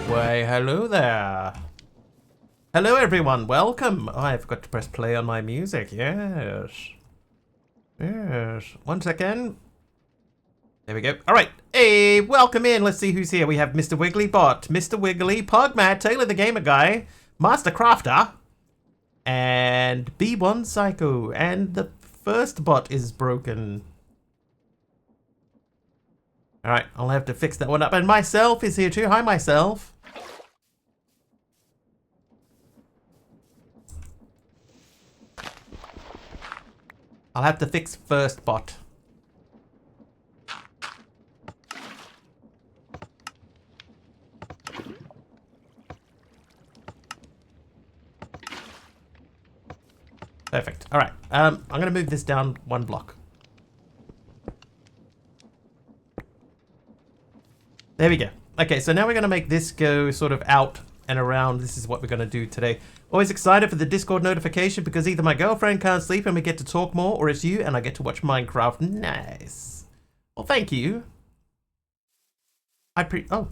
Why, hello there. Hello everyone, welcome. Oh, I forgot to press play on my music. Yes. Yes. 1 second. There we go. Alright. Hey, welcome in. Let's see who's here. We have Mr. Wiggly Bot, Mr. Wiggly, Pugmat, Taylor the Gamer Guy, Master Crafter, and B1 Psycho. And the first bot is broken. Alright, I'll have to fix that one up. And myself is here too. Hi, myself. I'll have to fix first bot. Perfect. Alright, I'm going to move this down 1 block. There we go. Okay, so now we're going to make this go sort of out and around. This is what we're going to do today. Always excited for the Discord notification because either my girlfriend can't sleep and we get to talk more, or it's you and I get to watch Minecraft. Nice. Well, thank you. Oh.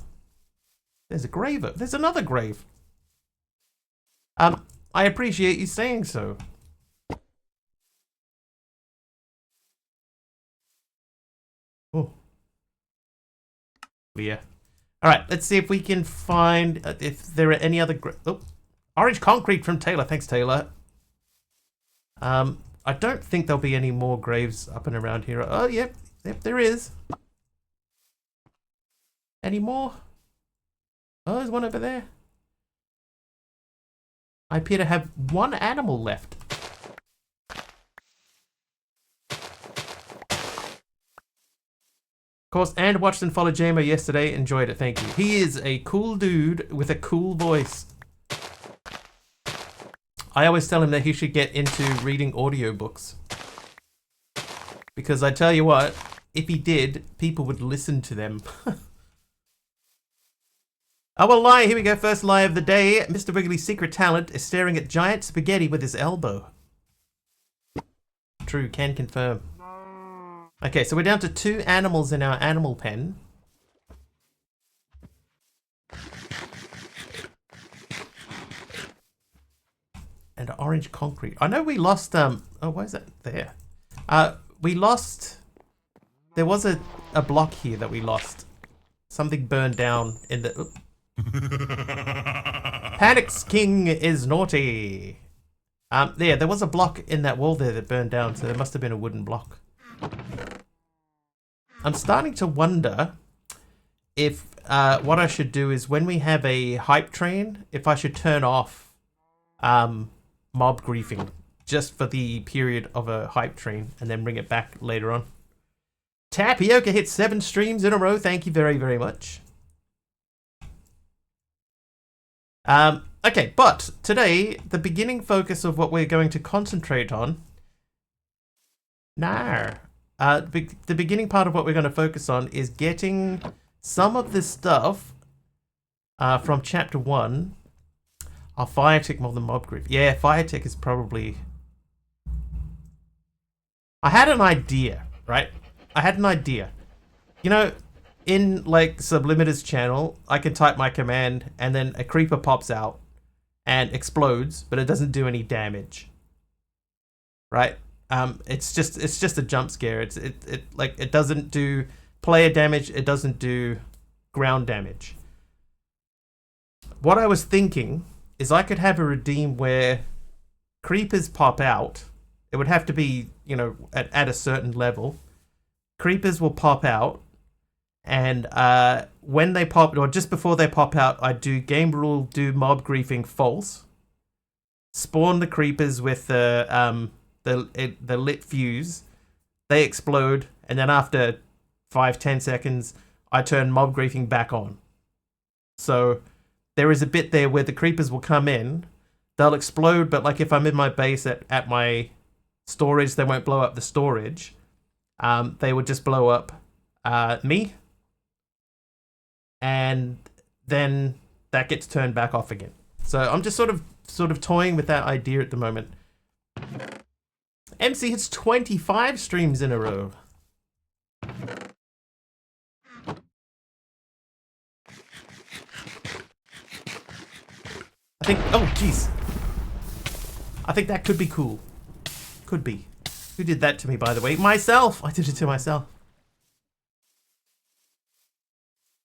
There's a grave. There's another grave. I appreciate you saying so. Oh. Yeah. Alright, let's see if we can find if there are any other oh, orange concrete from Taylor. Thanks, Taylor. I don't think there'll be any more graves up and around here. Oh, yep, there is. Any more? Oh, there's one over there. I appear to have 1 animal left. Of course, and watched and followed JMO yesterday. Enjoyed it, thank you. He is a cool dude with a cool voice. I always tell him that he should get into reading audiobooks. Because I tell you what, if he did, people would listen to them. Oh, well, lie. Here we go. First lie of the day. Mr. Wiggly's secret talent is staring at giant spaghetti with his elbow. True, can confirm. Okay, so we're down to 2 animals in our animal pen. And orange concrete. I know we lost, oh, why is that there? We lost, there was a block here that we lost. Something burned down in the, Panic's King is naughty. Yeah, there was a block in that wall there that burned down, so there must have been a wooden block. I'm starting to wonder if what I should do is when we have a hype train, if I should turn off mob griefing just for the period of a hype train and then bring it back later on. Tapioca hit 7 streams in a row. Thank you very, very much. Okay, but today, the beginning focus of what we're going to concentrate on... the beginning part of what we're going to focus on is getting some of this stuff from chapter 1. Our fire tick more than mob grief. Yeah, fire tick is probably... I had an idea, right? I had an idea. You know, in like Sublimiter's channel, I can type my command and then a creeper pops out and explodes, but it doesn't do any damage. Right? It's just a jump scare. It doesn't do player damage, it doesn't do ground damage. What I was thinking is I could have a redeem where creepers pop out. It would have to be, you know, at a certain level. Creepers will pop out, and when they pop, or just before they pop out, I do game rule, do mob griefing false. Spawn the creepers with the lit fuse. They explode, and then after 5-10 seconds, I turn mob griefing back on. So there is a bit there where the creepers will come in, they'll explode, but like if I'm in my base at my storage, they won't blow up the storage. They would just blow up me, and then that gets turned back off again. So I'm just sort of toying with that idea at the moment. MC hits 25 streams in a row. think... Oh, jeez. I think that could be cool. Could be. Who did that to me, by the way? Myself! I did it to myself.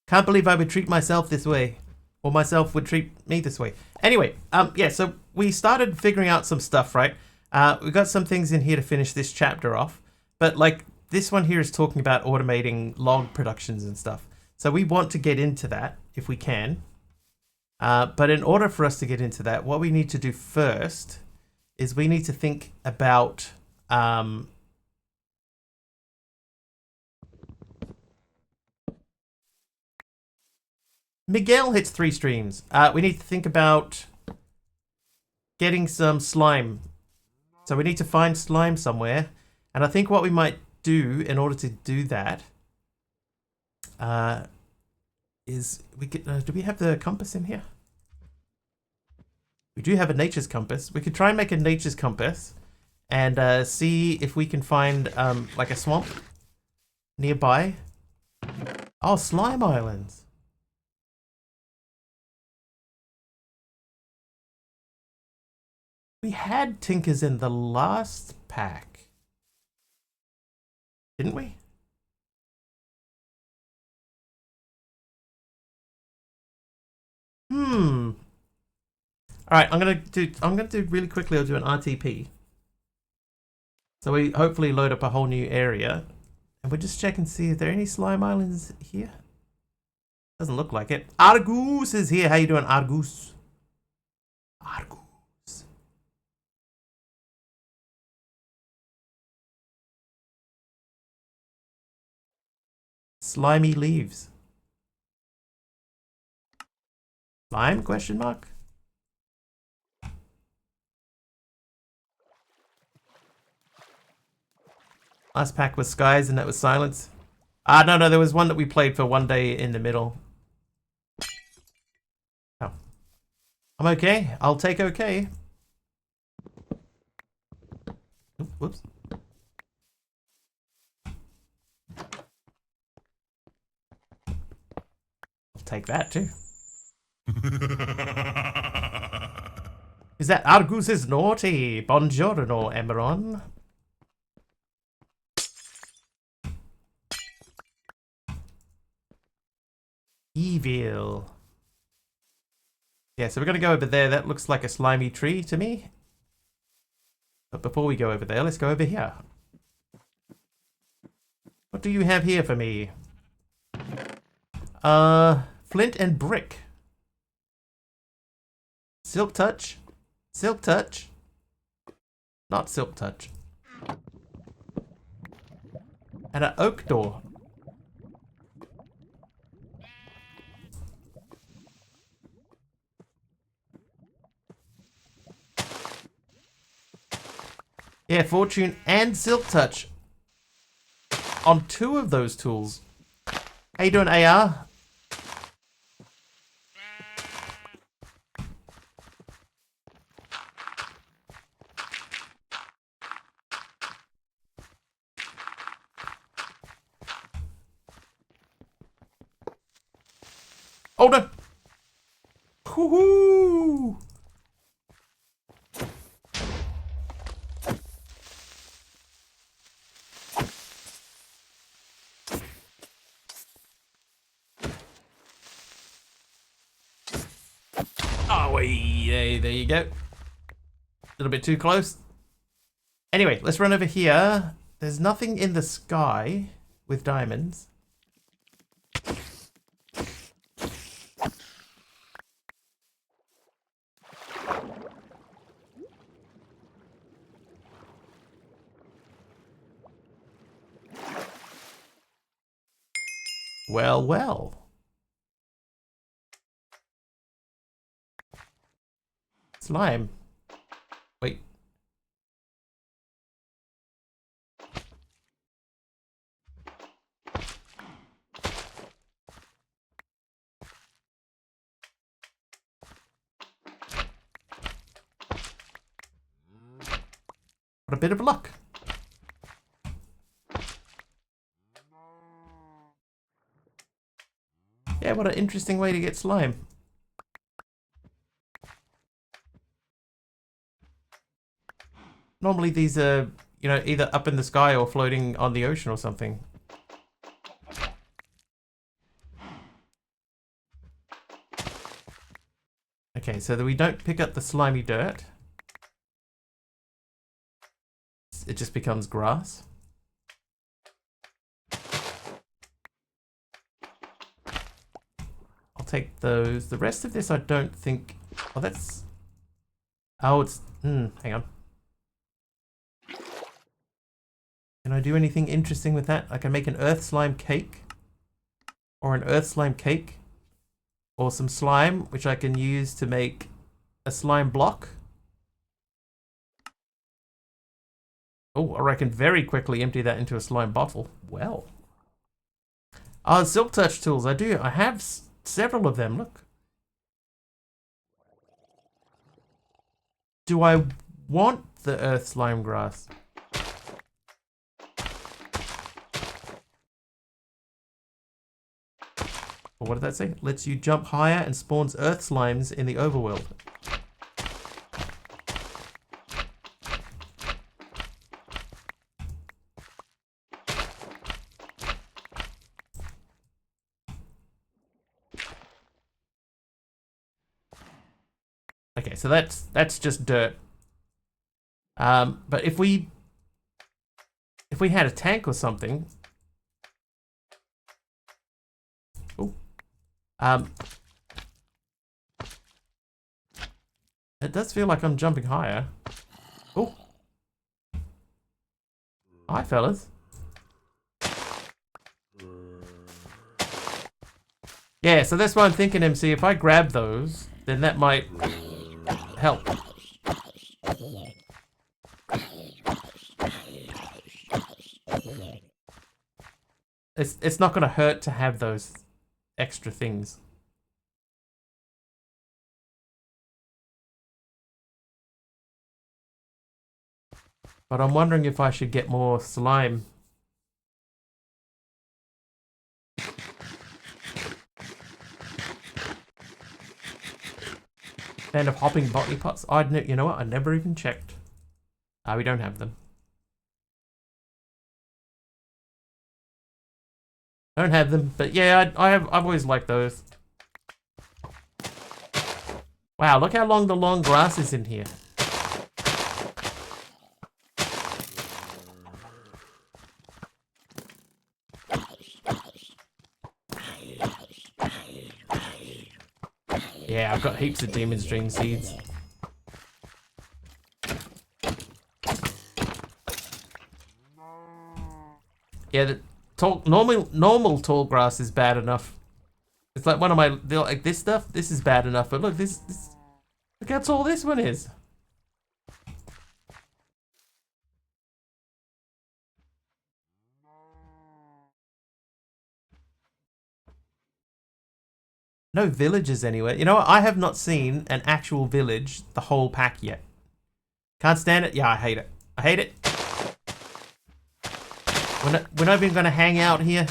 Can't believe I would treat myself this way. Or myself would treat me this way. Anyway, yeah, so we started figuring out some stuff, right? We got some things in here to finish this chapter off. But, like, this one here is talking about automating log productions and stuff. So we want to get into that, if we can. But in order for us to get into that, what we need to do first is we need to think about... Miguel hits 3 streams. We need to think about getting some slime. So we need to find slime somewhere. And I think what we might do in order to do that is we could, do we have the compass in here? We do have a nature's compass. We could try and make a nature's compass and see if we can find like a swamp nearby. Oh, slime islands. We had tinkers in the last pack, didn't we? All right, I'm gonna do really quickly. I'll do an RTP. So we hopefully load up a whole new area, and we'll just check and see if there are any slime islands here. Doesn't look like it. Argus is here. How you doing, Argus? Argus. Slimy leaves. Slime? Question mark. Last pack was skies and that was silence. No, there was one that we played for one day in the middle. Oh. I'm okay. I'll take okay. Oop, whoops. I'll take that too. Is that Argus is naughty? Buongiorno, Emeron. Evil. Yeah, so we're going to go over there. That looks like a slimy tree to me. But before we go over there, let's go over here. What do you have here for me? Flint and brick. Silk touch. Silk touch. Not silk touch. And an oak door. Yeah, fortune and silk touch on 2 of those tools. How you doing, AR? Oh no! Woohoo! Oh, yeah, there you go. A little bit too close. Anyway, let's run over here. There's nothing in the sky with diamonds. Well, well. Slime. Wait. What a bit of luck. Yeah, what an interesting way to get slime. normally these are, you know, either up in the sky or floating on the ocean or something. Okay, so that we don't pick up the slimy dirt. It just becomes grass. I'll take those. The rest of this I don't think... Oh, that's... Oh, it's... hang on. Can I do anything interesting with that? I can make an earth slime cake. Or an earth slime cake. Or some slime, which I can use to make a slime block. Oh, or I can very quickly empty that into a slime bottle. Well. Oh, silk touch tools. I do. I have several of them. Look. Do I want the earth slime grass? Or what did that say? Lets you jump higher and spawns earth slimes in the overworld. Okay, so that's just dirt. But if we had a tank or something. Oh. It does feel like I'm jumping higher. Oh. Hi, fellas. Yeah, so that's what I'm thinking, MC. If I grab those, then that might help. It's not going to hurt to have those extra things. But I'm wondering if I should get more slime. Fan of hopping botany pots? You know what? I never even checked. We don't have them. Don't have them, but yeah, I've always liked those. Wow, look how long the long grass is in here. Yeah, I've got heaps of Demon's Dream seeds. Yeah, the normal tall grass is bad enough. It's like one of my, like this stuff, this is bad enough, but look, this look how tall this one is. No villages anywhere. You know what? I have not seen an actual village the whole pack yet. Can't stand it. Yeah, I hate it. I hate it. We're not even going to hang out here.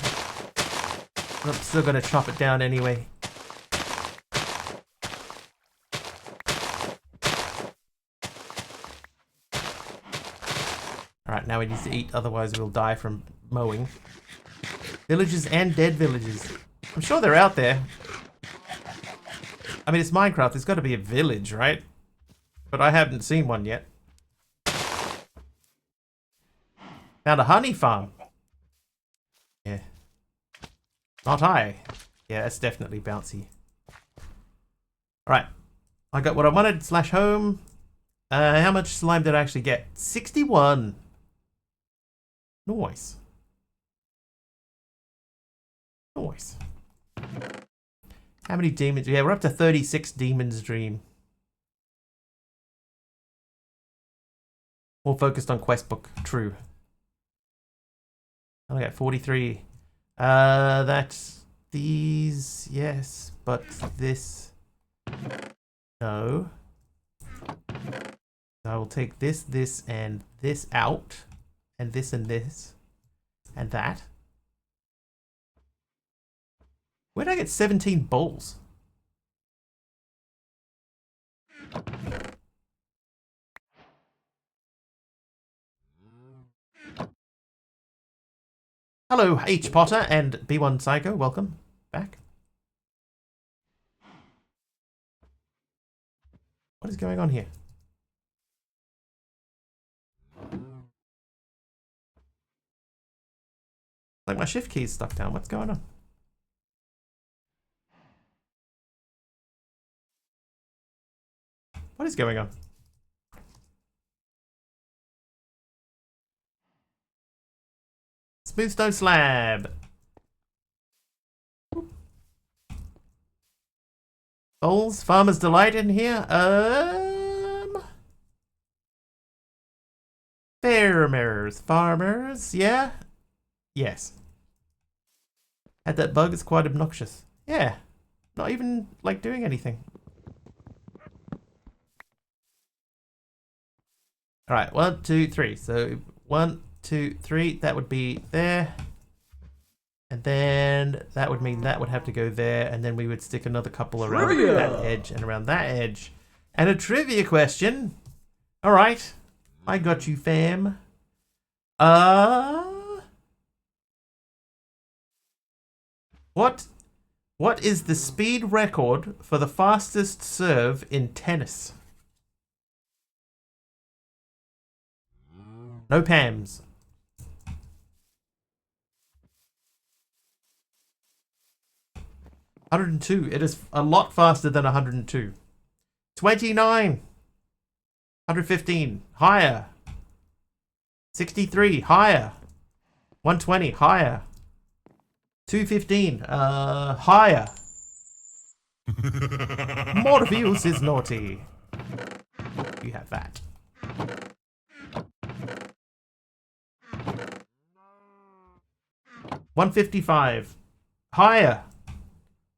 I'm still going to chop it down anyway. Alright, now we need to eat, otherwise we'll die from mowing. Villages and dead villages. I'm sure they're out there. I mean, it's Minecraft. There's got to be a village, right? But I haven't seen one yet. Found a honey farm. Yeah. Not I. Yeah, that's definitely bouncy. Alright. I got what I wanted. / home. How much slime did I actually get? 61. Nice. Nice. How many demons? Yeah, we're up to 36 Demon's Dream. More focused on quest book. True. I got 43. That's these. Yes, but this. No. I will take this, and this out. And this, and this. And that. Where did I get 17 balls? Hello, H. Potter and B1 Psycho. Welcome back. What is going on here? Like my shift key is stuck down. What's going on? What is going on? Smooth stone slab. Bowls, Farmer's Delight in here. Farmers, yeah? Yes. Had that bug, it's quite obnoxious. Yeah. Not even, like, doing anything. Alright, 1, 2, 3. So, 1, 2, 3, that would be there. And then that would mean that would have to go there, and then we would stick another couple around that edge and around that edge. And a trivia question. Alright. I got you, fam. What is the speed record for the fastest serve in tennis? No Pams. (102). It is a lot faster than 102. 29. 115. Higher. 63. Higher. 120. Higher. 215. Higher. Morpheus is naughty. You have that. $155. Higher.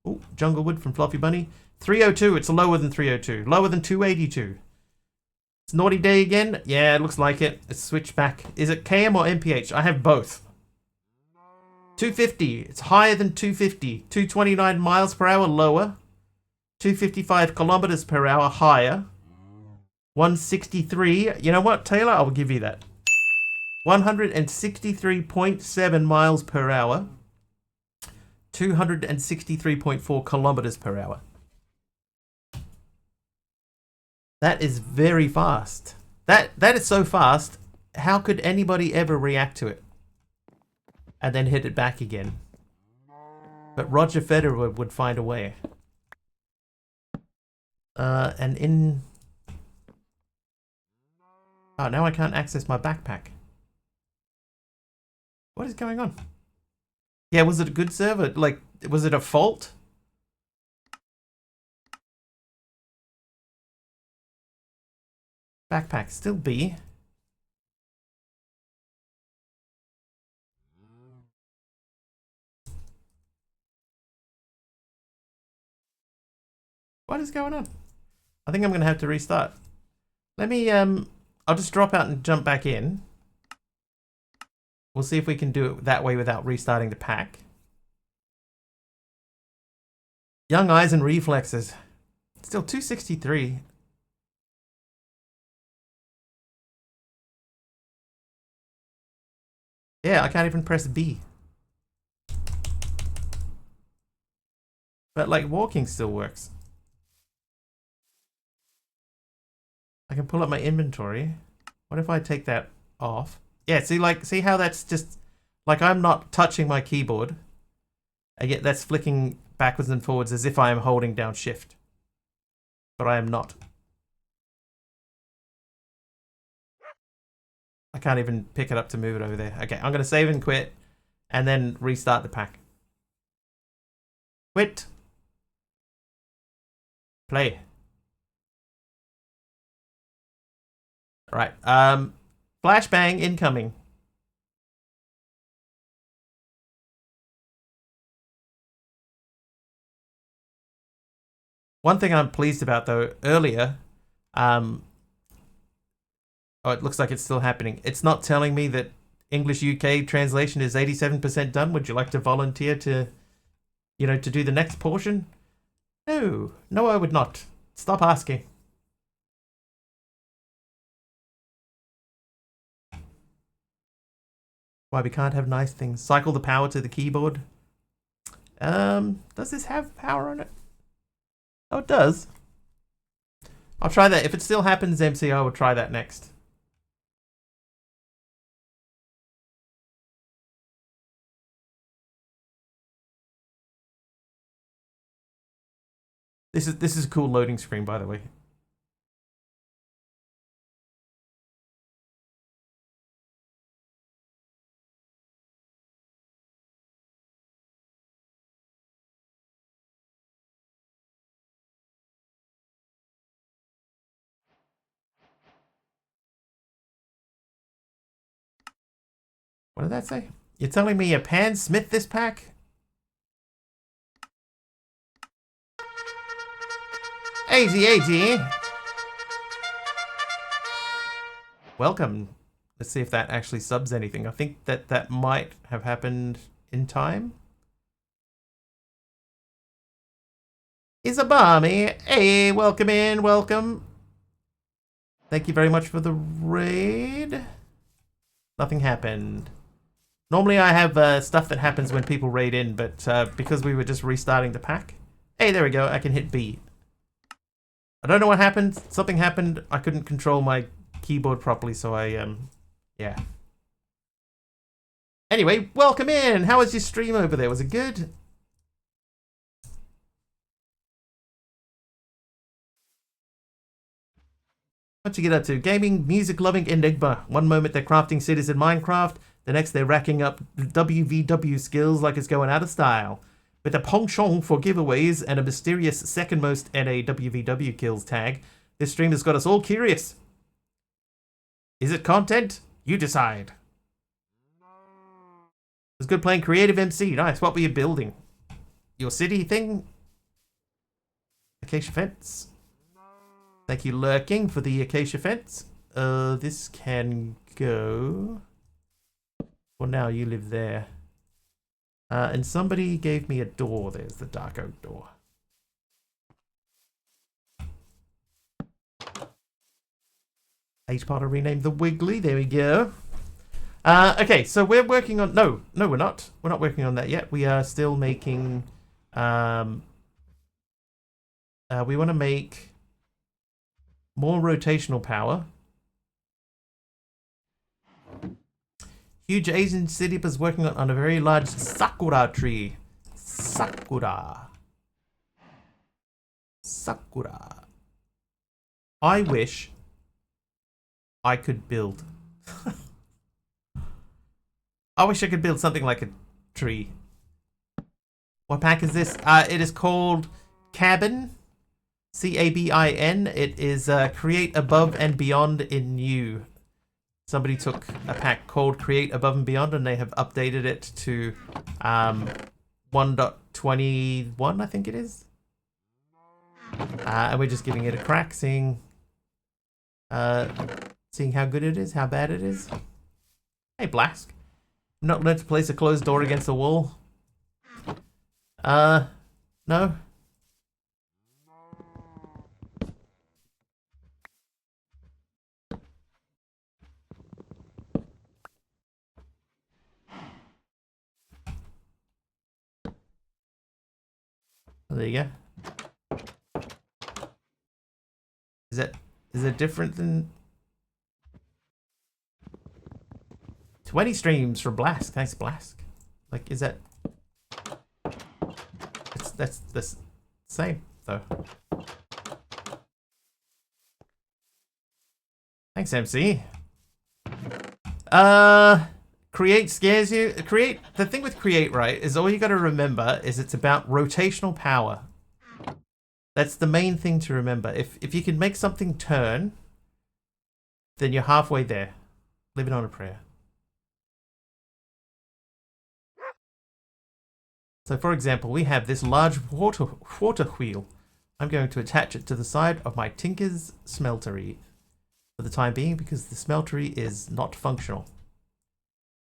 Oh, Junglewood from Fluffy Bunny. 302. It's lower than 302. Lower than 282. It's Naughty Day again. Yeah, it looks like it. Let's switch back. Is it KM or MPH? I have both. 250. It's higher than 250. 229 miles per hour lower. 255 kilometers per hour higher. 163. You know what, Taylor? I will give you that. 163.7 miles per hour. 263.4 kilometers per hour. That is very fast. That is so fast. How could anybody ever react to it? And then hit it back again. But Roger Federer would find a way. And in... Oh, now I can't access my backpack. What is going on? Yeah, was it a good server? Like, was it a fault? Backpack, still B. What is going on? I think I'm going to have to restart. Let me, I'll just drop out and jump back in. We'll see if we can do it that way without restarting the pack. Young eyes and reflexes. Still 263. Yeah, I can't even press B. But like walking still works. I can pull up my inventory. What if I take that off? Yeah, see how that's just like I'm not touching my keyboard. And yet that's flicking backwards and forwards as if I am holding down shift. But I am not. I can't even pick it up to move it over there. Okay, I'm going to save and quit and then restart the pack. Quit. Play. Alright, flashbang incoming. One thing I'm pleased about though, earlier, oh, it looks like it's still happening. It's not telling me that English UK translation is 87% done. Would you like to volunteer to, you know, to do the next portion? No, no, I would not. Stop asking. Why we can't have nice things. Cycle the power to the keyboard. Does this have power on it? Oh, it does. I'll try that. If it still happens, MC, I will try that next. This is a cool loading screen, by the way. What did that say? You're telling me you pan-smith this pack? Easy. Welcome. Let's see if that actually subs anything. I think that might have happened in time. Is a balmy. Hey, welcome in, welcome. Thank you very much for the raid. Nothing happened. Normally I have stuff that happens when people raid in, but because we were just restarting the pack. Hey, there we go. I can hit B. I don't know what happened. Something happened. I couldn't control my keyboard properly, so yeah. Anyway, welcome in. How was your stream over there? Was it good? What you get up to? Gaming, music-loving Enigma. One moment they're crafting cities in Minecraft, the next they're racking up WVW skills like it's going out of style. With a penchant for giveaways and a mysterious second most NA WVW kills tag, this stream has got us all curious. Is it content? You decide. It was good playing creative MC. Nice. What were you building? Your city thing? Acacia fence. Thank you, Lurking, for the acacia fence. This can go. Well, now you live there. And somebody gave me a door. There's the dark oak door. H-Potter renamed the Wiggly. There we go. Okay, so we're working on... No, we're not. We're not working on that yet. We are still making... we want to make more rotational power. Huge Asian city is working on a very large sakura tree. Sakura. I wish I could build. I wish I could build something like a tree. What pack is this? It is called Cabin. C-A-B-I-N. It is Create Above and Beyond in New. Somebody took a pack called Create Above and Beyond and they have updated it to 1.21, I think it is. And we're just giving it a crack, seeing how good it is, how bad it is. Hey, Blask. I'm not meant to place a closed door against the wall. No. There you go. Is it different than 20 streams for Blask? Thanks, Blask. Like, is that that's the same though. Thanks, MC. Create scares you. The thing with Create, right, is all you got to remember is it's about rotational power. That's the main thing to remember. If you can make something turn, then you're halfway there. Living on a prayer. So, for example, we have this large water wheel. I'm going to attach it to the side of my Tinker's smeltery for the time being because the smeltery is not functional.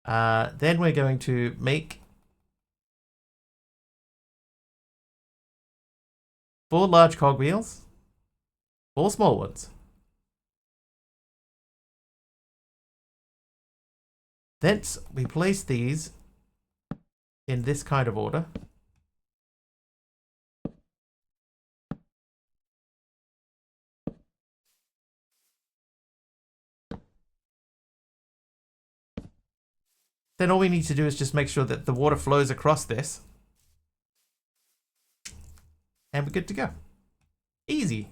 Then we're going to make 4 large cogwheels, 4 small ones. Thence we place these in this kind of order. Then all we need to do is just make sure that the water flows across this. And we're good to go. Easy.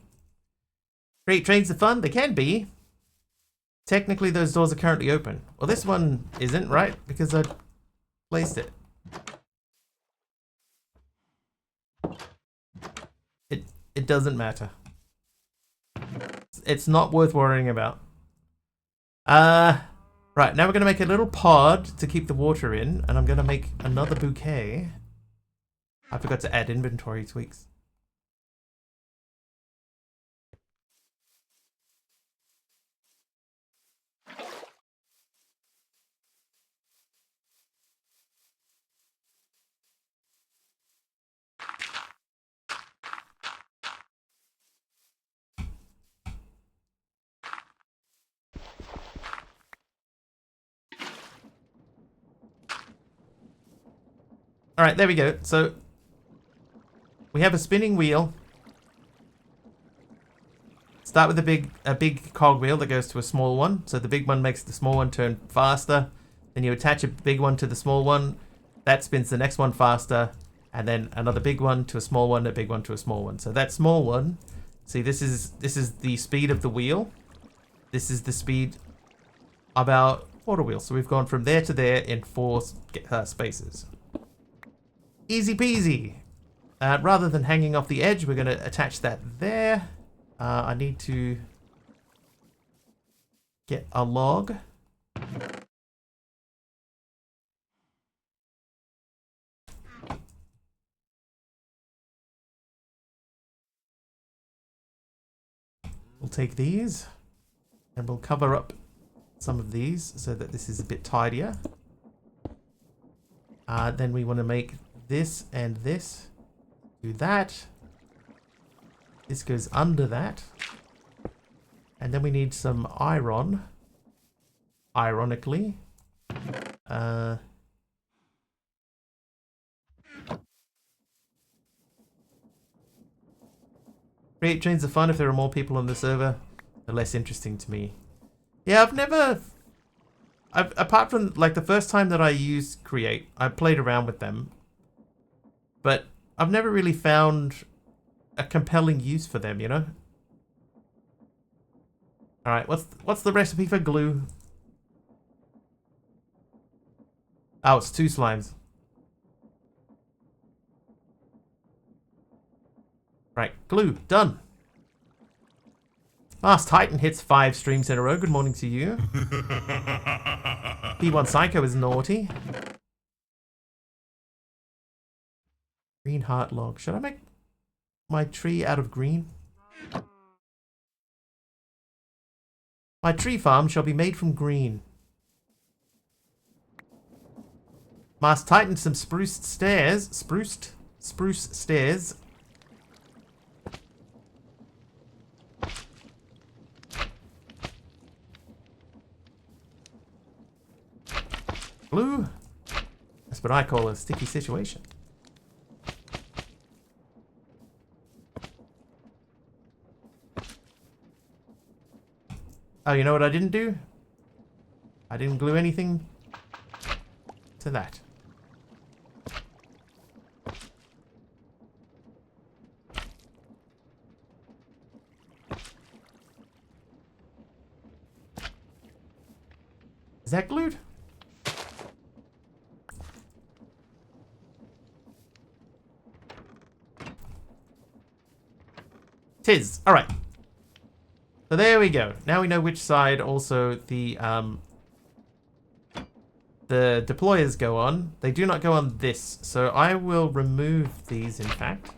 Great trains are fun. They can be. Technically, those doors are currently open. Well, this one isn't, right? Because I placed it. It doesn't matter. It's not worth worrying about. Right, now we're going to make a little pod to keep the water in, and I'm going to make another bouquet. I forgot to add inventory tweaks. Alright, there we go. So, we have a spinning wheel. Start with a big cogwheel that goes to a small one. So the big one makes the small one turn faster. Then you attach a big one to the small one. That spins the next one faster. And then another big one to a small one, a big one to a small one. So that small one, see, this is the speed of the wheel. This is the speed of our water wheel. So we've gone from there to there in 4 spaces. Easy peasy. Rather than hanging off the edge, we're going to attach that there. I need to get a log. We'll take these and we'll cover up some of these so that this is a bit tidier. Then we want to make this and this. Do that. This goes under that. And then we need some iron. Ironically. Create trains are fun if there are more people on the server. They're less interesting to me. Yeah, apart from like the first time that I used Create, I played around with them. But I've never really found a compelling use for them, you know? Alright, what's the recipe for glue? Oh, it's 2 slimes. Right, glue, done. Last Titan hits 5 streams in a row. Good morning to you. P1 Psycho is naughty. Green heart log. Should I make my tree out of green? My tree farm shall be made from green. Must tighten some spruced stairs. Spruce stairs. Glue. That's what I call a sticky situation. Oh, you know what I didn't do? I didn't glue anything to that. Is that glued? Tis. Alright. So there we go. Now we know which side also the deployers go on. They do not go on this. So I will remove these, in fact.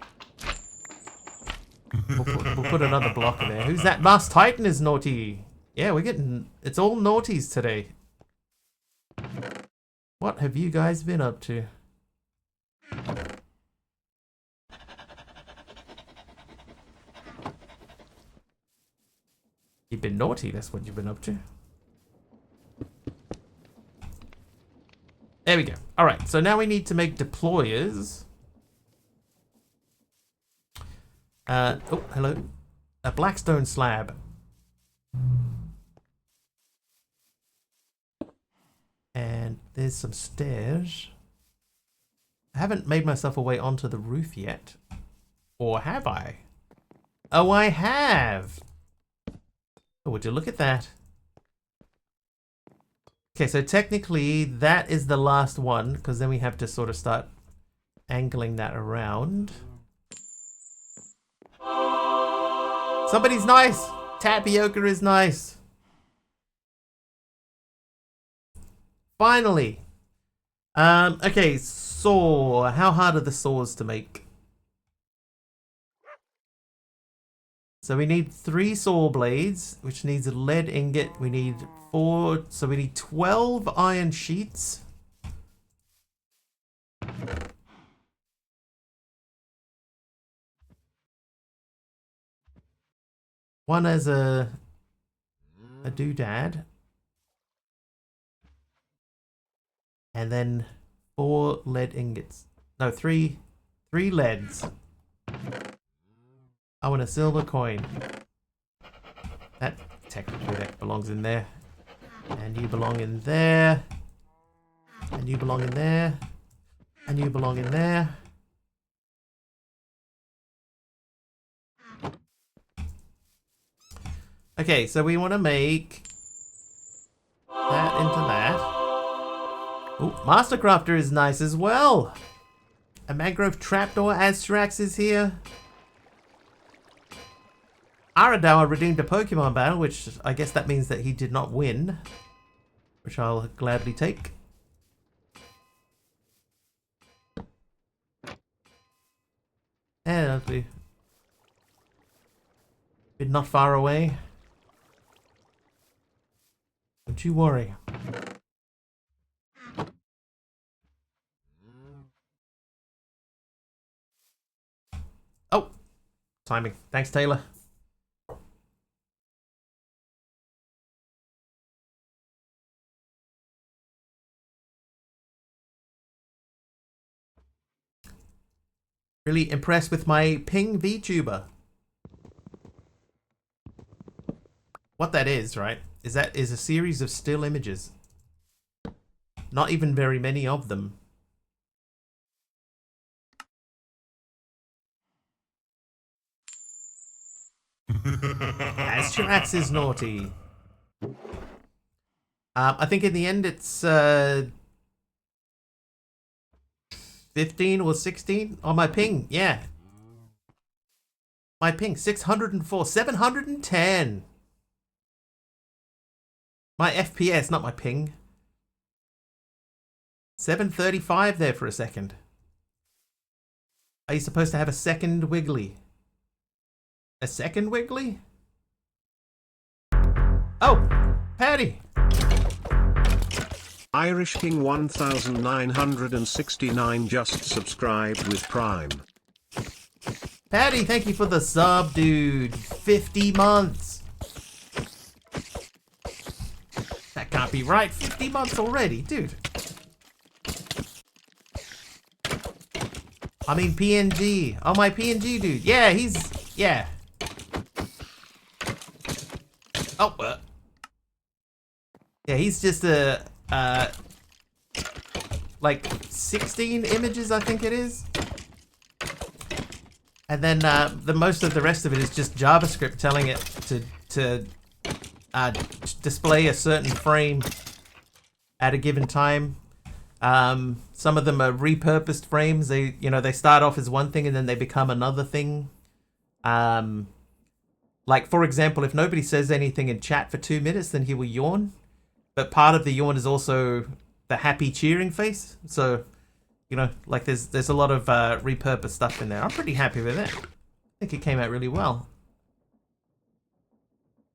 We'll put another block in there. Who's that? Mars Titan is naughty. Yeah, we're getting... It's all naughties today. What have you guys been up to? You've been naughty, that's what you've been up to. There we go. All right, so now we need to make deployers. Oh, hello. A blackstone slab. And there's some stairs. I haven't made myself a way onto the roof yet. Or have I? Oh, I have! Oh, would you look at that? Okay, so technically that is the last one, because then we have to sort of start angling that around. Somebody's nice! Tapioca is nice! Finally! Okay, saw. How hard are the saws to make? So we need 3 saw blades, which needs a lead ingot. We need 4, so we need 12 iron sheets. One as a doodad. And then 4 lead ingots. No, 3 leads. I want a silver coin. That technically that belongs in there. And you belong in there. And you belong in there. And you belong in there. Okay, so we want to make that into that. Oh, Mastercrafter is nice as well. A mangrove trapdoor. Astrax is here. Aradawa redeemed a Pokemon battle, which I guess that means that he did not win. Which I'll gladly take. And that'll be not far away. Don't you worry. Oh, timing. Thanks, Taylor. Really impressed with my ping VTuber. What that is, right, is that is a series of still images. Not even very many of them. Astrax is naughty. I think in the end it's 15 or 16 on my ping. Yeah. My ping 604, 710. My FPS, not my ping. 735 there for a second. Are you supposed to have a second Wiggly? A second Wiggly? Oh, Patty. Irish King 1969 just subscribed with Prime. Patty, thank you for the sub, dude. 50 months. That can't be right. 50 months already, dude. I mean PNG. Oh, my PNG dude. Yeah, he's... Yeah. Oh, yeah, he's just a... like 16 images, I think it is. And then the most of the rest of it is just JavaScript telling it to display a certain frame at a given time. Some of them are repurposed frames. They start off as one thing and then they become another thing. Like, for example, if nobody says anything in chat for 2 minutes, then he will yawn. But part of the yawn is also the happy cheering face. So, like there's a lot of repurposed stuff in there. I'm pretty happy with it. I think it came out really well.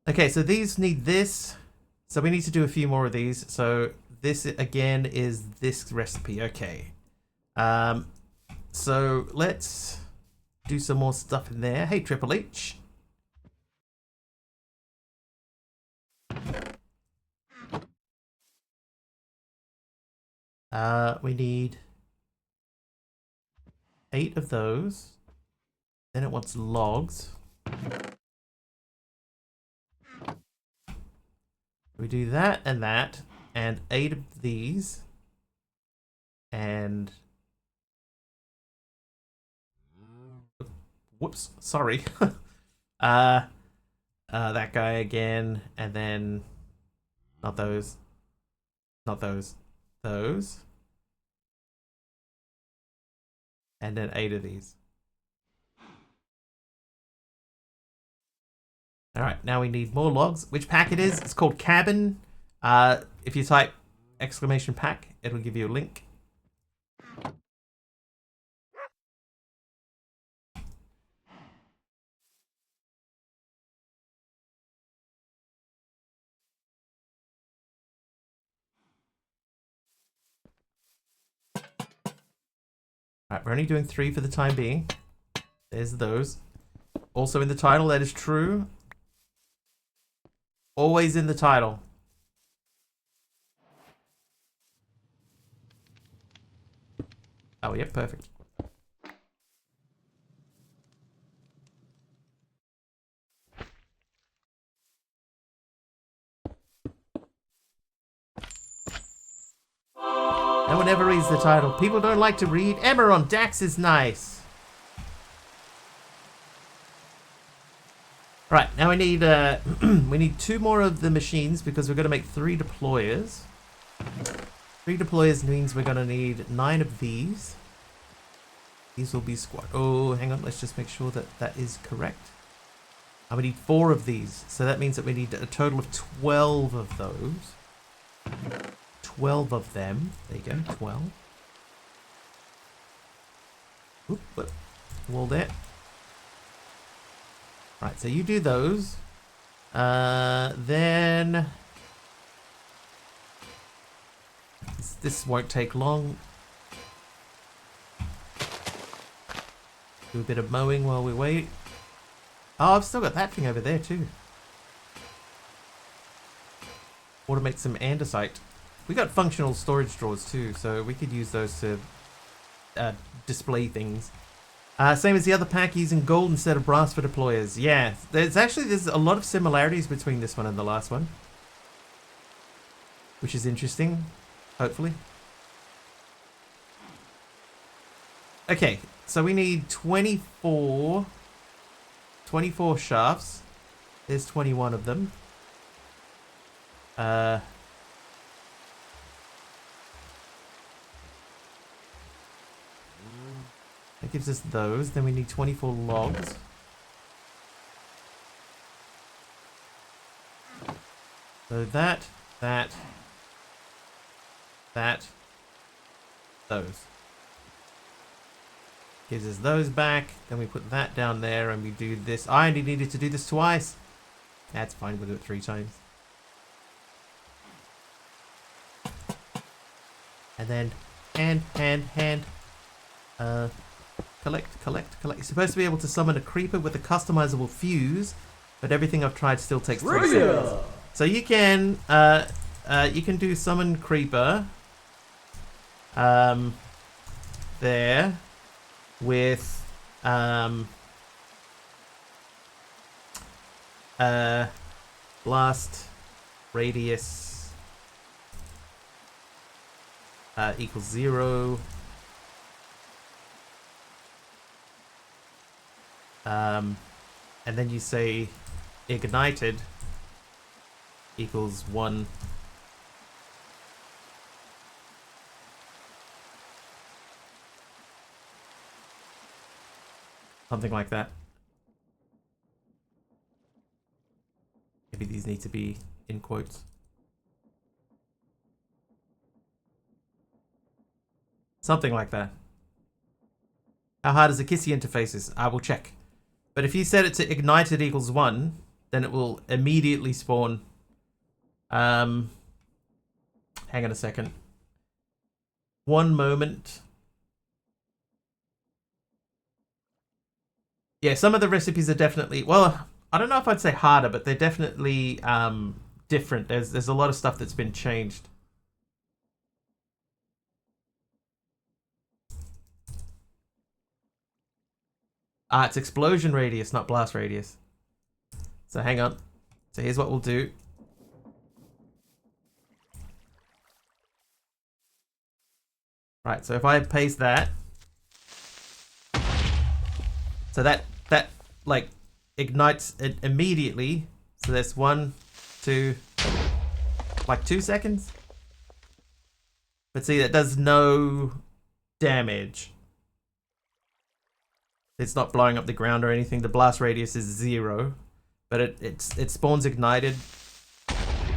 Okay, so these need this. So we need to do a few more of these. So this again is this recipe. Okay. So let's do some more stuff in there. Hey, Triple H. We need 8 of those. Then it wants logs. We do that, and 8 of these. And whoops, sorry. That guy again, and then not those. Those. And then 8 of these. Alright, now we need more logs. Which pack it is? It's called Cabin. If you type !pack, it'll give you a link. Alright, we're only doing 3 for the time being. There's those. Also in the title, that is true. Always in the title. Oh, yep, perfect. No one ever reads the title. People don't like to read. Emma on Dax is nice. Right, now we need we need 2 more of the machines because we're going to make 3 deployers. 3 deployers means we're going to need 9 of these. These will be squad. Oh, hang on. Let's just make sure that that is correct. And we need 4 of these. So that means that we need a total of 12 of those. 12 of them. There you go. 12. Oop, but wall there. Right, so you do those. Then this won't take long. Do a bit of mowing while we wait. Oh, I've still got that thing over there too. Automate some andesite. We got functional storage drawers too, so we could use those to display things. Same as the other pack, using gold instead of brass for deployers. Yeah, there's a lot of similarities between this one and the last one, which is interesting, hopefully. Okay, so we need 24 shafts. There's 21 of them. That gives us those. Then we need 24 logs. So those. Gives us those back. Then we put that down there and we do this. I only needed to do this twice. That's fine, we'll do it 3 times. And then hand. Collect. You're supposed to be able to summon a creeper with a customizable fuse, but everything I've tried still takes 3 seconds. So you can do summon creeper there with blast radius equals 0. And then you say ignited equals 1. Something like that. Maybe these need to be in quotes. Something like that. How hard is the Kissy interfaces? I will check. But if you set it to ignited equals 1, then it will immediately spawn. Hang on a second. One moment. Yeah, some of the recipes are definitely, well, I don't know if I'd say harder, but they're definitely different. There's a lot of stuff that's been changed. It's explosion radius, not blast radius. So hang on. So here's what we'll do. Right, so if I paste that, so that like ignites it immediately. So that's 1, 2, like 2 seconds. But see, that does no damage. It's not blowing up the ground or anything. The blast radius is 0, but it spawns ignited.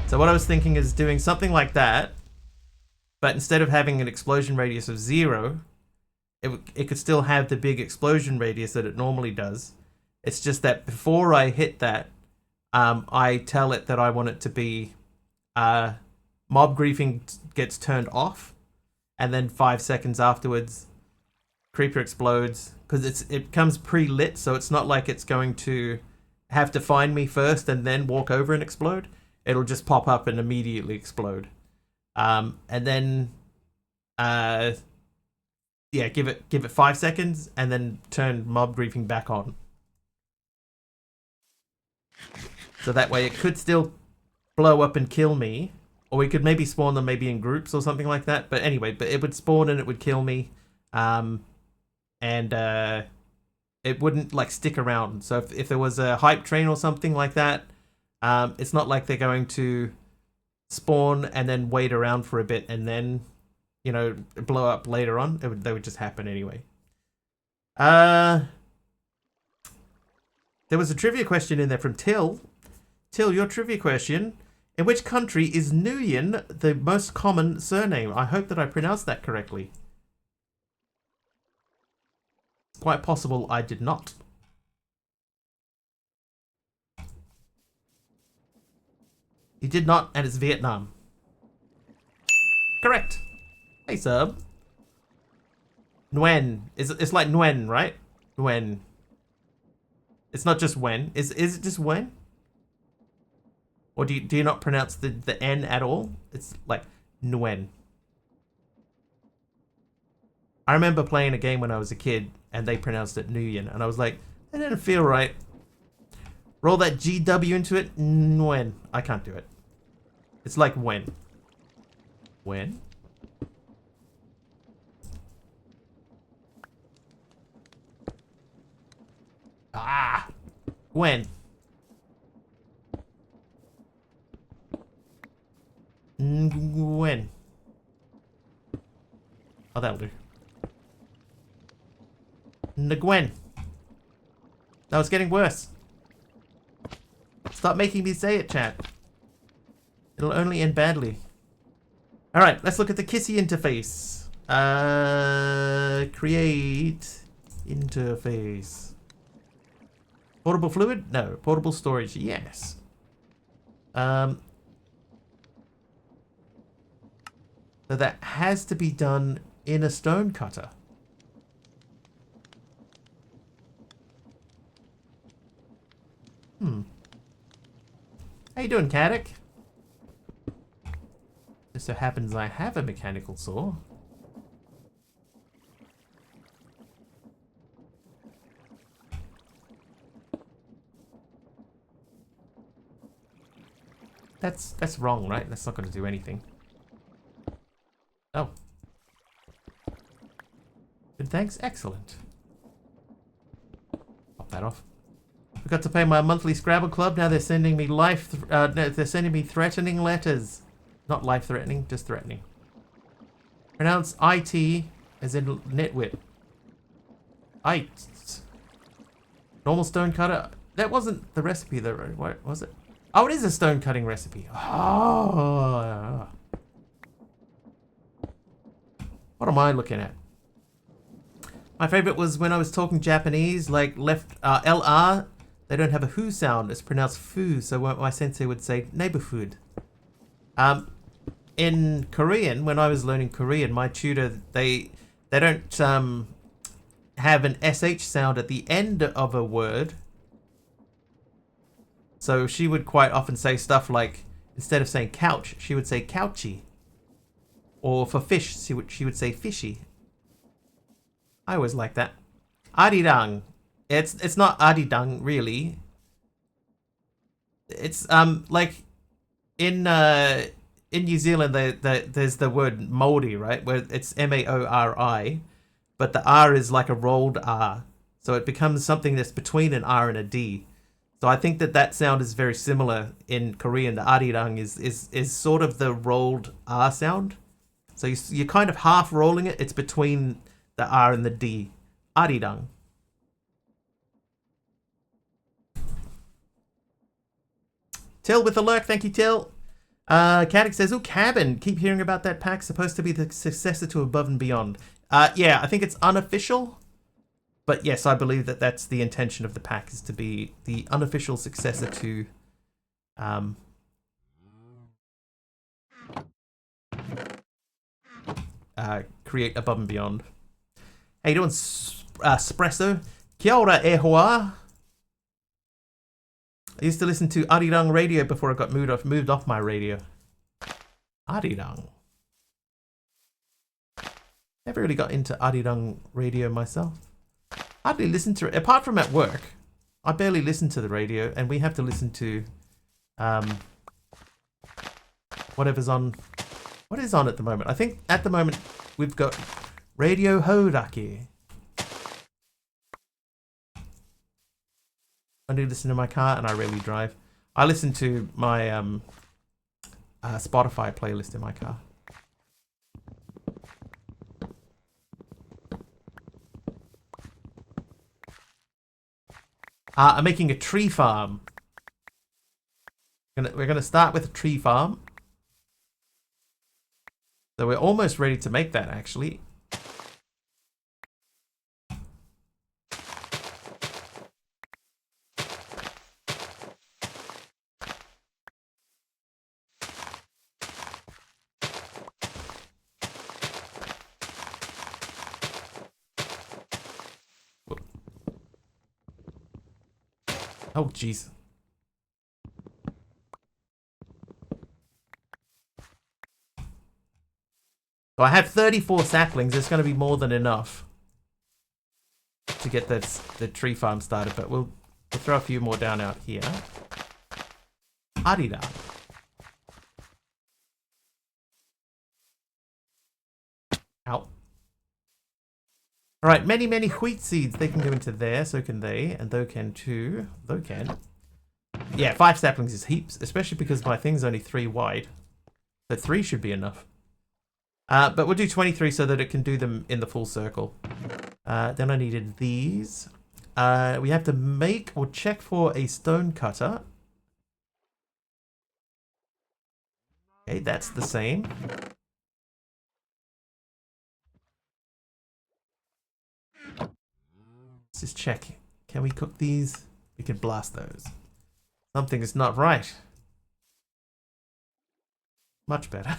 So what I was thinking is doing something like that, but instead of having an explosion radius of 0, it could still have the big explosion radius that it normally does. It's just that before I hit that, I tell it that I want it to be mob griefing gets turned off, and then 5 seconds afterwards, creeper explodes, because it comes pre-lit, so it's not like it's going to have to find me first and then walk over and explode. It'll just pop up and immediately explode. And then yeah, give it 5 seconds and then turn mob griefing back on. So that way it could still blow up and kill me, or we could maybe spawn them maybe in groups or something like that. But anyway, but it would spawn and it would kill me, and it wouldn't like stick around. So if there was a hype train or something like that, it's not like they're going to spawn and then wait around for a bit and then, you know, blow up later on. They would just happen anyway. There was a trivia question in there from Till. Till, your trivia question. In which country is Nguyen the most common surname? I hope that I pronounced that correctly. It's quite possible I did not. You did not, and it's Vietnam. Correct. Hey, sub. Nguyen. It's like Nguyen, right? Nguyen. It's not just when. Is it just when? Or do you not pronounce the N at all? It's like Nguyen. I remember playing a game when I was a kid and they pronounced it Nguyen, and I was like, that didn't feel right. Roll that GW into it. Nguyen. I can't do it. It's like when. When? Ah! When? When? Oh, that'll do. Ngwen. No, it's getting worse. Stop making me say it, chat. It'll only end badly. Alright, let's look at the Kissy interface. Create interface. Portable fluid? No. Portable storage? Yes. So that has to be done in a stone cutter. How you doing, Caddick? Just so happens I have a mechanical saw. That's wrong, right? That's not going to do anything. Oh. Good, thanks. Excellent. Pop that off. Forgot to pay my monthly Scrabble club. Now they're sending me they're sending me threatening letters. Not life-threatening, just threatening. Pronounce IT as in nitwit. IT. Normal stone cutter. That wasn't the recipe though, right? What was it? Oh, it is a stone cutting recipe. Oh. What am I looking at? My favorite was when I was talking Japanese, like LR. They don't have a who sound. It's pronounced foo. So my sensei would say neighborhood. In Korean, when I was learning Korean, my tutor, they don't have an SH sound at the end of a word. So she would quite often say stuff like, instead of saying couch, she would say couchy. Or for fish, she would say fishy. I always like that. Arirang It's not adidang really. It's like in New Zealand there's the word Maori, right? Where it's Maori, but the R is like a rolled R. So it becomes something that's between an R and a D. So I think that sound is very similar in Korean. The arirang is sort of the rolled R sound. So you're kind of half rolling it. It's between the R and the D. Arirang. Till with the lurk. Thank you, Till. Caddick says, "Oh, Cabin. Keep hearing about that pack. Supposed to be the successor to Above and Beyond." Yeah, I think it's unofficial. But yes, I believe that's the intention of the pack, is to be the unofficial successor to Create Above and Beyond. How you doing, Espresso? Kia ora e hoa. I used to listen to Arirang radio before I got moved off my radio. Arirang. Never really got into Arirang radio myself. Hardly listen to it, apart from at work. I barely listen to the radio, and we have to listen to whatever's on. What is on at the moment? I think at the moment we've got Radio Hodaki. I do listen to my car, and I rarely drive. I listen to my Spotify playlist in my car. I'm making a tree farm. We're gonna start with a tree farm. So we're almost ready to make that, actually. Oh, jeez. So I have 34 saplings. It's going to be more than enough to get the tree farm started, but we'll throw a few more down out here. Arida. Ow. Alright, many wheat seeds. They can go into there, so can they, and those can too. Those can. Yeah, 5 saplings is heaps, especially because my thing's only 3 wide. So 3 should be enough. But we'll do 23 so that it can do them in the full circle. Then I needed these. We have to make or check for a stone cutter. Okay, that's the same. Let's just check. Can we cook these? We can blast those. Something is not right. Much better.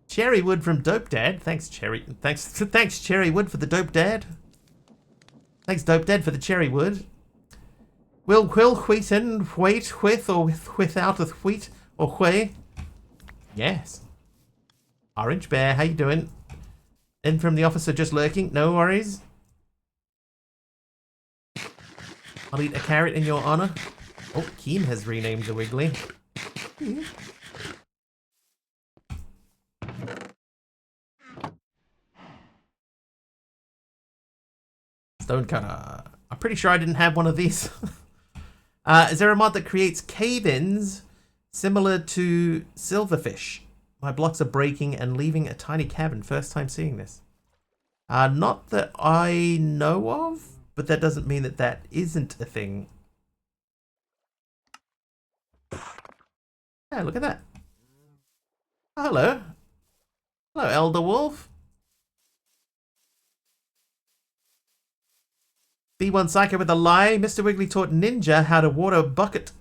Cherry Wood from Dope Dad. Thanks, Cherry. Thanks, Cherry Wood, for the Dope Dad. Thanks, Dope Dad, for the Cherry Wood. Will wheaten wait with or without a wheat or whey? Yes. Orange Bear, how you doing? In from the officer just lurking. No worries. I'll eat a carrot in your honor. Oh, Keen has renamed the Wiggly. Stone cutter. I'm pretty sure I didn't have one of these. Is there a mod that creates cave-ins similar to silverfish? My blocks are breaking and leaving a tiny cabin. First time seeing this. Not that I know of, but that doesn't mean that isn't a thing. Yeah, look at that. Oh, hello. Hello, Elder Wolf. B1 Psycho with a lie. MisterWiggly taught Ninja how to water bucket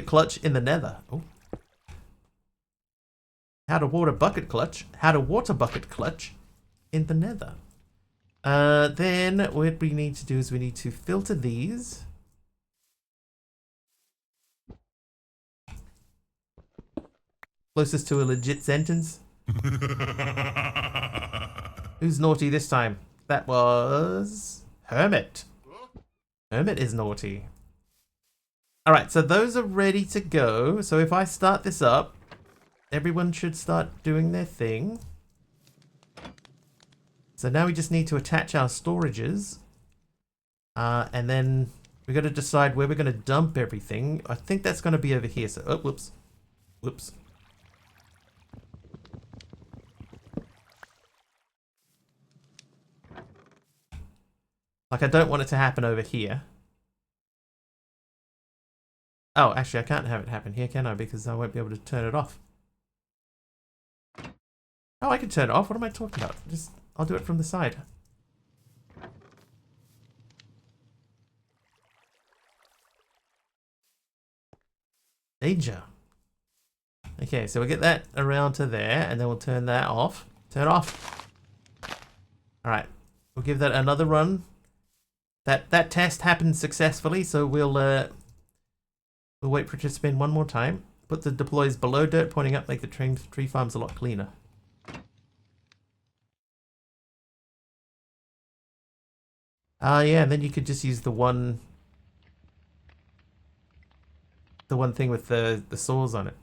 clutch in the Nether. Oh. How to water bucket clutch in the Nether. Then what we need to do is we need to filter these. Closest to a legit sentence. Who's naughty this time? That was Hermit. Hermit is naughty. Alright, so those are ready to go. So if I start this up, everyone should start doing their thing. So now we just need to attach our storages. And then we got to decide where we're going to dump everything. I think that's going to be over here. So, oh, whoops. Whoops. Like, I don't want it to happen over here. Oh, actually, I can't have it happen here, can I? Because I won't be able to turn it off. Oh, I can turn it off. What am I talking about? I'll do it from the side. Danger. Okay, so we'll get that around to there, and then we'll turn that off. Turn it off. Alright, we'll give that another run. That test happened successfully, so we'll wait for it to spin one more time. Put the deploys below dirt, pointing up, make the tree farms a lot cleaner. Yeah, and then you could just use the one thing with the saws on it.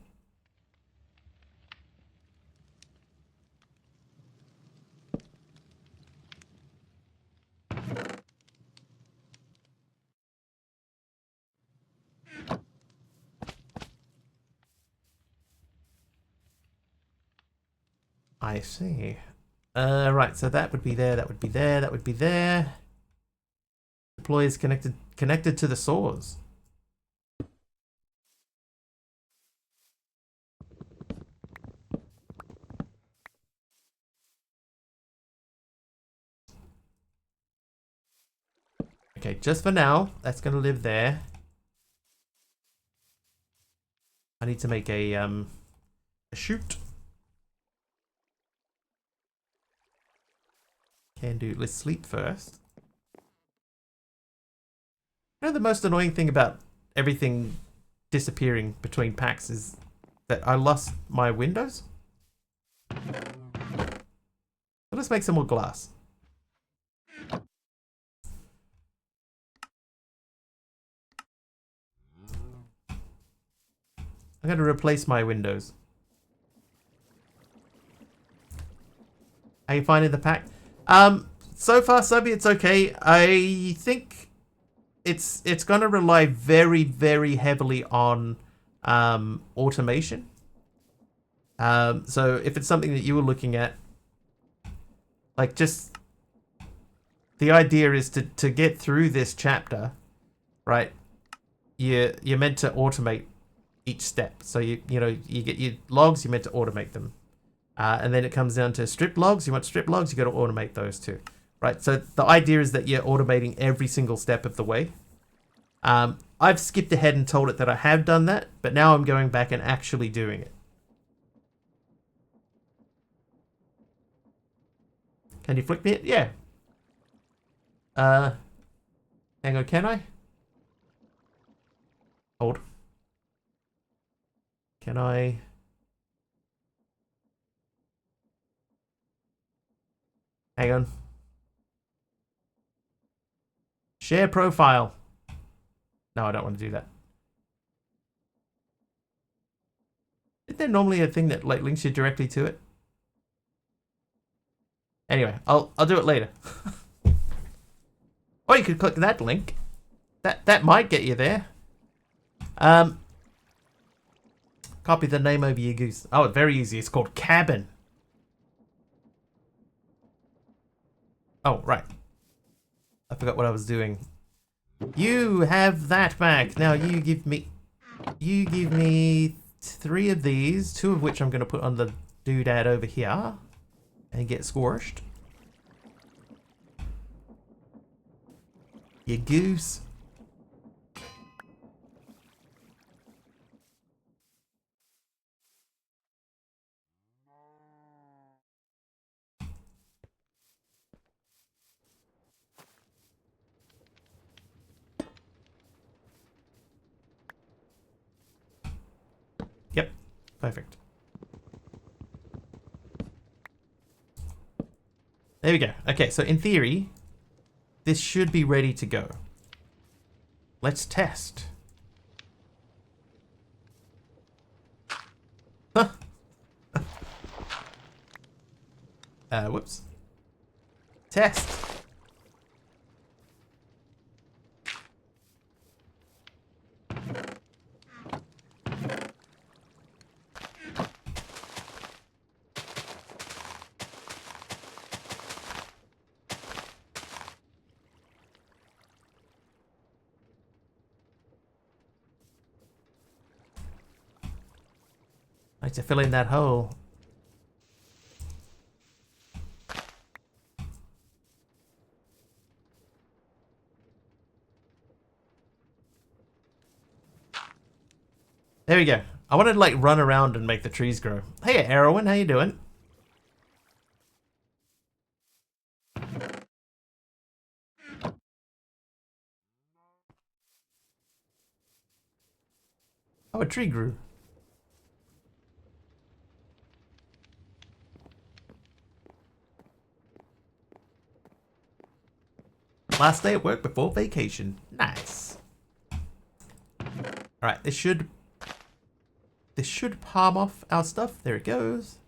I see. Right, so that would be there, that would be there, that would be there. Deploy is connected to the saws. Okay, just for now, that's gonna live there. I need to make a chute. Can do. Let's sleep first. You know, the most annoying thing about everything disappearing between packs is that I lost my windows. So let's make some more glass. I'm going to replace my windows. How you finding the pack? So far, Subby, it's okay. I think it's going to rely very, very heavily on automation. So if it's something that you were looking at, like, just the idea is to get through this chapter, right? You're meant to automate each step. So you get your logs, you're meant to automate them. And then it comes down to strip logs. You want strip logs, you got to automate those too. Right, so the idea is that you're automating every single step of the way. I've skipped ahead and told it that I have done that, but now I'm going back and actually doing it. Can you flick me it? Yeah. Hang on, can I? Hold. Can I? Hang on. Share profile. No, I don't want to do that. Isn't there normally a thing that like links you directly to it? Anyway, I'll do it later. Or you could click that link. That might get you there. Copy the name over your goose. Oh, very easy. It's called Cabin. Oh, right. I forgot what I was doing. You have that back. Now you give me 3 of these, 2 of which I'm going to put on the doodad over here and get squashed. You goose. Yep, perfect. There we go. Okay, so in theory, this should be ready to go. Let's test. Huh. Whoops. Test. Like to fill in that hole. There we go. I wanted to like run around and make the trees grow. Hey, Erwin, how you doing? Oh, a tree grew. Last day at work before vacation. Nice. Alright, this should palm off our stuff. There it goes.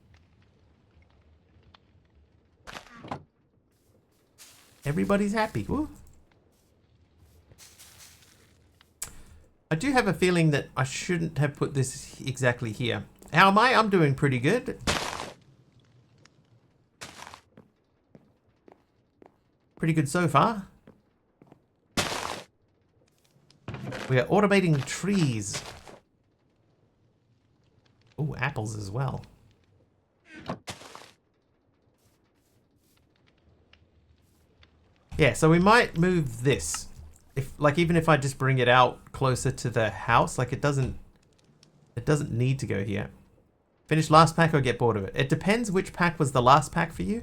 Everybody's happy. Woo. I do have a feeling that I shouldn't have put this exactly here. How am I? I'm doing pretty good. Pretty good so far. We are automating trees. Oh, apples as well. Yeah, so we might move this. Even if I just bring it out closer to the house, like it doesn't need to go here. Finish last pack or get bored of it. It depends which pack was the last pack for you.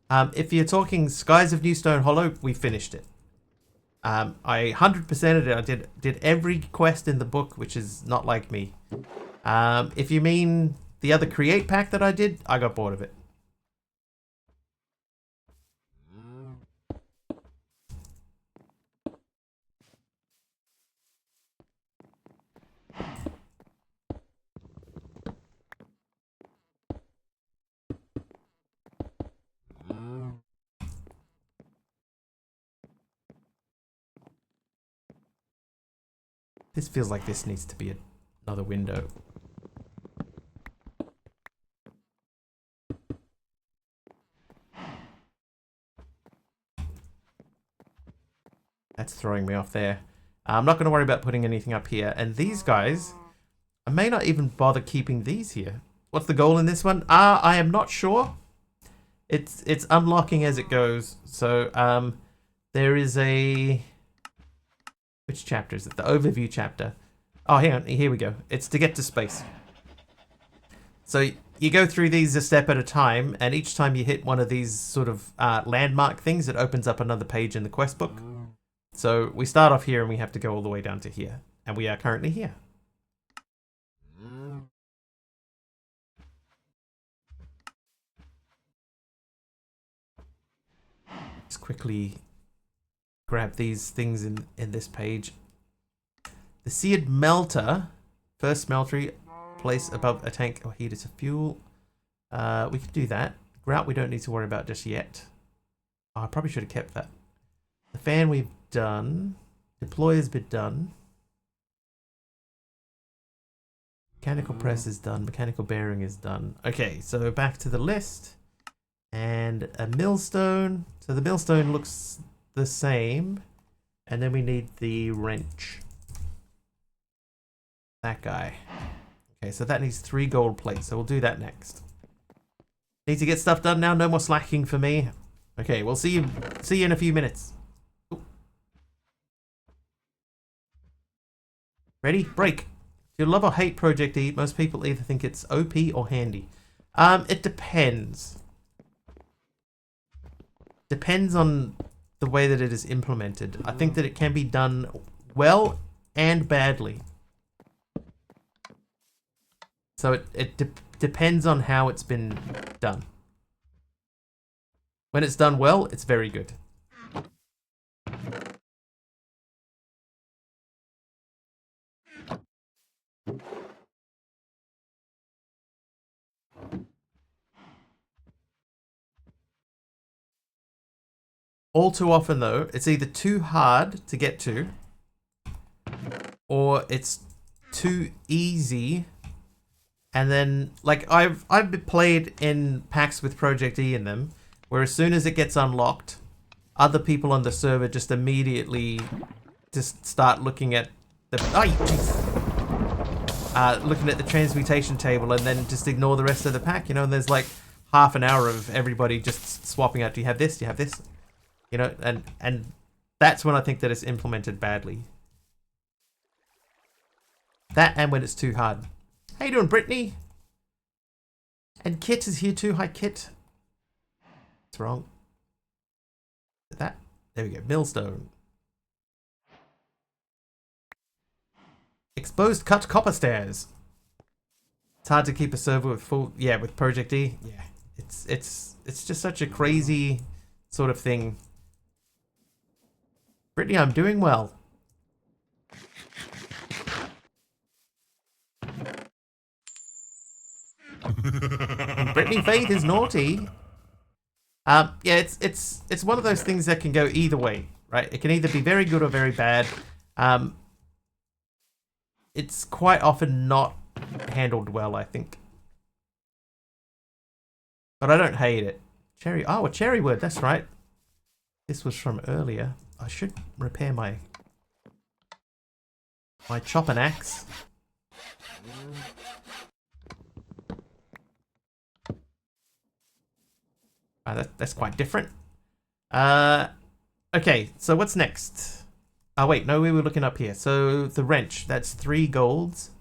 If you're talking Skies of New Stone Hollow, we finished it. I 100%ed it. I did every quest in the book, which is not like me. If you mean the other create pack that I did, I got bored of it. This feels like this needs to be another window. That's throwing me off there. I'm not going to worry about putting anything up here. And these guys, I may not even bother keeping these here. What's the goal in this one? I am not sure. It's unlocking as it goes. So there is a... Which chapter is it? The overview chapter. Oh, hang on. Here we go. It's to get to space. So you go through these a step at a time, and each time you hit one of these sort of landmark things, it opens up another page in the quest book. So we start off here and we have to go all the way down to here. And we are currently here. Let's quickly grab these things in this page. The seared melter, first smeltery, place above a tank or heater to fuel. We could do that. Grout we don't need to worry about just yet. Oh, I probably should have kept that. The fan we've done. Deploy has been done. Mechanical press is done. Mechanical bearing is done. Okay, so back to the list. And a millstone. So the millstone looks the same. And then we need the wrench. That guy. Okay, so that needs 3 gold plates. So we'll do that next. Need to get stuff done now. No more slacking for me. Okay, we'll see you in a few minutes. Ooh. Ready? Break. Do you love or hate Project E? Most people either think it's OP or handy. It depends. Depends on the way that it is implemented. I think that it can be done well and badly. So it depends on how it's been done. When it's done well, it's very good. All too often, though, it's either too hard to get to, or it's too easy. And then, like, I've played in packs with Project E in them, where as soon as it gets unlocked, other people on the server just immediately just start looking at the looking at the transmutation table, and then just ignore the rest of the pack. You know, and there's like half an hour of everybody just swapping out. Do you have this? Do you have this? You know, and that's when I think that it's implemented badly. That, and when it's too hard. How you doing, Brittany? And Kit is here too. Hi, Kit. What's wrong? That. There we go. Millstone. Exposed cut copper stairs. It's hard to keep a server with full. Yeah, with Project E. Yeah, it's just such a crazy sort of thing. Brittany, I'm doing well. Brittany Faith is naughty. Yeah, it's one of those things that can go either way, right? It can either be very good or very bad. It's quite often not handled well, I think. But I don't hate it. Cherry. Oh, a cherry word. That's right. This was from earlier. I should repair my chop and axe. That's quite different. Okay, so what's next? Oh wait, no, we were looking up here. So the wrench, that's 3 golds.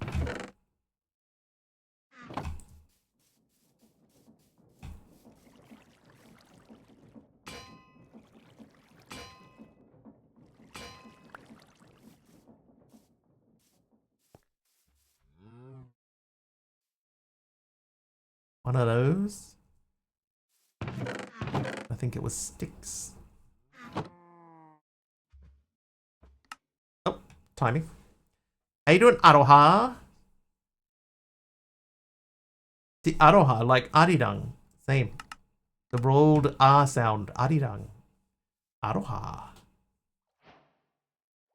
One of those. I think it was sticks. Oh, timing. How you doing, Aroha? The Aroha, like Arirang. Same. The rolled R sound. Arirang. Aroha.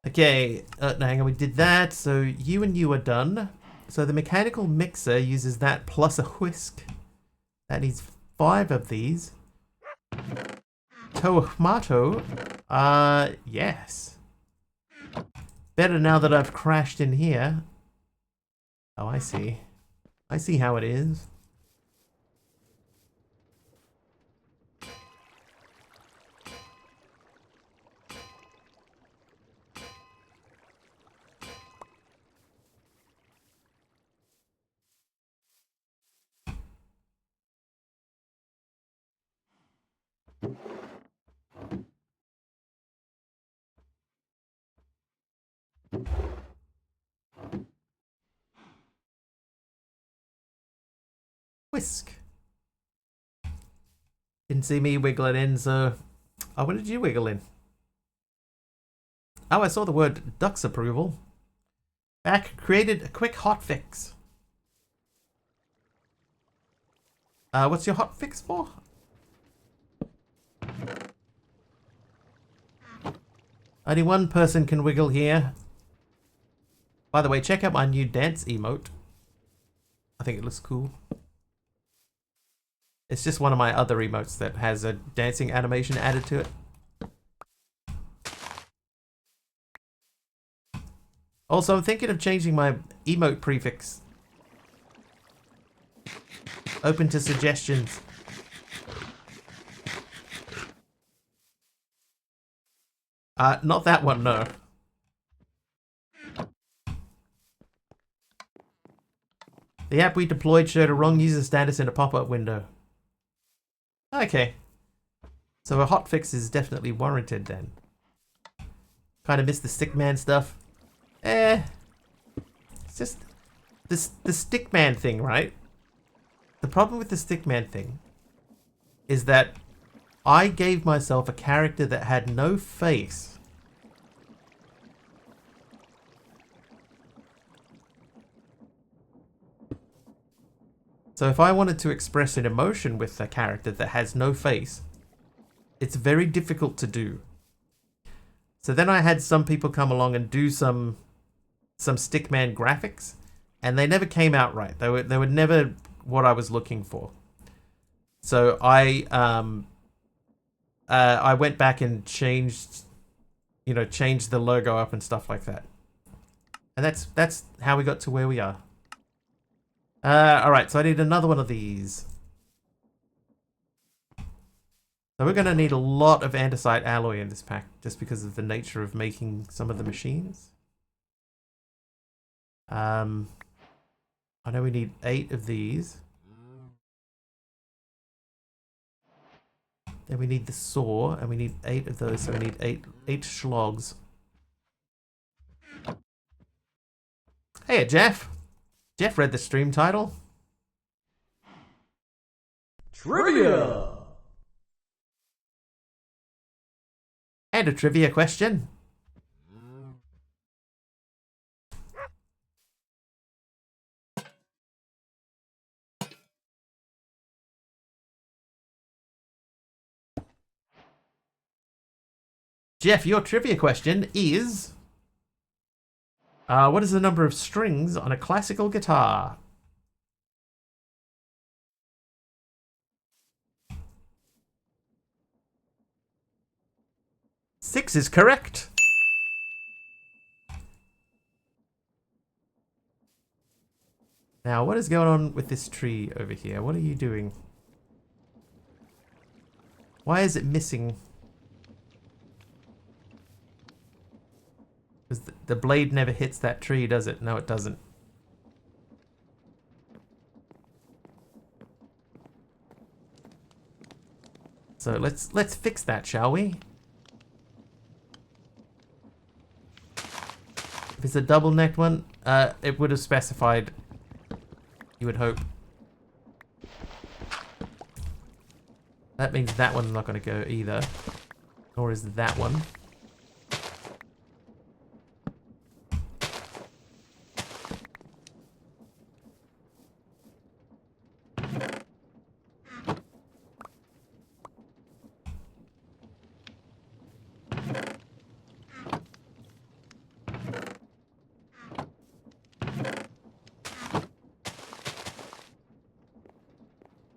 Okay, no, hang on, we did that. So you and you are done. So the mechanical mixer uses that plus a whisk. That needs 5 of these. Tomato. Yes. Better now that I've crashed in here. Oh, I see. I see how it is. Whisk. Didn't see me wiggling in, so... Oh, what did you wiggle in? Oh, I saw the word duck's approval. Back created a quick hotfix. What's your hotfix for? Only one person can wiggle here. By the way, check out my new dance emote. I think it looks cool. It's just one of my other emotes that has a dancing animation added to it. Also, I'm thinking of changing my emote prefix. Open to suggestions. Not that one, no. The app we deployed showed a wrong user status in a pop-up window. Okay. So a hotfix is definitely warranted then. Kind of missed the stickman stuff. It's just the stickman thing, right? The problem with the stickman thing is that I gave myself a character that had no face. So if I wanted to express an emotion with a character that has no face, it's very difficult to do. So then I had some people come along and do some stickman graphics, and they never came out right. They were never what I was looking for. So I went back and changed the logo up and stuff like that. And that's how we got to where we are. Alright, so I need another one of these. So we're going to need a lot of andesite alloy in this pack, just because of the nature of making some of the machines. I know we need 8 of these. Then we need the saw, and we need 8 of those, so we need 8 schlogs. Hey, Jeff! Jeff read the stream title. Trivia! And a trivia question. Jeff, your trivia question is... what is the number of strings on a classical guitar? 6 is correct. Now, what is going on with this tree over here? What are you doing? Why is it missing? Because the blade never hits that tree, does it? No, it doesn't. So let's fix that, shall we? If it's a double-necked one, it would have specified. You would hope. That means that one's not going to go either. Nor is that one.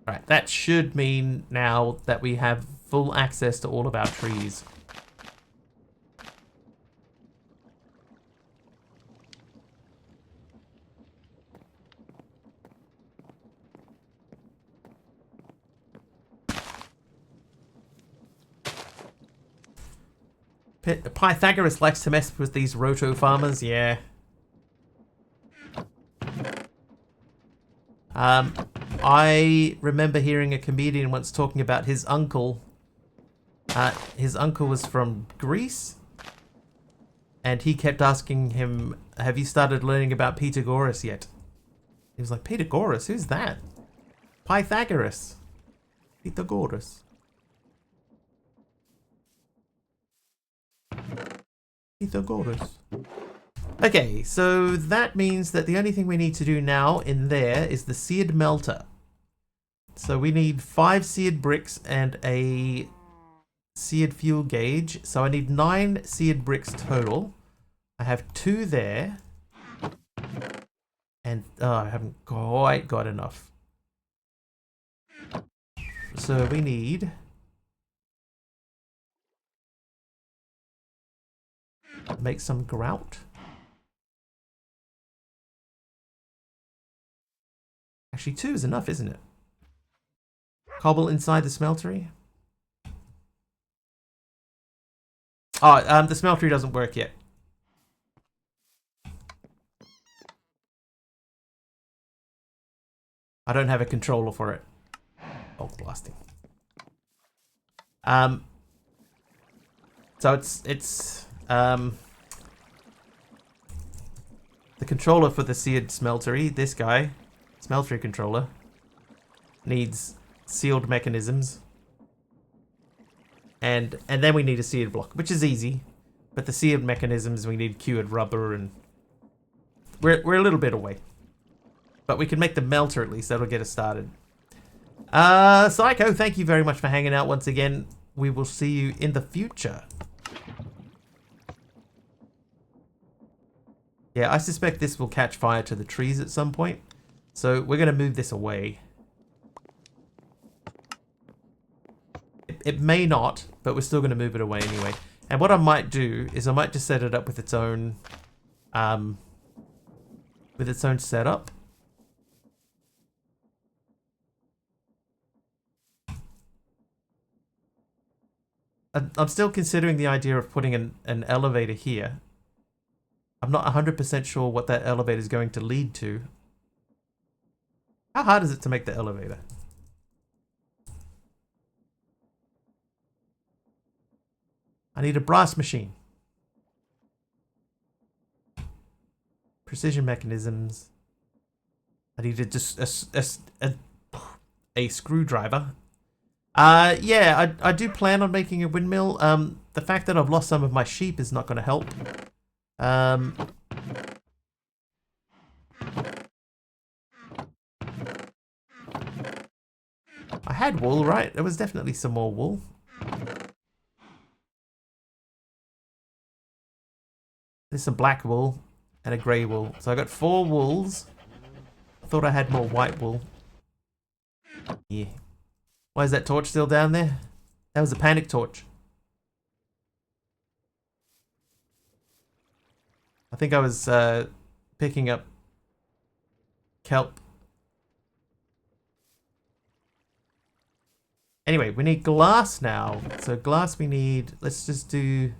Right, that should mean now that we have full access to all of our trees. Pythagoras likes to mess with these roto farmers, yeah. I remember hearing a comedian once talking about his uncle. His uncle was from Greece, and he kept asking him, have you started learning about Pythagoras yet? He was like, Pythagoras? Who's that? Pythagoras. Pythagoras. Pythagoras. Okay, so that means that the only thing we need to do now in there is the seared melter. So we need 5 seared bricks and a seared fuel gauge. So I need 9 seared bricks total. I have 2 there. And I haven't quite got enough. So we need... make some grout. Actually, 2 is enough, isn't it? Cobble inside the smeltery. Oh, the smeltery doesn't work yet. I don't have a controller for it. Oh, blasting. So it's the controller for the seared smeltery, this guy, smeltery controller, needs sealed mechanisms. And then we need a seared block, which is easy. But the seared mechanisms, we need cured rubber, and we're a little bit away. But we can make the melter at least. That'll get us started. Psycho, thank you very much for hanging out once again. We will see you in the future. Yeah, I suspect this will catch fire to the trees at some point. So we're going to move this away. It may not, but we're still going to move it away anyway. And what I might do is I might just set it up with its own setup. I'm still considering the idea of putting an elevator here. I'm not 100% sure what that elevator is going to lead to. How hard is it to make the elevator? I need a brass machine. Precision mechanisms. I need a screwdriver. Yeah, I do plan on making a windmill. The fact that I've lost some of my sheep is not going to help. I had wool, right? There was definitely some more wool. There's some black wool and a grey wool. So I got 4 wools. I thought I had more white wool. Yeah. Why is that torch still down there? That was a panic torch. I think I was picking up kelp. Anyway, we need glass now. So glass we need, let's just do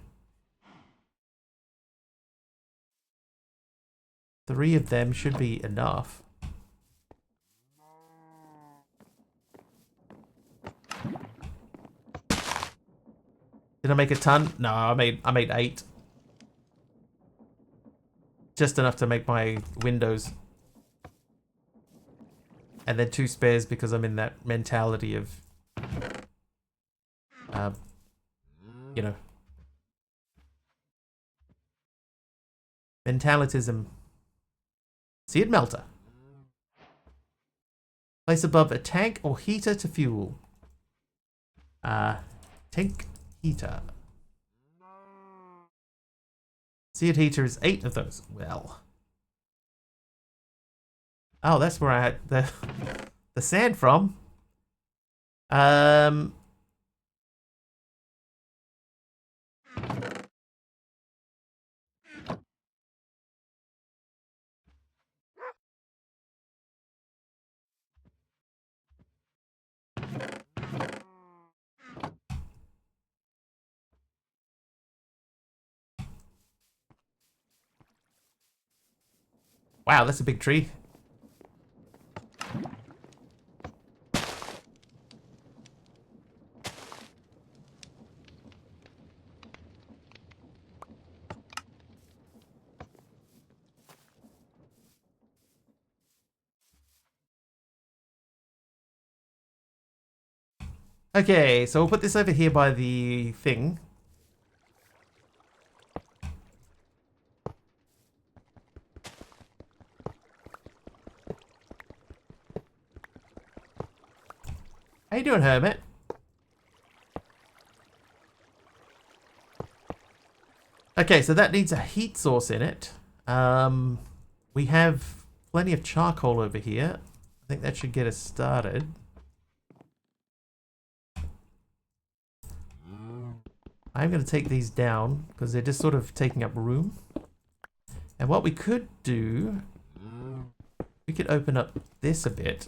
3 of them should be enough. Did I make a ton? No, I made 8. Just enough to make my windows. And then 2 spares because I'm in that mentality of you know, mentalitism. Seared melter. Place above a tank or heater to fuel. Tank heater. Seared heater is 8 of those. Well. Oh, that's where I had the sand from. Wow, that's a big tree. Okay, so we'll put this over here by the thing. How you doing, Hermit? Okay, so that needs a heat source in it. We have plenty of charcoal over here. I think that should get us started. I'm going to take these down because they're just sort of taking up room. And what we could do, we could open up this a bit.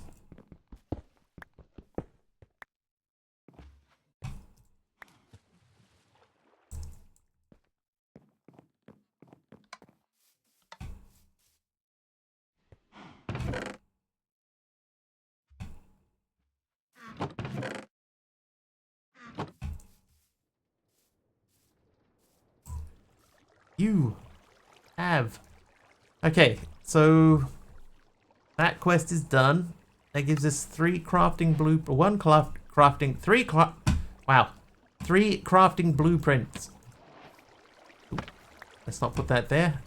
You have. Okay, so that quest is done. That gives us 3 crafting blue, 1 crafting, 3 wow. 3 crafting blueprints. Ooh, let's not put that there.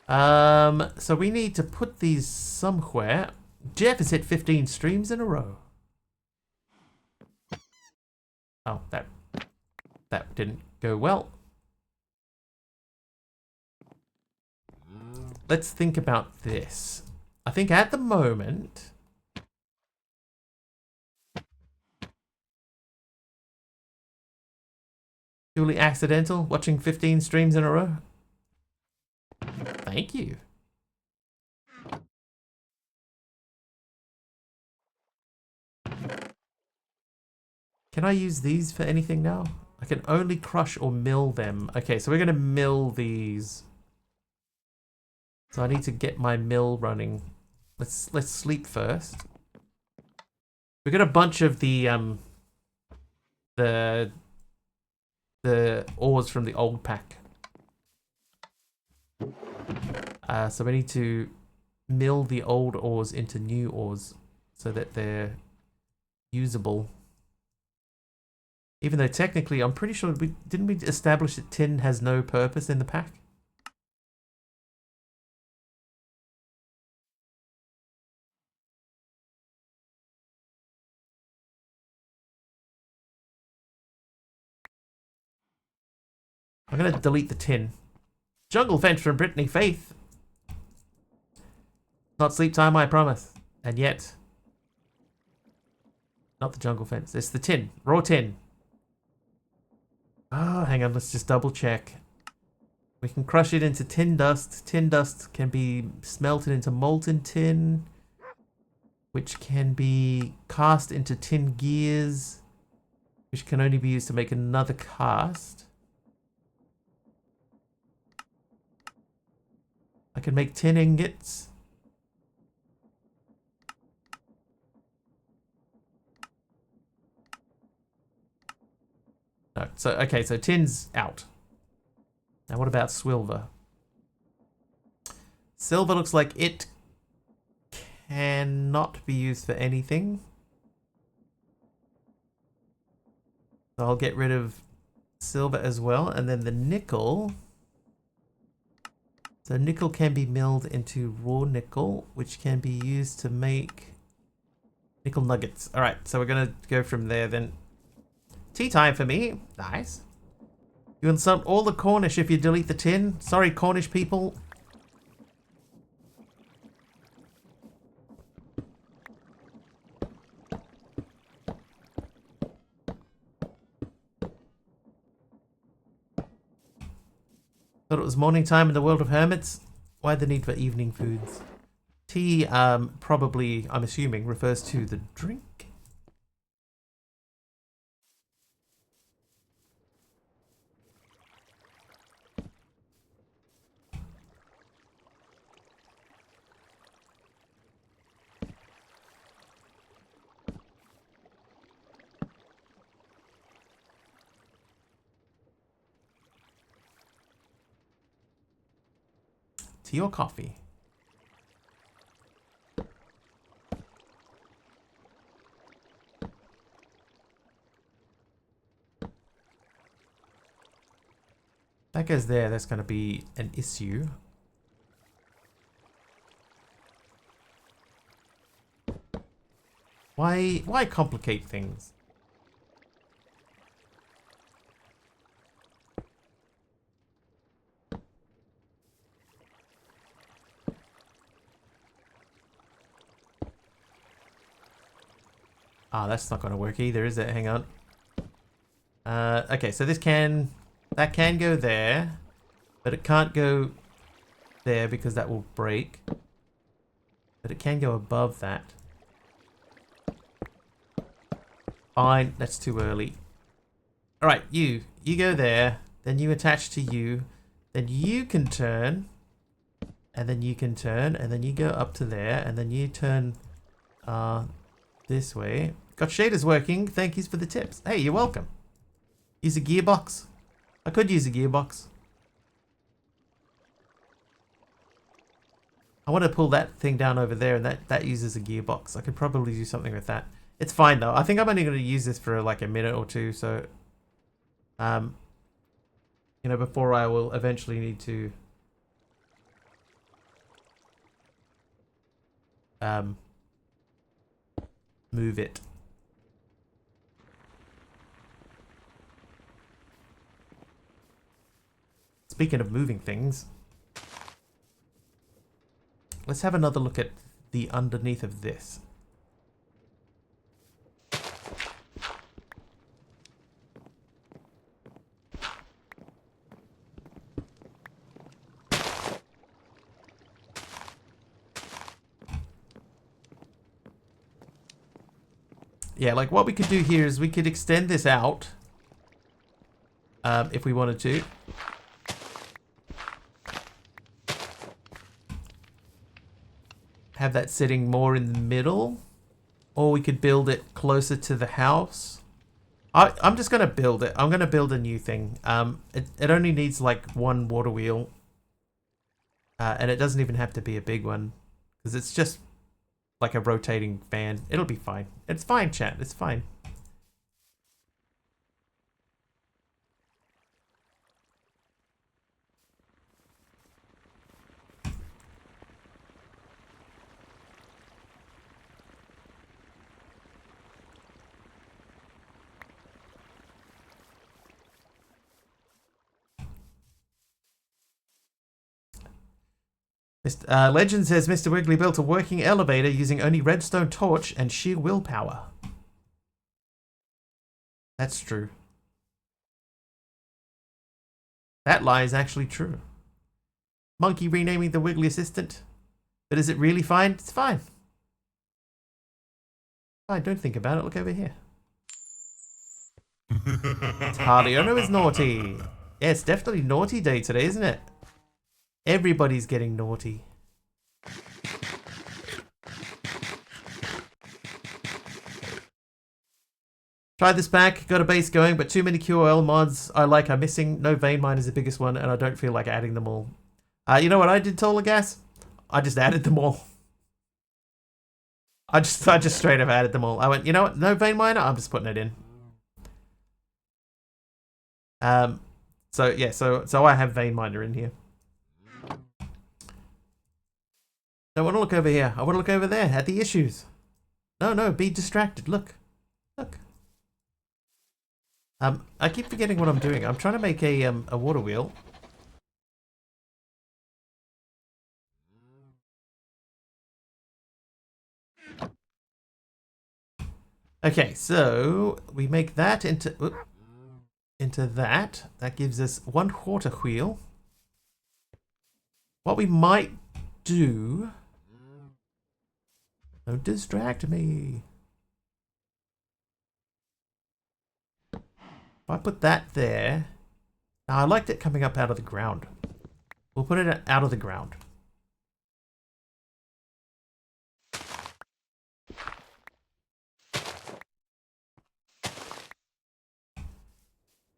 So we need to put these somewhere. Jeff has hit 15 streams in a row. Oh, that didn't go well. Let's think about this. I think at the moment, purely accidental, watching 15 streams in a row. Thank you. Can I use these for anything now? I can only crush or mill them. Okay, so we're gonna mill these. So I need to get my mill running. Let's sleep first. We got a bunch of the ores from the old pack. So we need to mill the old ores into new ores so that they're usable. Even though technically, I'm pretty sure didn't we establish that tin has no purpose in the pack? I'm gonna delete the tin. Jungle Fence from Brittany Faith. Not sleep time, I promise. And yet, not the Jungle Fence. It's the tin, raw tin. Oh, hang on, let's just double check. We can crush it into tin dust. Tin dust can be smelted into molten tin, which can be cast into tin gears, which can only be used to make another cast. I can make tin ingots. No, so okay, so tin's out. Now what about silver? Silver looks like it cannot be used for anything. So I'll get rid of silver as well, and then the nickel. So nickel can be milled into raw nickel, which can be used to make nickel nuggets. All right, so we're gonna go from there then. Tea time for me. Nice. You insult all the Cornish if you delete the tin. Sorry, Cornish people. Thought it was morning time in the world of hermits. Why the need for evening foods? Tea, probably, I'm assuming, refers to the drink. Tea or coffee? That goes there, that's going to be an issue. Why complicate things? Ah, that's not going to work either, is it? Hang on. Okay, so that can go there, but it can't go there because that will break. But it can go above that. Fine, that's too early. All right, you go there, then you attach to you, then you can turn, and then you can turn, and then you go up to there, and then you turn this way. Got shaders working. Thank you for the tips. Hey, you're welcome. Use a gearbox. I could use a gearbox. I want to pull that thing down over there, and that uses a gearbox. I could probably do something with that. It's fine though. I think I'm only going to use this for like a minute or two, so You know, before I will eventually need to move it. Speaking of moving things, let's have another look at the underneath of this. Yeah, like what we could do here is we could extend this out if we wanted to. Have that sitting more in the middle, or we could build it closer to the house. I'm just gonna build it. I'm gonna build a new thing. It only needs like one water wheel, and it doesn't even have to be a big one because it's just like a rotating fan. It'll be fine. It's fine, chat. It's fine. Legend says Mr. Wiggly built a working elevator using only redstone torch and sheer willpower. That's true. That lie is actually true. Monkey renaming the Wiggly assistant. But is it really fine? It's fine. Fine, don't think about it. Look over here. Tarliono is naughty. Yeah, it's definitely naughty day today, isn't it? Everybody's getting naughty. Tried this pack, got a base going, but too many QOL mods I like are missing. No vein mine is the biggest one, and I don't feel like adding them all. You know what I did, Tola Gas? I just added them all. I just straight up added them all. I went, you know what? No vein miner. I'm just putting it in. So yeah, so I have vein miner in here. I want to look over here. I want to look over there at the issues. No, be distracted. Look. I keep forgetting what I'm doing. I'm trying to make a water wheel. Okay, so we make that into that. That gives us 1/4 wheel. What we might do... Don't distract me. If I put that there... Now, I liked it coming up out of the ground. We'll put it out of the ground.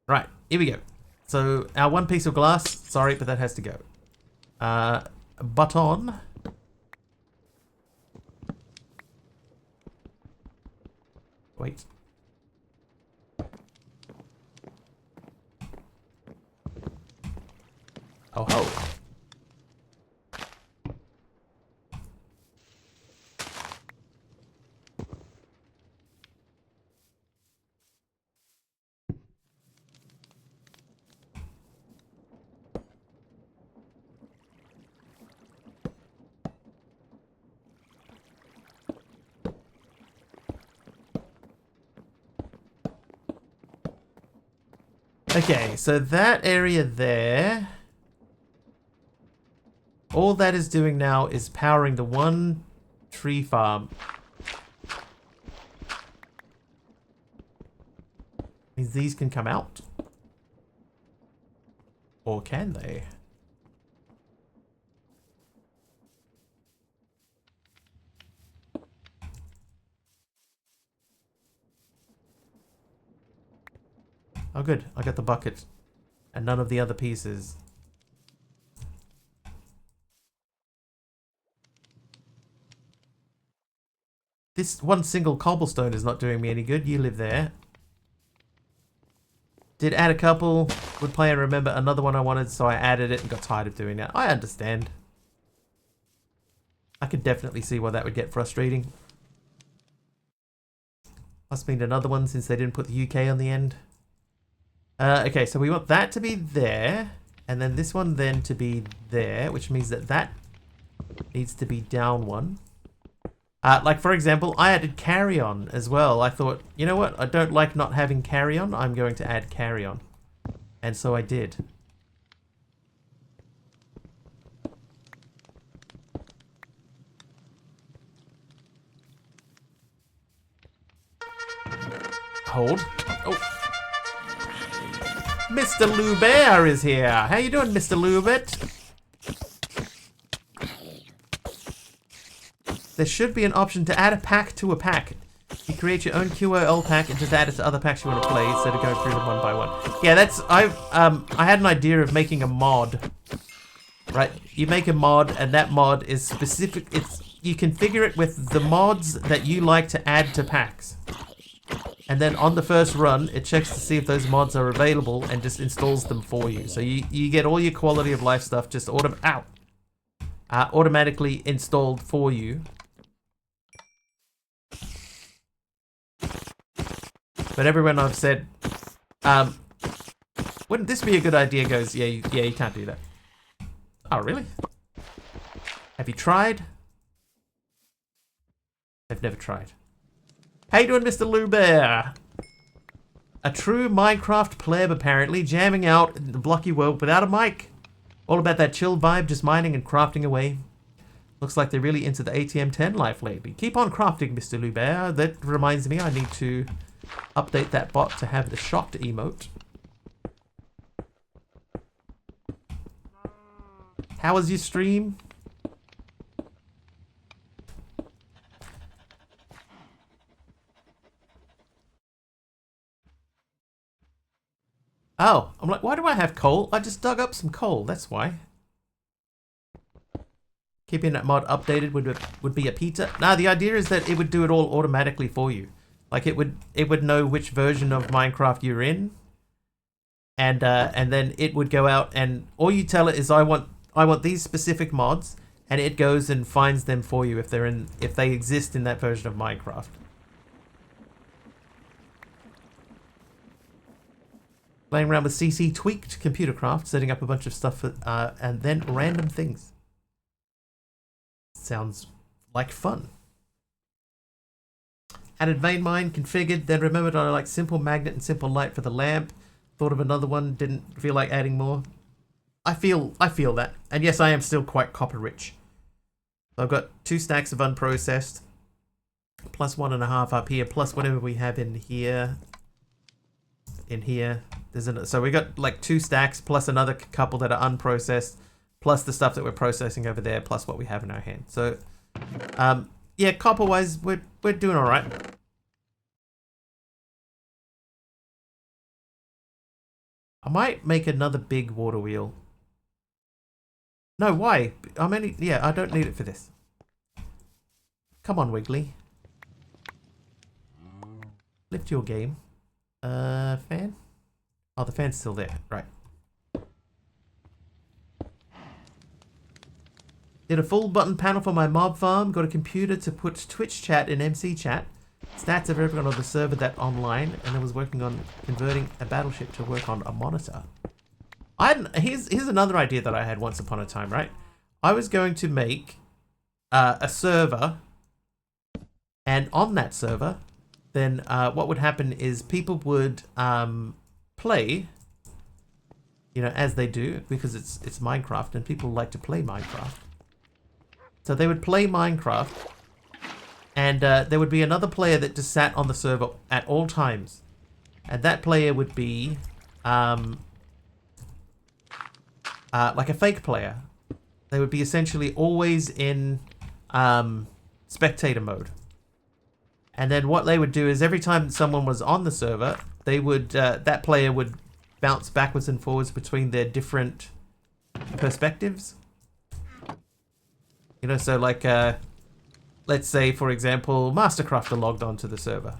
Right, here we go. So, our one piece of glass... Sorry, but that has to go. Button. Wait. Oh ho. Okay, so that area there, all that is doing now is powering the one tree farm. Means these can come out. Or can they? Oh good, I got the bucket. And none of the other pieces. This one single cobblestone is not doing me any good. You live there. Did add a couple. Would play and remember another one I wanted, so I added it and got tired of doing that. I understand. I could definitely see why that would get frustrating. Must mean another one since they didn't put the UK on the end. Okay, so we want that to be there, and then this one then to be there, which means that that needs to be down one. Like, for example, I added carry on as well. I thought, you know what? I don't like not having carry on. I'm going to add carry on. And so I did. Hold. Oh. Mr. Lubert is here. How you doing, Mr. Lubert? There should be an option to add a pack to a pack. You create your own QOL pack and just add it to other packs you want to play instead of going through them one by one. Yeah, that's I had an idea of making a mod. Right? You make a mod and that mod is specific. You configure it with the mods that you like to add to packs. And then on the first run, it checks to see if those mods are available and just installs them for you. So you get all your quality of life stuff just automatically installed for you. But everyone I've said, wouldn't this be a good idea? Goes, yeah, you can't do that. Oh, really? Have you tried? I've never tried. How you doing, Mr. Lubert? A true Minecraft pleb, apparently, jamming out in the blocky world without a mic. All about that chill vibe, just mining and crafting away. Looks like they're really into the ATM 10 life lately. Keep on crafting, Mr. Lubert. That reminds me, I need to update that bot to have the shocked emote. How was your stream? Oh, I'm like, why do I have coal? I just dug up some coal, that's why. Keeping that mod updated would be a pizza. Nah, the idea is that it would do it all automatically for you. Like it would know which version of Minecraft you're in, and then it would go out and all you tell it is I want these specific mods, and it goes and finds them for you if they exist in that version of Minecraft. Playing around with CC tweaked computer craft, setting up a bunch of stuff and then random things. Sounds like fun. Added vein mine configured, then remembered I like simple magnet and simple light for the lamp. Thought of another one, didn't feel like adding more. I feel that. And yes, I am still quite copper rich. So I've got 2 stacks of unprocessed, plus 1.5 up here, plus whatever we have in here. So we got like 2 stacks plus another couple that are unprocessed, plus the stuff that we're processing over there, plus what we have in our hand. So, yeah, copper-wise, we're doing all right. I might make another big water wheel. No, why? I don't need it for this. Come on, Wiggly. Lift your game. Fan? Oh, the fan's still there. Right. Did a full button panel for my mob farm. Got a computer to put Twitch chat in MC chat. Stats of everyone on the server that online. And I was working on converting a battleship to work on a monitor. Here's another idea that I had once upon a time, right? I was going to make a server. And on that server, then what would happen is people would play, you know, as they do, because it's Minecraft and people like to play Minecraft. So they would play Minecraft, and there would be another player that just sat on the server at all times, and that player would be like a fake player. They would be essentially always in spectator mode. And then what they would do is every time someone was on the server, they would that player would bounce backwards and forwards between their different perspectives. You know, so like, let's say, for example, Mastercrafter logged onto the server.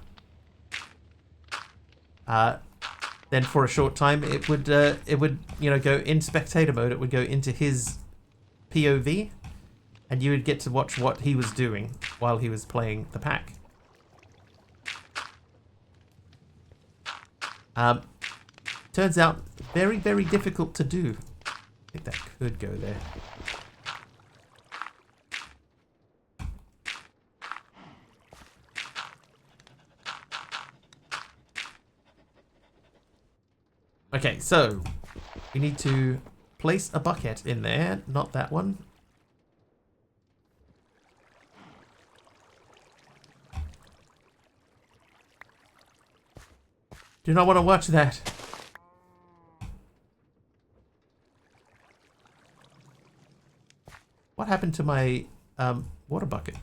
then for a short time it would you know, go in spectator mode. It would go into his POV, and you would get to watch what he was doing while he was playing the pack. Turns out very, very difficult to do. I think that could go there. Okay, so we need to place a bucket in there, not that one. Do not want to watch that. What happened to my water bucket?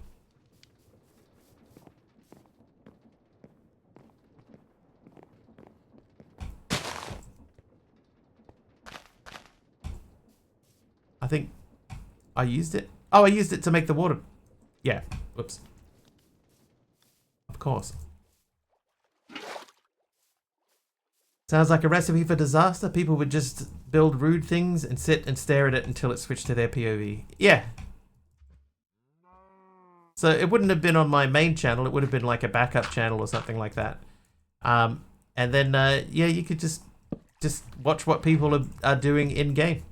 I think I used it. Oh, I used it to make the water. Yeah. Whoops. Of course. Sounds like a recipe for disaster. People would just build rude things and sit and stare at it until it switched to their POV. Yeah. So it wouldn't have been on my main channel. It would have been like a backup channel or something like that. And then, yeah, you could just watch what people are doing in game.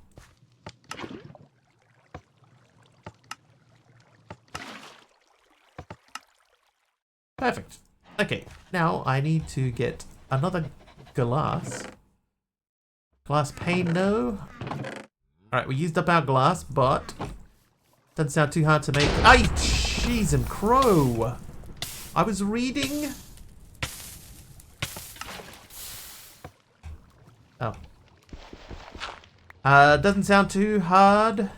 Perfect. Okay, now I need to get another glass. Glass pane, no. Alright, we used up our glass, but doesn't sound too hard to make. Ay, cheese and crow. I was reading. Oh. Doesn't sound too hard.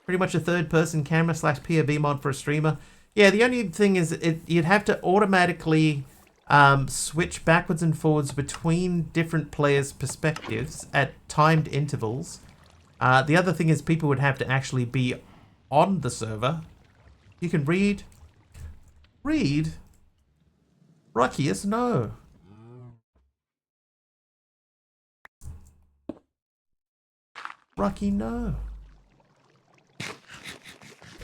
Pretty much a third-person camera / POV mod for a streamer. Yeah, the only thing is you'd have to automatically switch backwards and forwards between different players' perspectives at timed intervals. The other thing is people would have to actually be on the server. You can read. Read? Ruckius, no. Rucky, no. God,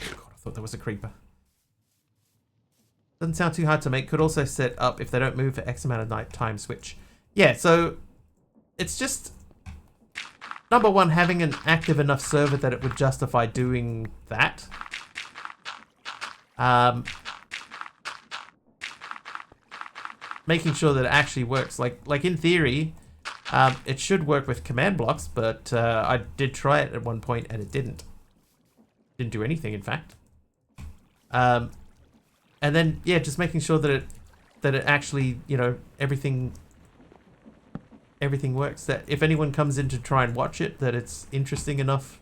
I thought there was a creeper. Doesn't sound too hard to make. Could also set up if they don't move for X amount of night time switch. Yeah, so it's just number one, having an active enough server that it would justify doing that. Making sure that it actually works. Like in theory, it should work with command blocks, but I did try it at one point and it didn't. Didn't do anything, in fact. And then, yeah, just making sure that it actually, you know, everything works. That if anyone comes in to try and watch it, that it's interesting enough.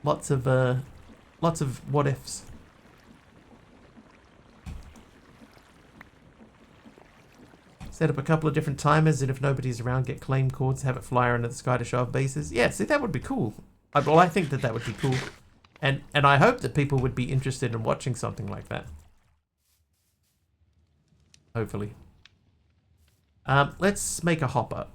Lots of what ifs. Set up a couple of different timers, and if nobody's around, get claim codes, have it fly around the sky to show off bases. Yeah, see, that would be cool. Well, I think that would be cool. And I hope that people would be interested in watching something like that. Hopefully. Let's make a hopper.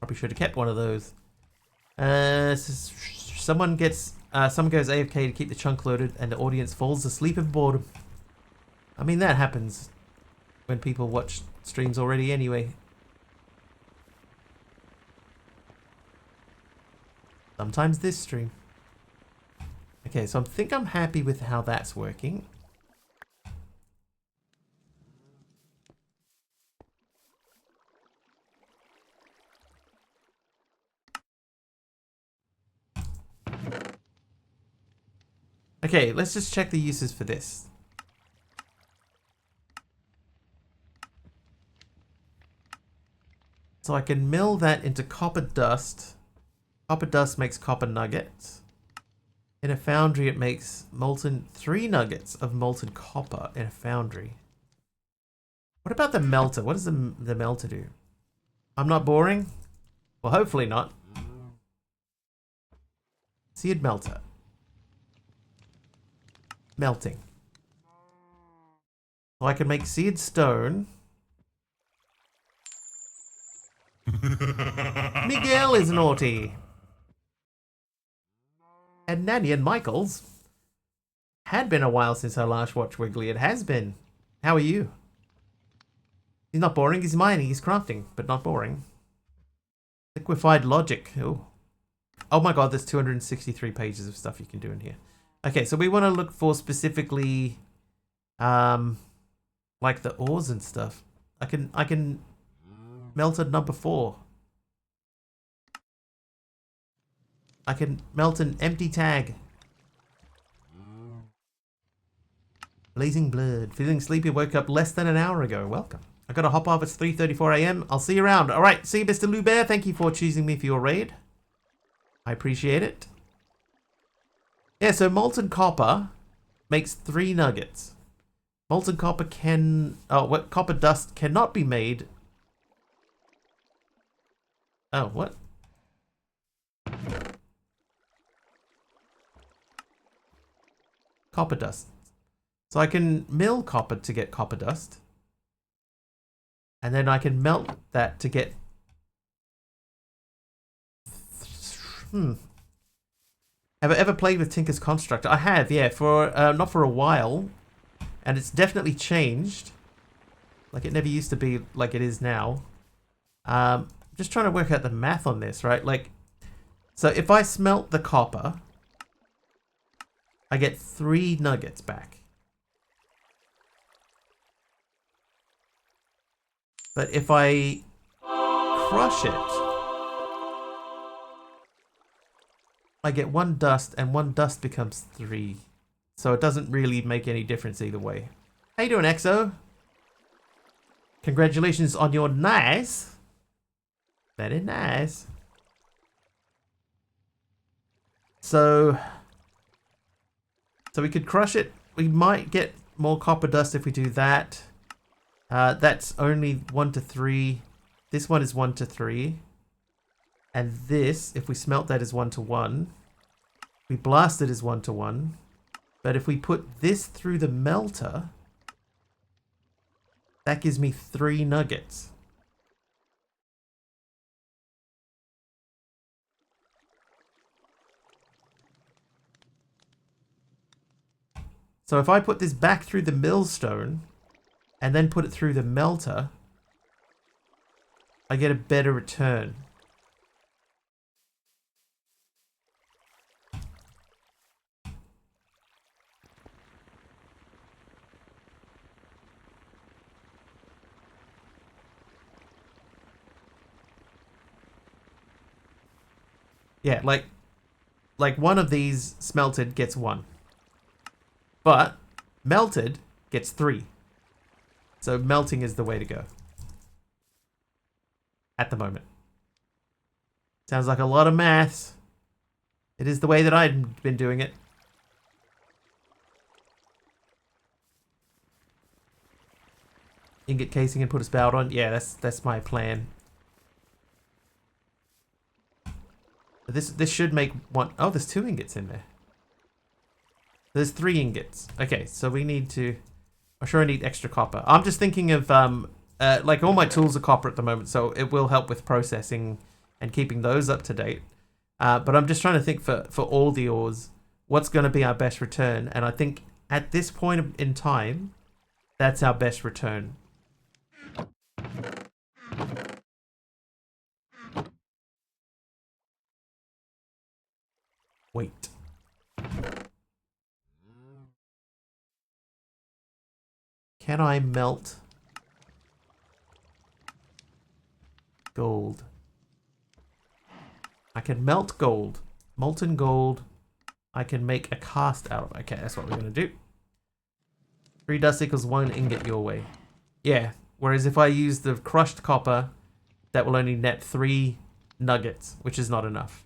Probably should have kept one of those. Someone goes AFK to keep the chunk loaded, and the audience falls asleep of boredom. I mean, that happens when people watch streams already anyway. Sometimes this stream. Okay, so I think I'm happy with how that's working. Okay, let's just check the uses for this. So I can mill that into copper dust. Copper dust makes copper nuggets. In a foundry, it makes 3 nuggets of molten copper in a foundry. What about the melter? What does the melter do? I'm not boring? Well, hopefully not. Seared melter. Melting. So I can make seared stone. Miguel is naughty. And Nanny and Michael's. Had been a while since I last watched Wiggly. It has been. How are you? He's not boring. He's mining. He's crafting, but not boring. Liquefied logic. Oh my god, there's 263 pages of stuff you can do in here. Okay, so we want to look for specifically, like the ores and stuff. I can melt at number 4. I can melt an empty tag. Blazing blood. Feeling sleepy, woke up less than an hour ago. Welcome. I gotta hop off. It's 3:34 a.m. I'll see you around. Alright, see you, Mr. Lou Bear. Thank you for choosing me for your raid. I appreciate it. Yeah, so molten copper makes 3 nuggets. Molten copper copper dust cannot be made. Oh, what? Copper dust. So I can mill copper to get copper dust. And then I can melt that to get... Have I ever played with Tinker's Constructor? I have, yeah, for not for a while. And it's definitely changed. Like, it never used to be like it is now. Just trying to work out the math on this, right? Like, so if I smelt the copper, I get 3 nuggets back. But if I crush it, I get 1 dust, and 1 dust becomes 3. So it doesn't really make any difference either way. How you doing, Exo? Congratulations on your nice. Very nice. So we could crush it. We might get more copper dust if we do that. That's only 1 to 3. This one is 1 to 3. And this, if we smelt that, is 1 to 1. We blast it as 1 to 1. But if we put this through the melter, that gives me 3 nuggets. So if I put this back through the millstone and then put it through the melter, I get a better return. Yeah, like one of these smelted gets 1. But melted gets 3. So melting is the way to go. At the moment. Sounds like a lot of maths. It is the way that I've been doing it. Ingot casing and put a spout on. Yeah, that's my plan. This should make 1. Oh, there's 2 ingots in there. There's 3 ingots. Okay, so we need to... I'm sure I need extra copper. I'm just thinking of... like, all my tools are copper at the moment, so it will help with processing and keeping those up to date. But I'm just trying to think for all the ores, what's going to be our best return. And I think at this point in time, that's our best return. Wait. Can I melt gold? I can melt gold. Molten gold. I can make a cast out of. Okay, that's what we're going to do. 3 dust equals 1 ingot your way. Yeah, whereas if I use the crushed copper that will only net 3 nuggets, which is not enough.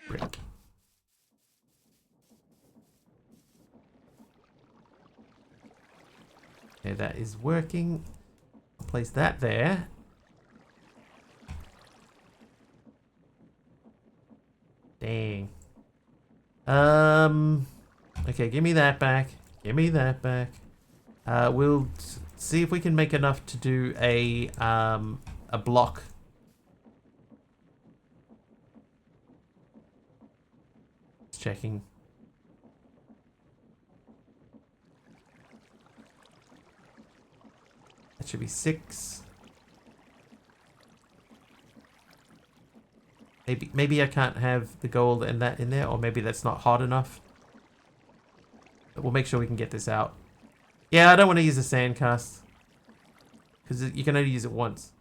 Brick. Okay, that is working. I'll place that there. Dang. Okay, give me that back. Give me that back. We'll see if we can make enough to do a block. Just checking. That should be 6. Maybe I can't have the gold and that in there, or maybe that's not hot enough. But we'll make sure we can get this out. Yeah, I don't want to use a sand cast, because you can only use it once.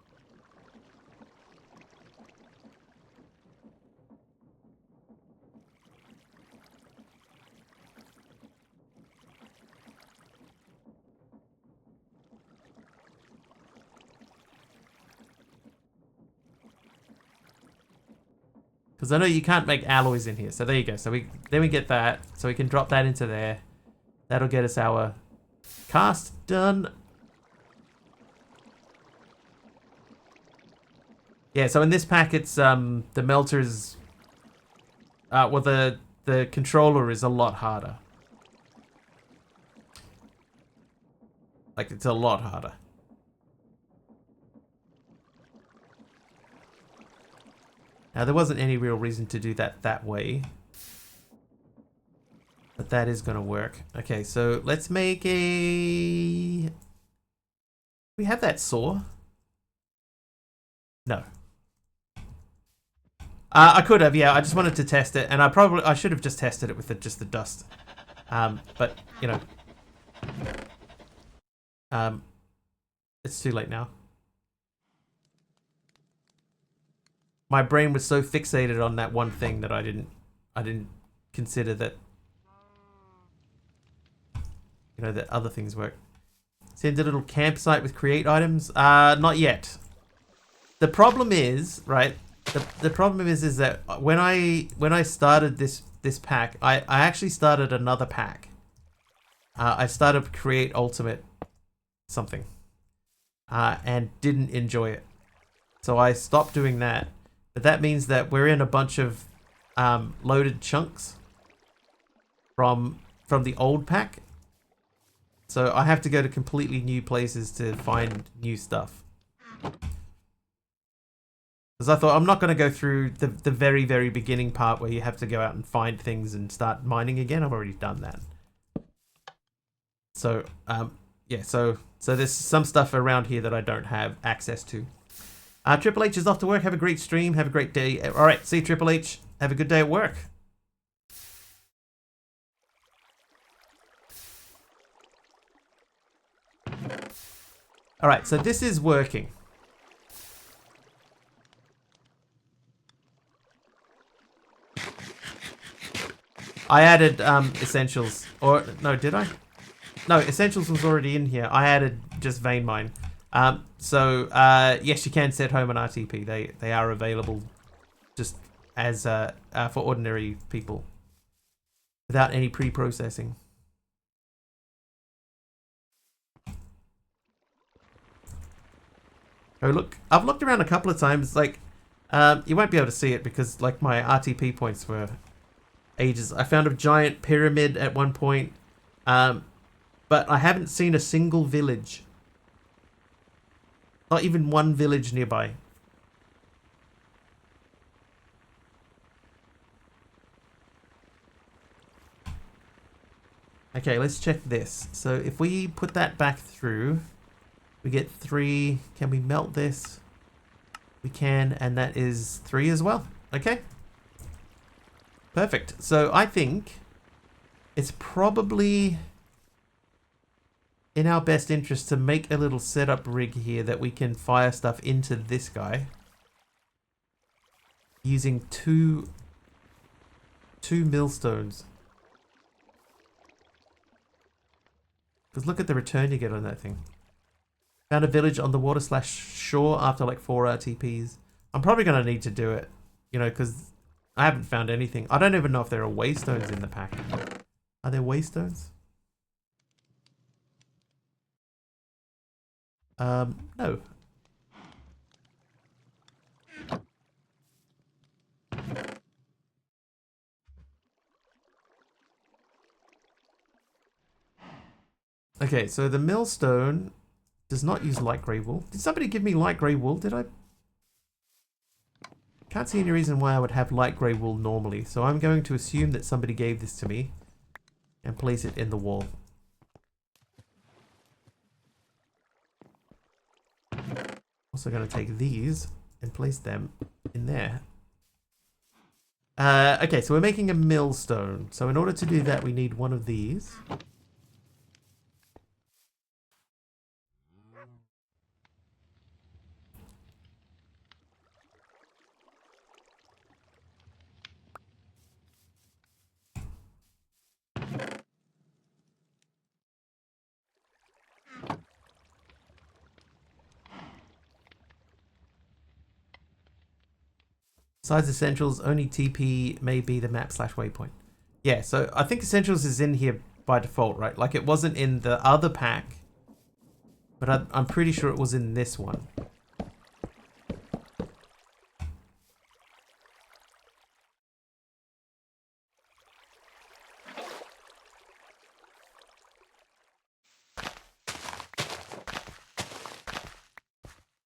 Because I know you can't make alloys in here. So there you go. So then we get that. So we can drop that into there. That'll get us our cast done. Yeah, so in this pack it's the melters well the controller is a lot harder. Like, it's a lot harder. Now, there wasn't any real reason to do that way. But that is going to work. Okay, so let's make a... We have that saw? No. I could have, yeah. I just wanted to test it. And I should have just tested it with just the dust. But, you know. It's too late now. My brain was so fixated on that one thing that I didn't consider that, you know, that other things work. Send a little campsite with create items. Not yet. The problem is, right? The problem is that when I started this pack, I actually started another pack. I started create ultimate something, and didn't enjoy it, so I stopped doing that. But that means that we're in a bunch of loaded chunks from the old pack. So I have to go to completely new places to find new stuff. Because I thought, I'm not going to go through the very, very beginning part where you have to go out and find things and start mining again. I've already done that. So, yeah, so there's some stuff around here that I don't have access to. Triple H is off to work. Have a great stream. Have a great day. All right, see you, Triple H. Have a good day at work. All right, so this is working. I added essentials, or no, did I? No, essentials was already in here. I added just vein mine. So yes, you can set home an RTP. They are available just as for ordinary people without any pre-processing. Oh look, I've looked around a couple of times. Like, you won't be able to see it because like my RTP points were ages. I found a giant pyramid at one point, but I haven't seen a single village. Not even one village nearby. Okay, let's check this. So if we put that back through, we get 3. Can we melt this? We can, and that is 3 as well. Okay. Perfect. So I think it's probably in our best interest to make a little setup rig here that we can fire stuff into this guy using two millstones. Because look at the return you get on that thing. Found a village on the water / shore after like 4 TPs. I'm probably going to need to do it, you know, because I haven't found anything. I don't even know if there are waystones in the pack. Are there waystones? No. Okay, so the millstone does not use light grey wool. Did somebody give me light grey wool? Did I? Can't see any reason why I would have light grey wool normally, so I'm going to assume that somebody gave this to me and place it in the wall. Also going to take these and place them in there. Okay, so we're making a millstone. So in order to do that, we need one of these. Besides essentials, only TP may be the map / waypoint. Yeah, so I think essentials is in here by default, right? Like it wasn't in the other pack, but I'm pretty sure it was in this one.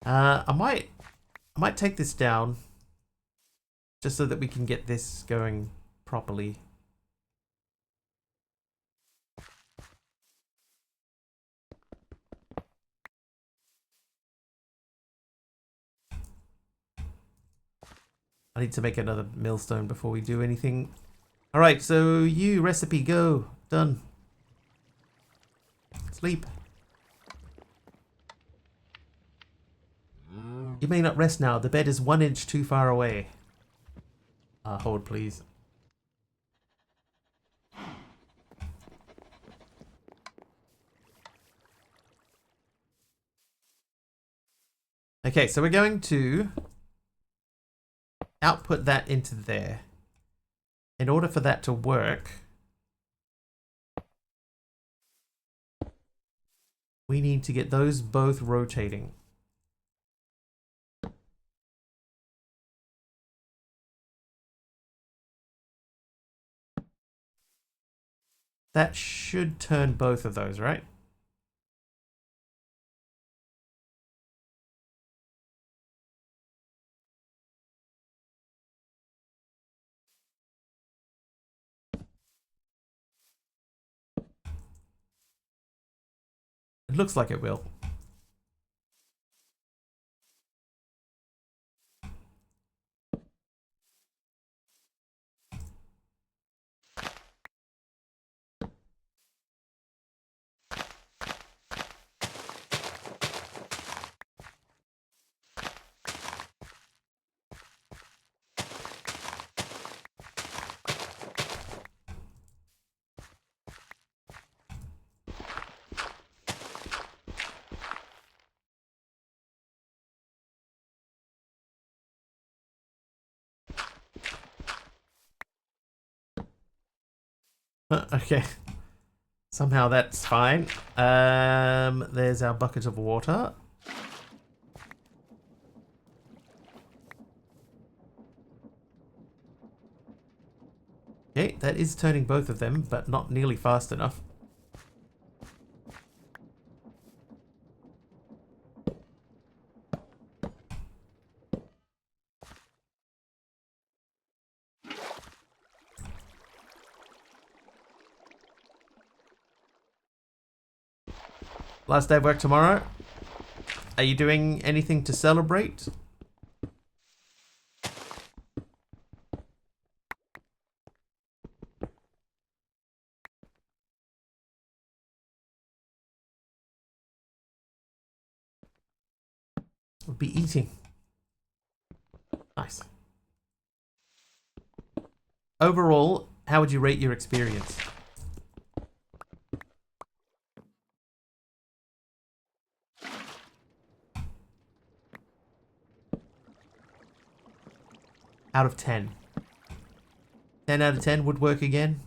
I might take this down just so that we can get this going properly. I need to make another millstone before we do anything. Alright, so you, recipe, go. Done. Sleep. You may not rest now. The bed is 1 inch too far away. Hold, please. Okay, so we're going to output that into there. In order for that to work, we need to get those both rotating. That should turn both of those, right? It looks like it will. Okay. Somehow that's fine. There's our bucket of water. Okay, that is turning both of them, but not nearly fast enough. Last day of work tomorrow. Are you doing anything to celebrate? We'll be eating. Nice. Overall, how would you rate your experience? out of 10. 10 out of 10 would work again.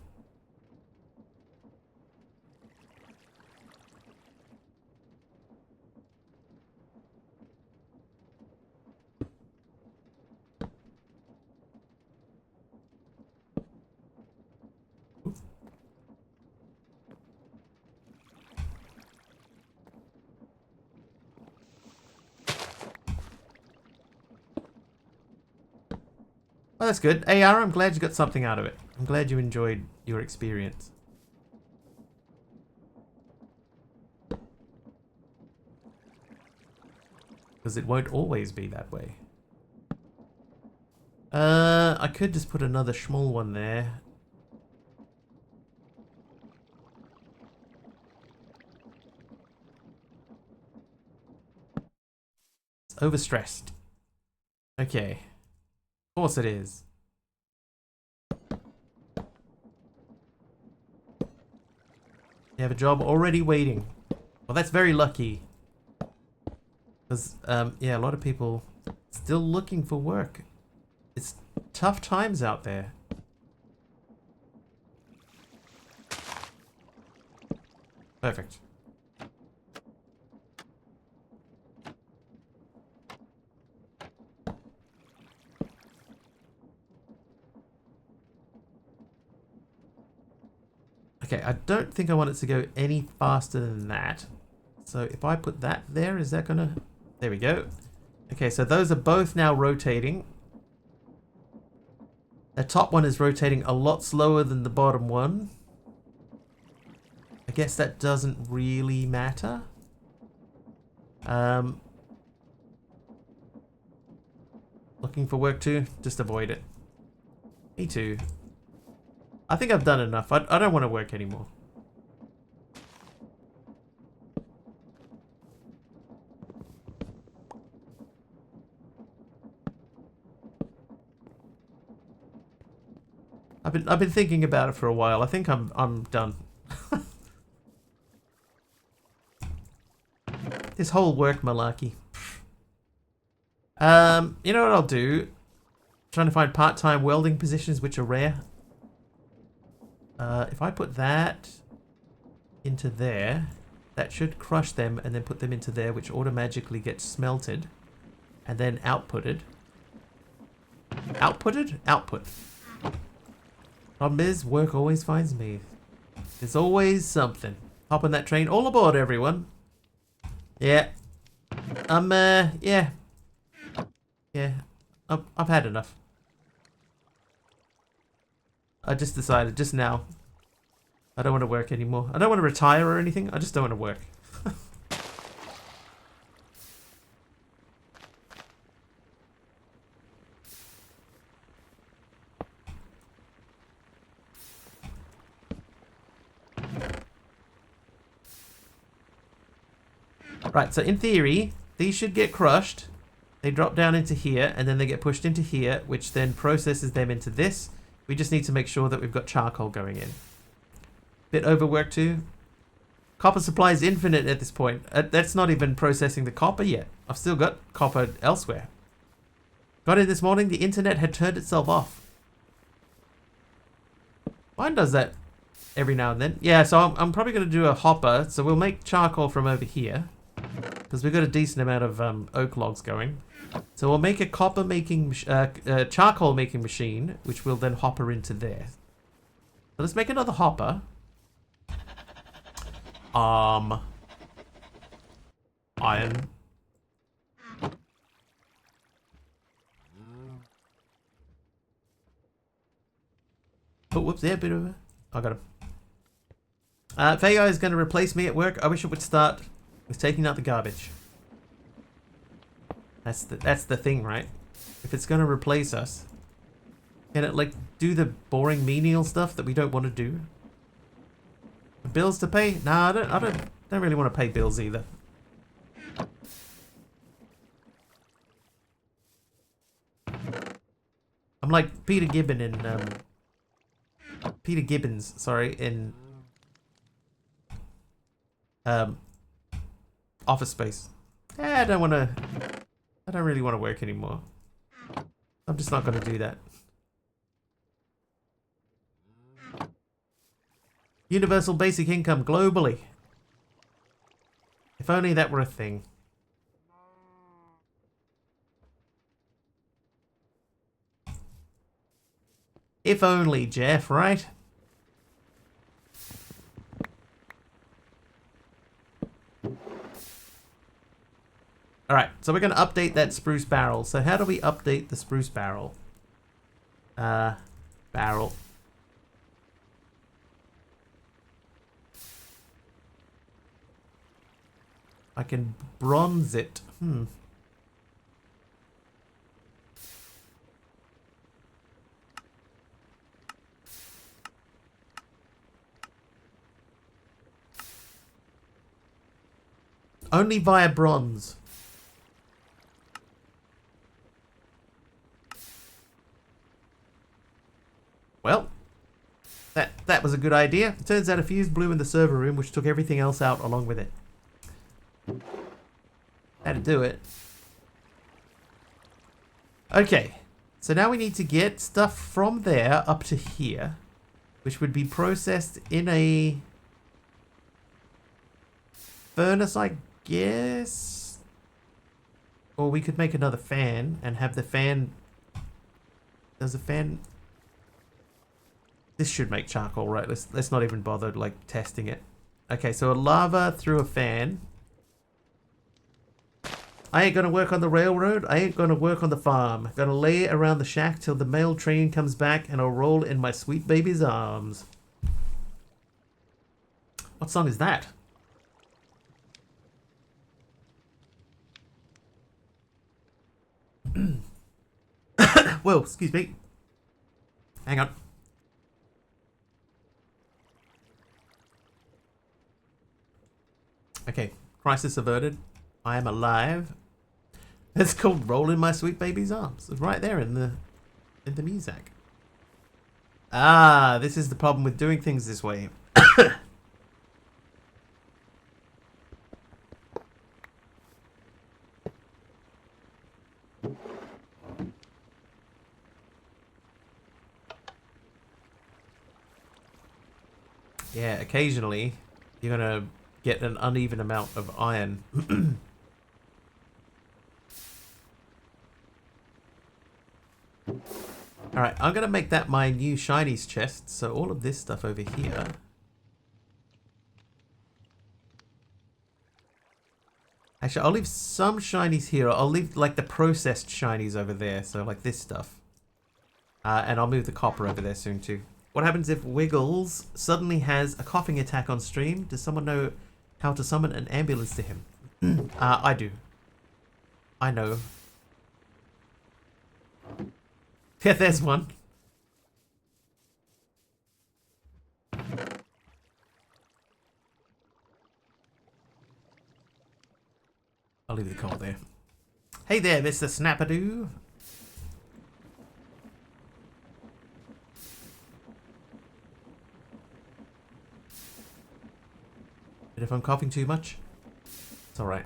Well, that's good. AR, I'm glad you got something out of it. I'm glad you enjoyed your experience. Because it won't always be that way. I could just put another small one there. It's overstressed. Okay. Of course it is. You have a job already waiting. Well, that's very lucky. Because, yeah, a lot of people still looking for work. It's tough times out there. Perfect. Okay, I don't think I want it to go any faster than that. So if I put that there, is that gonna... There we go. Okay, so those are both now rotating. The top one is rotating a lot slower than the bottom one. I guess that doesn't really matter. Looking for work too? Just avoid it. Me too. I think I've done enough. I don't want to work anymore. I've been thinking about it for a while. I think I'm done. This whole work malarkey. You know what I'll do? Trying to find part-time welding positions which are rare. If I put that into there, that should crush them and then put them into there, which automatically gets smelted and then outputted. Outputted? Output. Problem is, work always finds me. There's always something. Hop on that train. All aboard, everyone. Yeah. Yeah. Yeah. I've had enough. I just decided just now. I don't want to work anymore. I don't want to retire or anything. I just don't want to work. Right, so in theory, these should get crushed. They drop down into here, and then they get pushed into here, which then processes them into this. We just need to make sure that we've got charcoal going in. Bit overworked too. Copper supply is infinite at this point. That's not even processing the copper yet. I've still got copper elsewhere. Got in this morning, the internet had turned itself off. Mine does that every now and then. Yeah, so I'm probably going to do a hopper. So we'll make charcoal from over here. Because we've got a decent amount of oak logs going. So we'll make a copper making, charcoal making machine, which will then hopper into there. So let's make another hopper. Iron. Oh, whoops, yeah, bit of a... I got him. Vega is going to replace me at work. I wish it would start with taking out the garbage. That's the thing, right? If it's going to replace us, can it, like, do the boring menial stuff that we don't want to do? Bills to pay? Nah, I don't really want to pay bills either. I'm like Peter Gibbons, sorry, in Office Space. I don't really want to work anymore. I'm just not going to do that. Universal basic income globally. If only that were a thing. If only, Jeff, right? Alright, so we're going to update that spruce barrel. So how do we update the spruce barrel? Barrel. I can bronze it. Only via bronze. Well, that was a good idea. It turns out a fuse blew in the server room, which took everything else out along with it. Had to do it. Okay, so now we need to get stuff from there up to here, which would be processed in a furnace, I guess. Or we could make another fan and have the fan. Does the fan? This should make charcoal, right? Let's not even bother like testing it. Okay, so a lava through a fan. I ain't gonna work on the railroad. I ain't gonna work on the farm. Gonna lay around the shack till the mail train comes back and I'll roll in my sweet baby's arms. What song is that? Whoa, excuse me. Hang on. Okay, crisis averted. I am alive. It's called "Roll in My Sweet Baby's Arms." It's right there in the music. Ah, this is the problem with doing things this way. Yeah, occasionally you're gonna get an uneven amount of iron. Alright, I'm gonna make that my new shinies chest, so all of this stuff over here. Actually, I'll leave some shinies here. I'll leave like the processed shinies over there, so like this stuff. And I'll move the copper over there soon too. What happens if Wiggles suddenly has a coughing attack on stream? Does someone know how to summon an ambulance to him? I do. I know. Yeah, there's one. I'll leave the call there. Hey there, Mr. Snappadoo. And if I'm coughing too much, it's alright.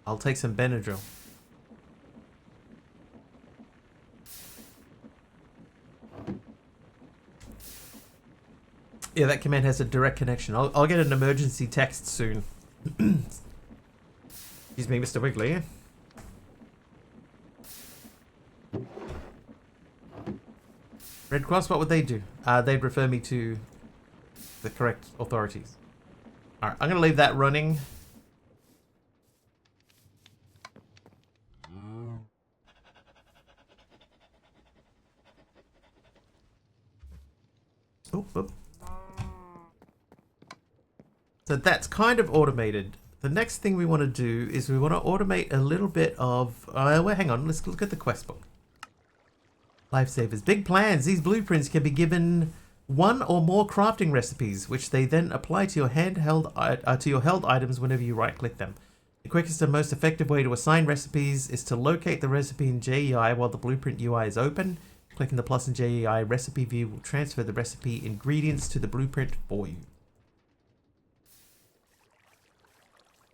I'll take some Benadryl. Yeah, that command has a direct connection. I'll get an emergency text soon. Excuse me, Mr. Wiggly. Red Cross, what would they do? They'd refer me to the correct authorities. Alright, I'm going to leave that running. Oh, oh. So that's kind of automated. The next thing we want to do is we want to automate a little bit of... well, hang on, let's look at the quest book. Lifesavers. Big plans. These blueprints can be given one or more crafting recipes, which they then apply to your held items whenever you right-click them. The quickest and most effective way to assign recipes is to locate the recipe in JEI while the blueprint UI is open. Clicking the plus in JEI recipe view will transfer the recipe ingredients to the blueprint for you.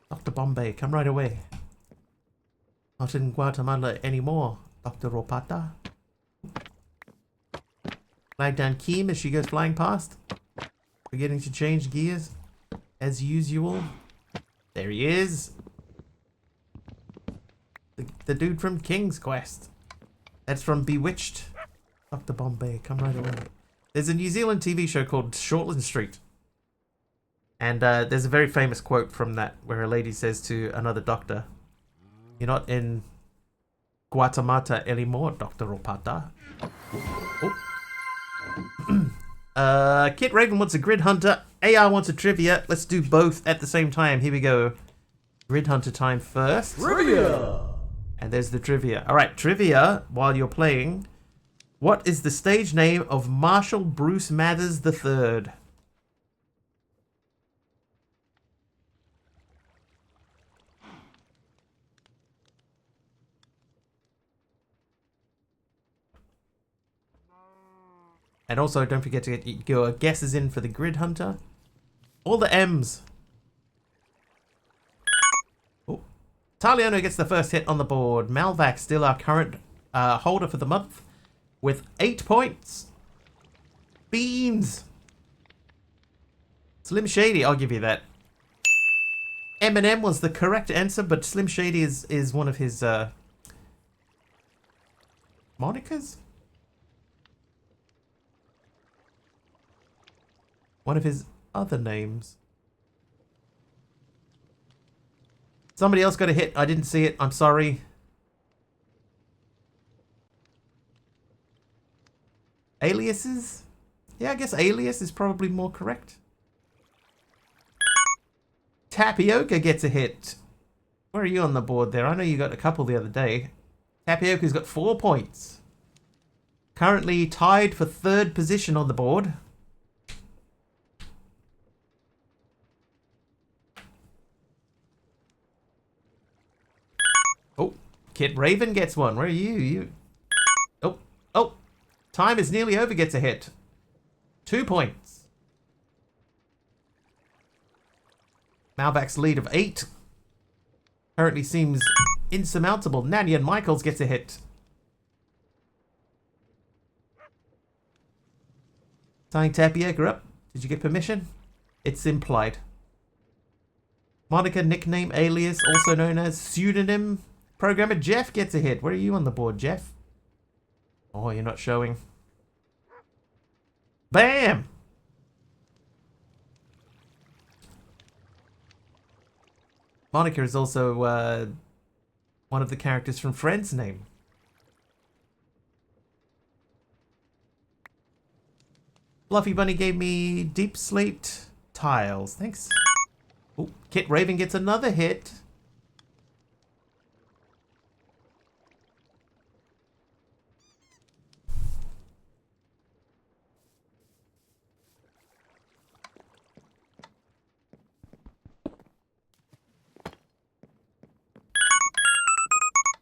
Dr. Bombay, come right away. Not in Guatemala anymore. Dr. Ropata. Flag down Keem as she goes flying past. Forgetting to change gears. As usual. There he is. The dude from King's Quest. That's from Bewitched. Dr. Bombay, come right away. There's a New Zealand TV show called Shortland Street. And there's a very famous quote from that where a lady says to another doctor, "You're not in Guatemala anymore, Dr. Ropata." Oh. Kit Raven wants a Grid Hunter. AR wants a Trivia. Let's do both at the same time. Here we go. Grid Hunter time first. Trivia! And there's the trivia. Alright, trivia, while you're playing. What is the stage name of Marshal Bruce Mathers III? And also, don't forget to get your guesses in for the Grid Hunter. All the M's. Oh. Taliano gets the first hit on the board. Malvac still our current holder for the month with 8 points. Beans. Slim Shady, I'll give you that. Eminem was the correct answer, but Slim Shady is one of his monikers? One of his other names. Somebody else got a hit. I didn't see it. I'm sorry. Aliases? Yeah, I guess alias is probably more correct. Tapioca gets a hit. Where are you on the board there? I know you got a couple the other day. Tapioca's got 4 points. Currently tied for 3rd position on the board. Oh, Kit Raven gets one. Where are you? Oh. Time is nearly over, gets a hit. 2 points. Malvac's lead of 8 currently seems insurmountable. Nanya and Michaels gets a hit. Tying Tapioca up. Did you get permission? It's implied. Monica, nickname, alias, also known as pseudonym. Programmer Jeff gets a hit. Where are you on the board, Jeff? Oh, you're not showing. Bam! Monica is also one of the characters from Friends' name. Fluffy Bunny gave me Deep Slate Tiles. Thanks. Oh, Kit Raven gets another hit.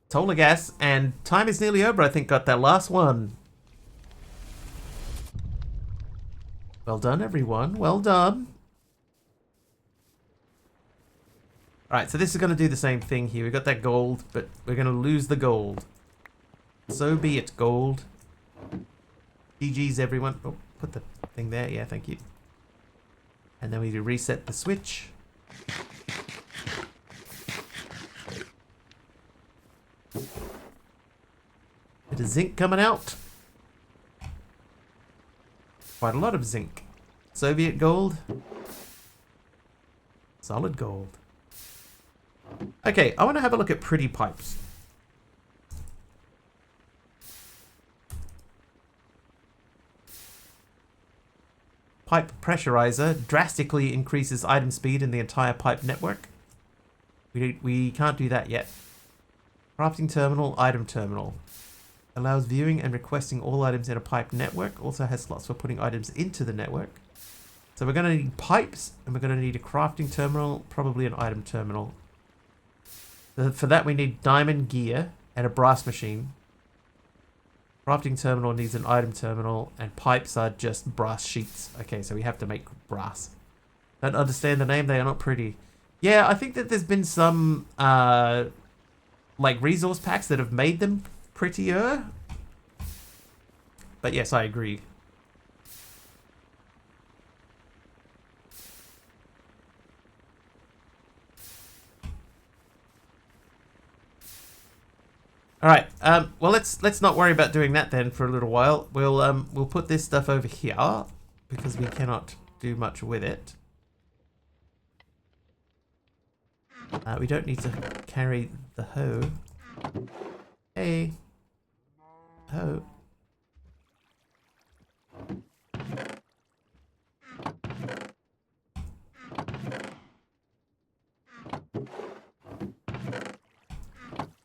Tolagas, and time is nearly over. I think got that last one. Well done, everyone. Well done. Alright, so this is going to do the same thing here. We got that gold, but we're going to lose the gold. So be it, gold. GG's, everyone. Oh, put the thing there. Yeah, thank you. And then we reset the switch. Bit of zinc coming out. Quite a lot of zinc. Soviet gold. Solid gold. Okay, I want to have a look at pretty pipes. Pipe pressurizer drastically increases item speed in the entire pipe network. We can't do that yet. Crafting terminal, item terminal. Allows viewing and requesting all items in a pipe network. Also has slots for putting items into the network. So we're going to need pipes, and we're going to need a crafting terminal, probably an item terminal. For that we need diamond gear and a brass machine. Crafting terminal needs an item terminal, and pipes are just brass sheets. Okay, so we have to make brass. Don't understand the name, they are not pretty. Yeah, I think that there's been some like resource packs that have made them prettier. But yes, I agree. All right. Well, let's not worry about doing that then for a little while. We'll put this stuff over here because we cannot do much with it. We don't need to carry the hoe. Hey, hoe.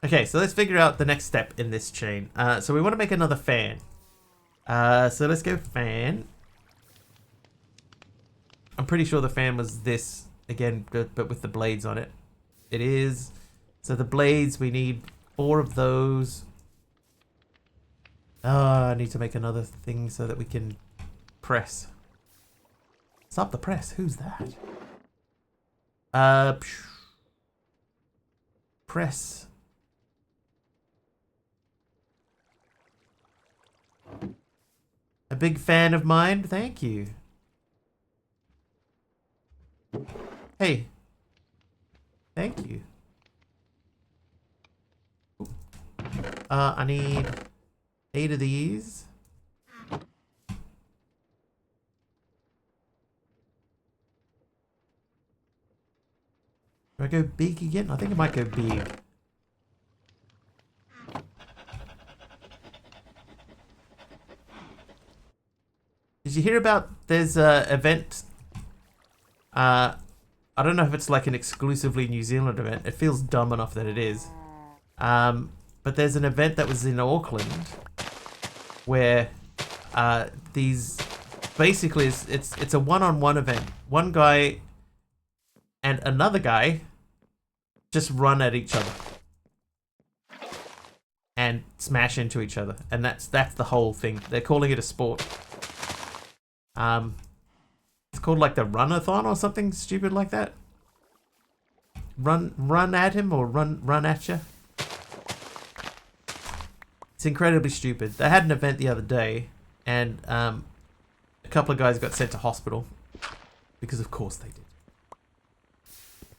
Okay, so let's figure out the next step in this chain. So we want to make another fan. So let's go fan. I'm pretty sure the fan was this again, but with the blades on it. It is. So the blades, we need 4 of those. I need to make another thing so that we can press. Stop the press. Who's that? Press. A big fan of mine, thank you. Hey. Thank you. I need 8 of these. Do I go big again? I think I might go big. Did you hear about there's a event? I don't know if it's like an exclusively New Zealand event. It feels dumb enough that it is. But there's an event that was in Auckland where these basically it's a one-on-one event. One guy and another guy just run at each other and smash into each other, and that's the whole thing. They're calling it a sport. It's called like the runathon or something stupid like that. Run at him or run at you. It's incredibly stupid. They had an event the other day, and a couple of guys got sent to hospital because of course they did.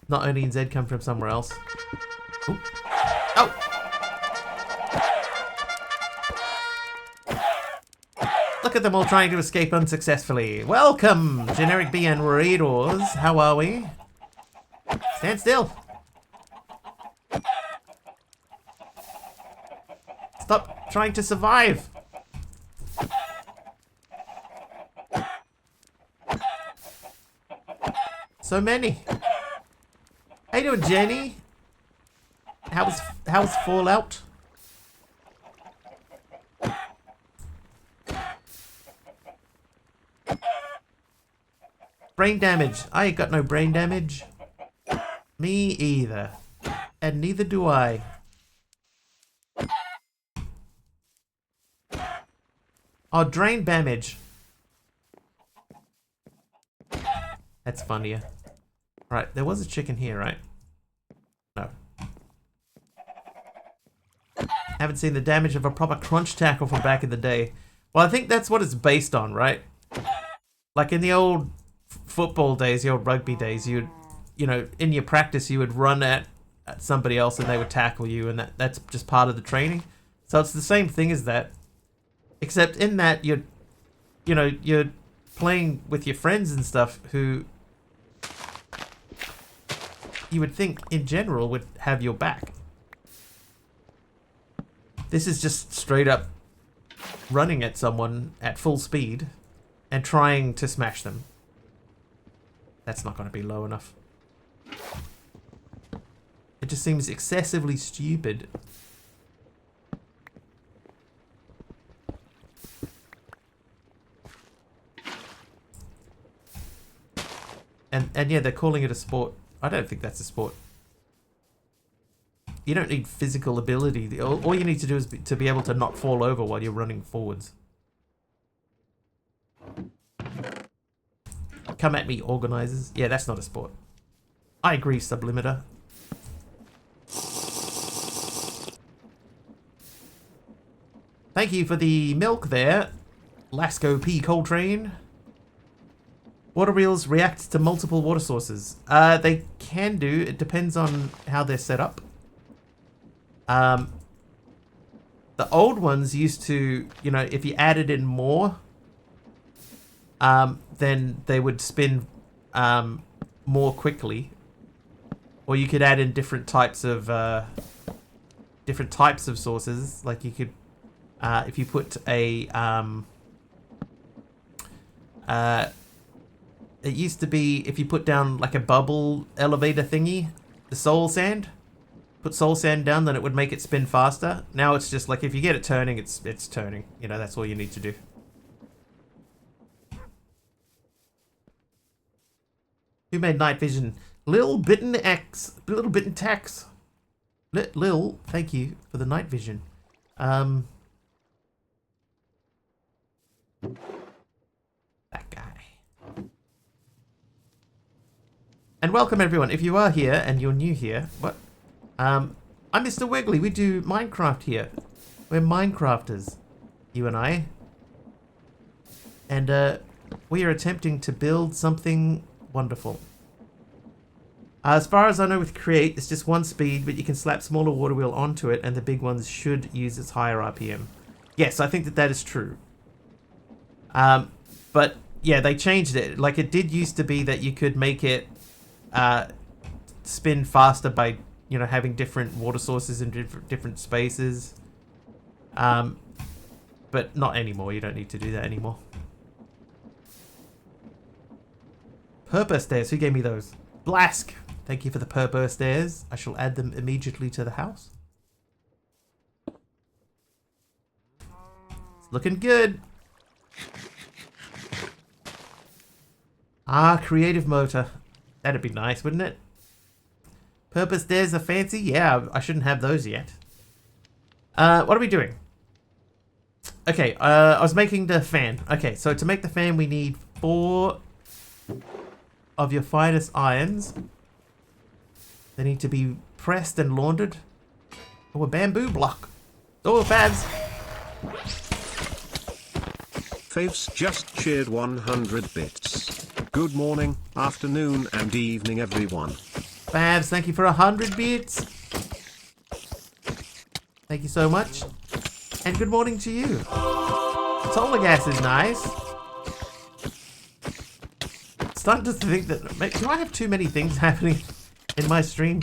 Not only in Z come from somewhere else. Ooh. Oh. Look at them all trying to escape unsuccessfully. Welcome, generic BN readers. How are we? Stand still. Stop trying to survive. So many. How you doing, Jenny? How's Fallout? Brain damage. I ain't got no brain damage. Me either. And neither do I. Oh, drain damage. That's funnier. Right, there was a chicken here, right? No. Haven't seen the damage of a proper crunch tackle from back in the day. Well, I think that's what it's based on, right? Like in the old football days, the old rugby days, you know, in your practice, you would run at somebody else and they would tackle you, and that's just part of the training. So it's the same thing as that, except in that you're playing with your friends and stuff who you would think in general would have your back. This is just straight up running at someone at full speed and trying to smash them. That's not going to be low enough. It just seems excessively stupid. And yeah, they're calling it a sport. I don't think that's a sport. You don't need physical ability. All you need to do is to be able to not fall over while you're running forwards. Come at me, organizers. Yeah, that's not a sport. I agree, Sublimiter. Thank you for the milk there, Lasco P. Coltrane. Water wheels react to multiple water sources. They can do. It depends on how they're set up. The old ones used to, you know, if you added in more, then they would spin more quickly. Or you could add in different types of sources. Like you could, if you put a it used to be if you put down like a bubble elevator thingy, the soul sand. Put soul sand down, then it would make it spin faster. Now it's just like if you get it turning, it's turning. You know, that's all you need to do. Who made night vision? Lil Bitten X. Little Bitten Tax. Lil, thank you for the night vision. That guy. And welcome everyone. If you are here and you're new here, what? I'm MisterWiggly. We do Minecraft here. We're Minecrafters, you and I. And we are attempting to build something wonderful. As far as I know with Create, it's just one speed, but you can slap smaller water wheel onto it and the big ones should use its higher RPM. Yes, I think that is true. But yeah, they changed it. Like it did used to be that you could make it spin faster by, you know, having different water sources in different spaces. But not anymore. You don't need to do that anymore. Purple stairs. Who gave me those? Blask. Thank you for the purple stairs. I shall add them immediately to the house. It's looking good. Ah, creative motor. That'd be nice, wouldn't it? Purple stairs are fancy? Yeah, I shouldn't have those yet. What are we doing? Okay, I was making the fan. Okay, so to make the fan we need 4 of your finest irons. They need to be pressed and laundered. Oh, a bamboo block. Oh, Fabs. Faves just cheered 100 bits. Good morning, afternoon and evening everyone. Fabs, thank you for 100 bits. Thank you so much. And good morning to you. Solar gas is nice. Starting to think that, do I have too many things happening in my stream?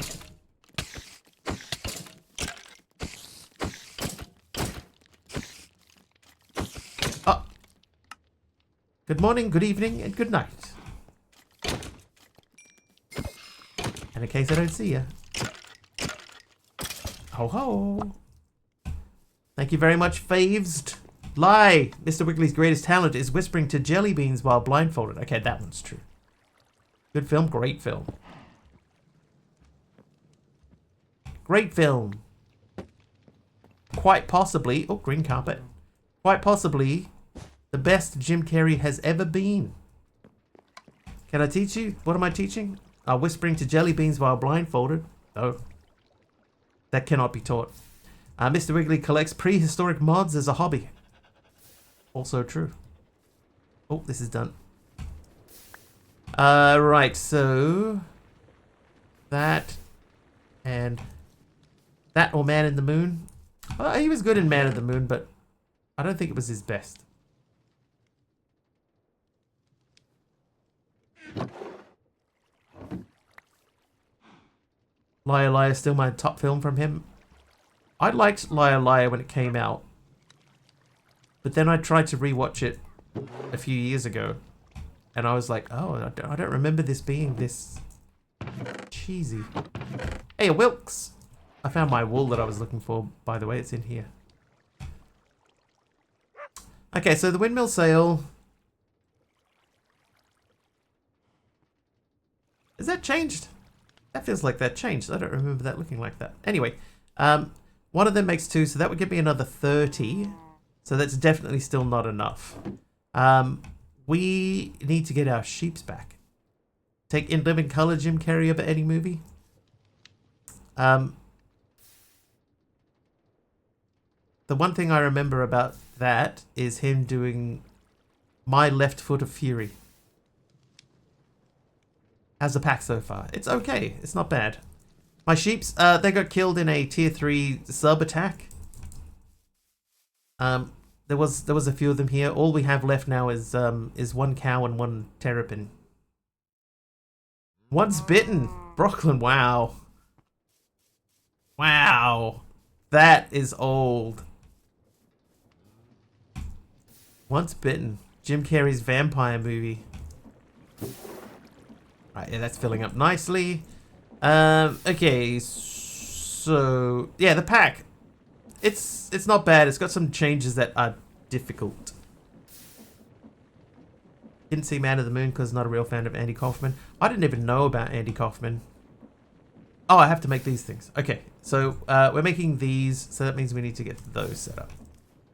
Oh. Good morning, good evening, and good night. And in case I don't see you. Ho ho. Thank you very much, Faves. Lie. MisterWiggly's greatest talent is whispering to jelly beans while blindfolded. Okay, that one's true. Good film, great film. Great film. Quite possibly, oh, green carpet. Quite possibly the best Jim Carrey has ever been. Can I teach you? What am I teaching? Whispering to jelly beans while blindfolded. Oh. That cannot be taught. MisterWiggly collects prehistoric mods as a hobby. Also true. Oh, this is done. Right, so that and that or Man in the Moon. He was good in Man in the Moon, but I don't think it was his best. Liar Liar is still my top film from him. I liked Liar Liar when it came out, but then I tried to rewatch it a few years ago, and I was like, oh, I don't remember this being this cheesy. Hey, Wilkes! I found my wool that I was looking for, by the way. It's in here. Okay, so the windmill sail. Has that changed? That feels like that changed. I don't remember that looking like that. Anyway, one of them makes 2, so that would give me another 30. So that's definitely still not enough. We need to get our sheeps back. Take In Living Color Jim Carrey over any movie. the one thing I remember about that is him doing my left foot of fury. How's the pack so far? It's okay. It's not bad. My sheeps, they got killed in a tier 3 sub attack. There was a few of them here. All we have left now is one cow and one terrapin. Once bitten, Brooklyn. Wow. Wow, that is old. Once bitten. Jim Carrey's vampire movie. Right, yeah, that's filling up nicely. Okay, so yeah, the pack. It's not bad. It's got some changes that are difficult. Didn't see Man of the Moon because not a real fan of Andy Kaufman. I didn't even know about Andy Kaufman. Oh, I have to make these things. Okay, so we're making these, so that means we need to get those set up.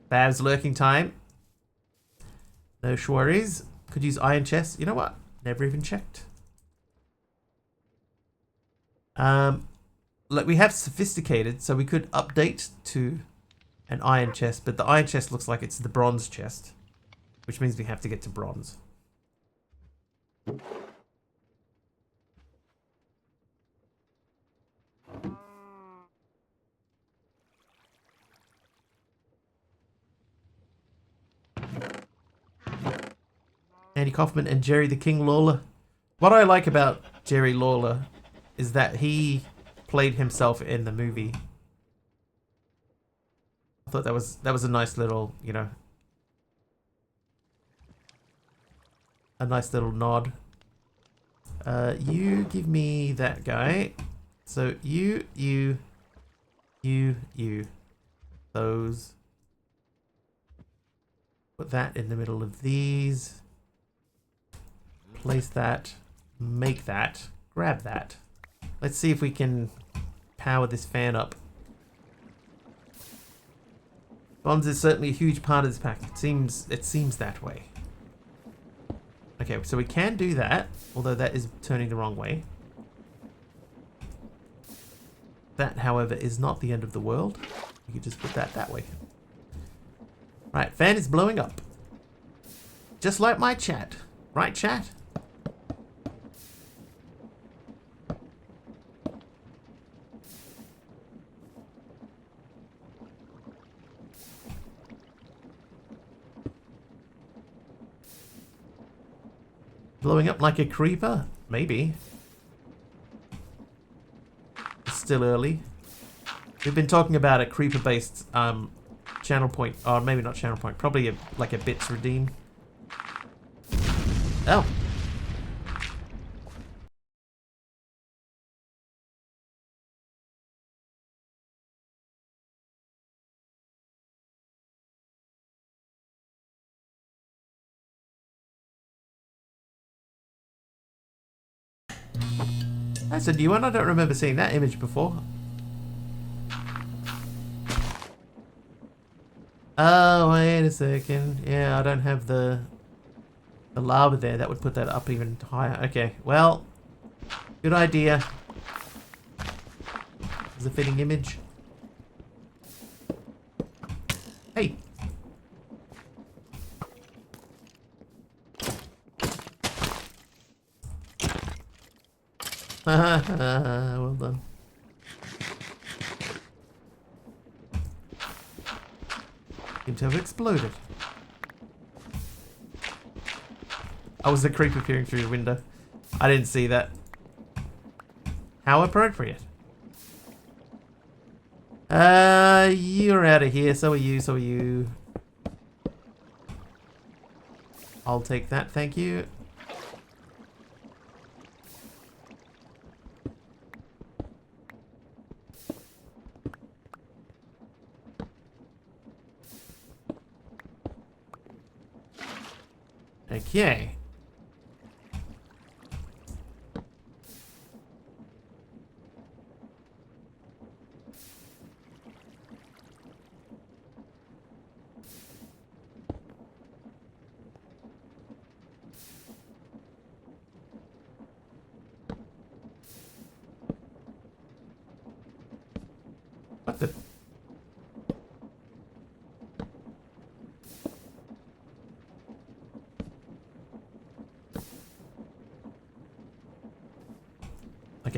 Bab's lurking time. No worries. Could use iron chest. You know what? Never even checked. Like we have sophisticated, so we could update to an iron chest, but the iron chest looks like it's the bronze chest, which means we have to get to bronze. Andy Kaufman and Jerry the King Lawler. What I like about Jerry Lawler is that he played himself in the movie. I thought that was a nice little, you know, a nice little nod. You give me that guy. So you. Those. Put that in the middle of these. Place that. Make that. Grab that. Let's see if we can power this fan up. Bombs is certainly a huge part of this pack. It seems that way. Okay, so we can do that, although that is turning the wrong way. That, however, is not the end of the world. We could just put that way. Right, fan is blowing up. Just like my chat. Right, chat? Blowing up like a creeper? Maybe. It's still early. We've been talking about a creeper-based channel point, or maybe not channel point, probably like a bits redeem. Oh. That's a new one. I don't remember seeing that image before. Oh, wait a second. Yeah, I don't have the lava there. That would put that up even higher. Okay, well, good idea. Is a fitting image. Hey. Well done. Seem to have exploded. Oh, was the creeper peering through the window? I didn't see that. How appropriate. You're out of here. So are you. So are you. I'll take that. Thank you. Okay. What the?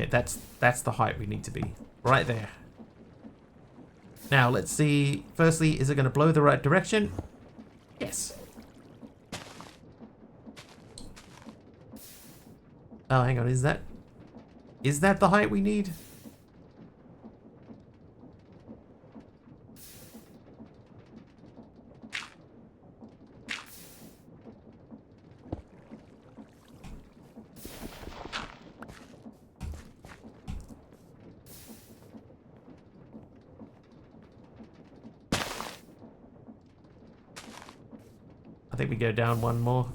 Okay, that's the height we need to be. Right there. Now, let's see. Firstly, is it going to blow the right direction? Yes. Oh, hang on. Is that the height we need? I think we go down one more.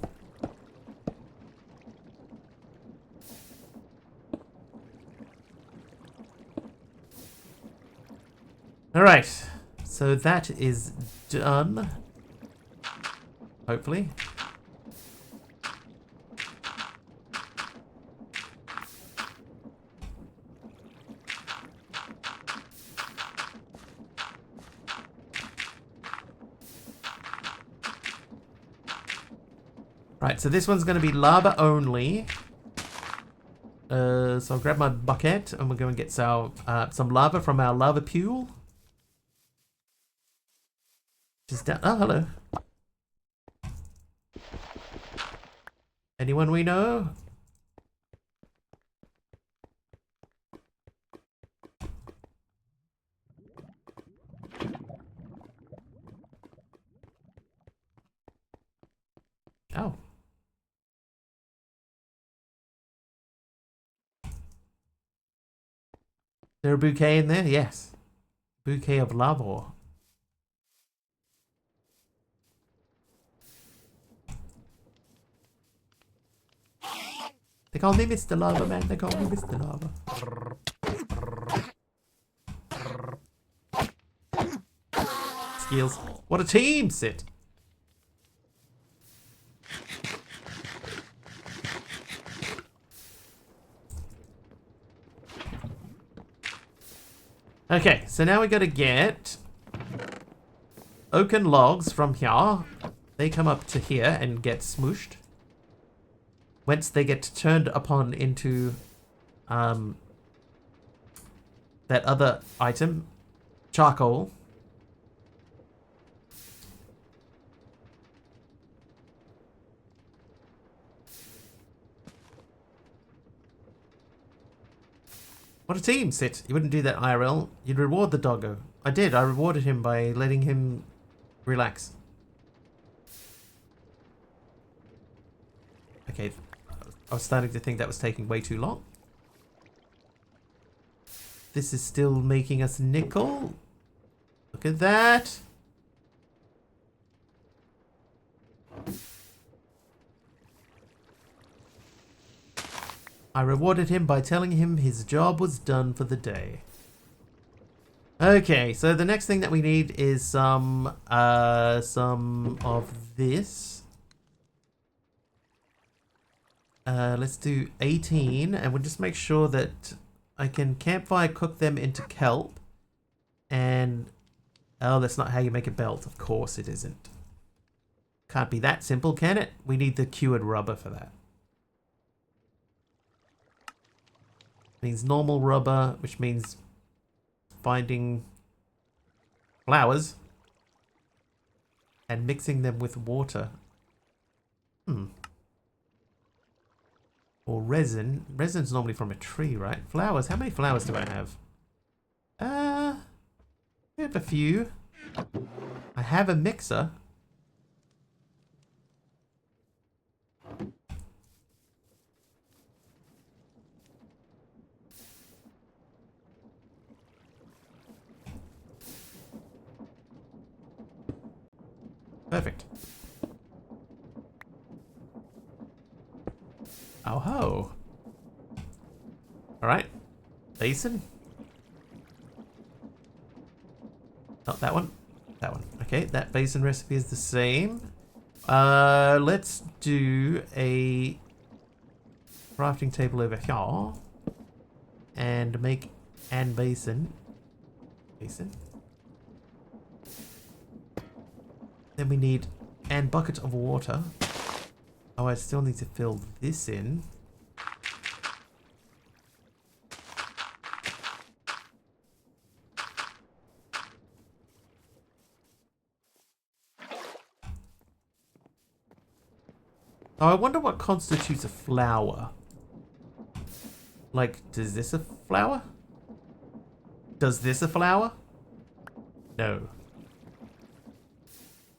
Alright, so that is done. Hopefully. Right, so this one's going to be lava only. So I'll grab my bucket and we're going to get some lava from our lava pool. Just down. Oh, hello. Anyone we know? Oh. Is there a bouquet in there? Yes. Bouquet of lava. They call me Mr. Lava, man. They call me Mr. Lava. Skills. What a team, Sit. Okay, so now we gotta get oaken logs from here. They come up to here and get smooshed. Whence they get turned upon into that other item, charcoal. What a team, Sit. You wouldn't do that IRL. You'd reward the doggo. I did. I rewarded him by letting him relax. Okay. I was starting to think that was taking way too long. This is still making us nickel. Look at that. I rewarded him by telling him his job was done for the day. Okay, so the next thing that we need is some of this. Let's do 18, and we'll just make sure that I can campfire cook them into kelp. And oh, that's not how you make a belt. Of course it isn't. Can't be that simple, can it? We need the cured rubber for that. Means normal rubber, which means finding flowers and mixing them with water. Or resin. Resin's normally from a tree, right? Flowers. How many flowers do I have? I have a few. I have a mixer. Perfect. Oh ho. Alright. Basin. Not that one. That one. Okay, that basin recipe is the same. Let's do a crafting table over here. And make an basin. Basin. Then we need an bucket of water. Oh, I still need to fill this in. Oh, I wonder what constitutes a flower. Like, does this a flower? Does this a flower? No.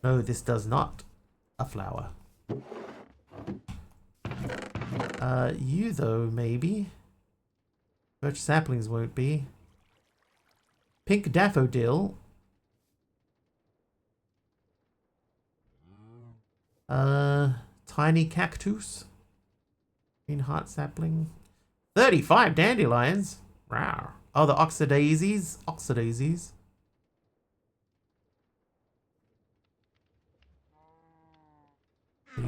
No, this does not a flower. You though, maybe. Birch saplings won't be. Pink daffodil. Tiny cactus. Green heart sapling. 35 dandelions. Wow. Oh, the oxydaisies. Oxydaisies.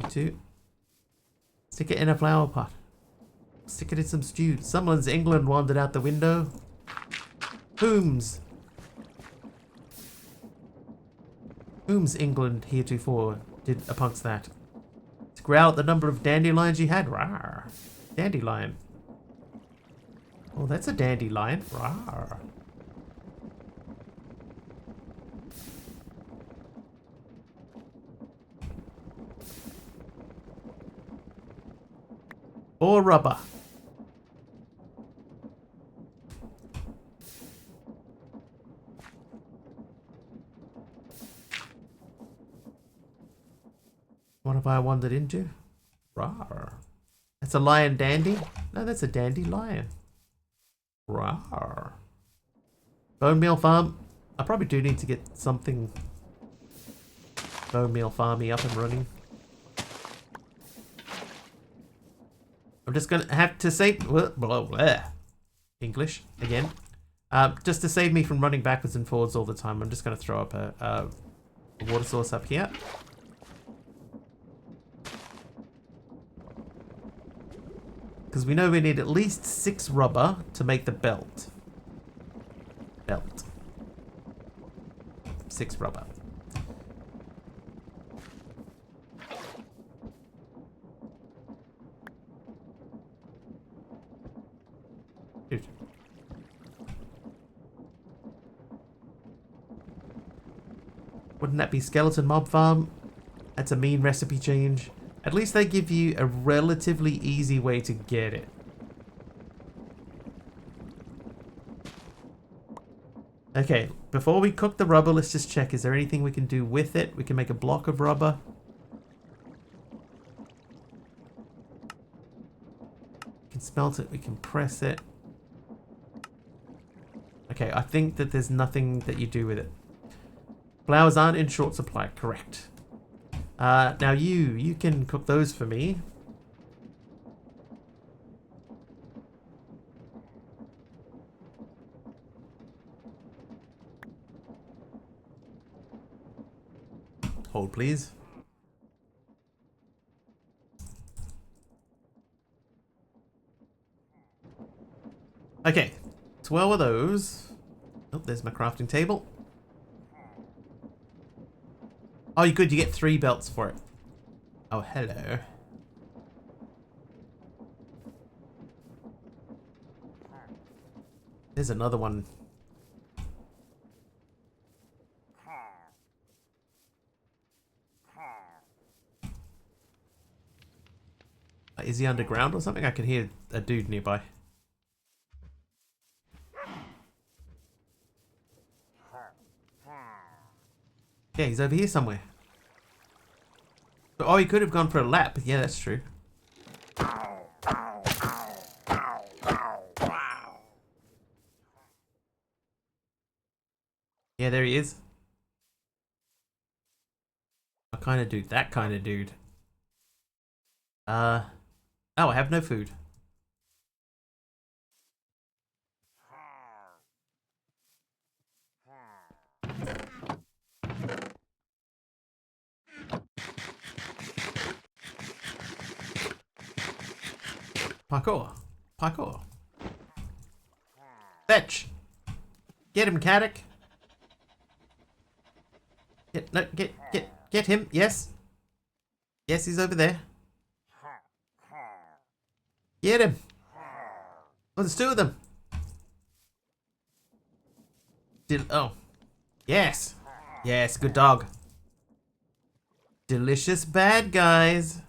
Two. Stick it in a flower pot. Stick it in some stew. Someone's England wandered out the window. Whom's England heretofore did amongst that? To growl at the number of dandelions you had. Rawr. Dandelion. Oh, that's a dandelion. Rawr. Or rubber. What have I wandered into? Rawr. That's a lion dandy? No, that's a dandelion. Rawr. Bone meal farm. I probably do need to get something bone meal farmy up and running. I'm just gonna have to save blah, blah, blah. English again. Just to save me from running backwards and forwards all the time, I'm just gonna throw up a water source up here. Because we know we need at least 6 rubber to make the belt. Belt. 6 rubber. Dude. Wouldn't that be skeleton mob farm? That's a mean recipe change. At least they give you a relatively easy way to get it. Okay, before we cook the rubber, let's just check. Is there anything we can do with it? We can make a block of rubber. We can smelt it, we can press it. Okay, I think that there's nothing that you do with it. Flowers aren't in short supply, correct. Now you can cook those for me. Hold, please. Okay, 12 of those. Oh, there's my crafting table. Oh, you good. You get 3 belts for it. Oh, hello. There's another one. Is he underground or something? I can hear a dude nearby. Yeah, he's over here somewhere. Oh, he could have gone for a lap. Yeah, that's true. Yeah, there he is. What kind of dude? That kind of dude. Oh, I have no food. Parkour. Parkour. Fetch. Get him, Caddick. Get him. Yes. Yes, he's over there. Get him. Oh, there's 2 of them. Oh. Yes. Yes, good dog. Delicious bad guys.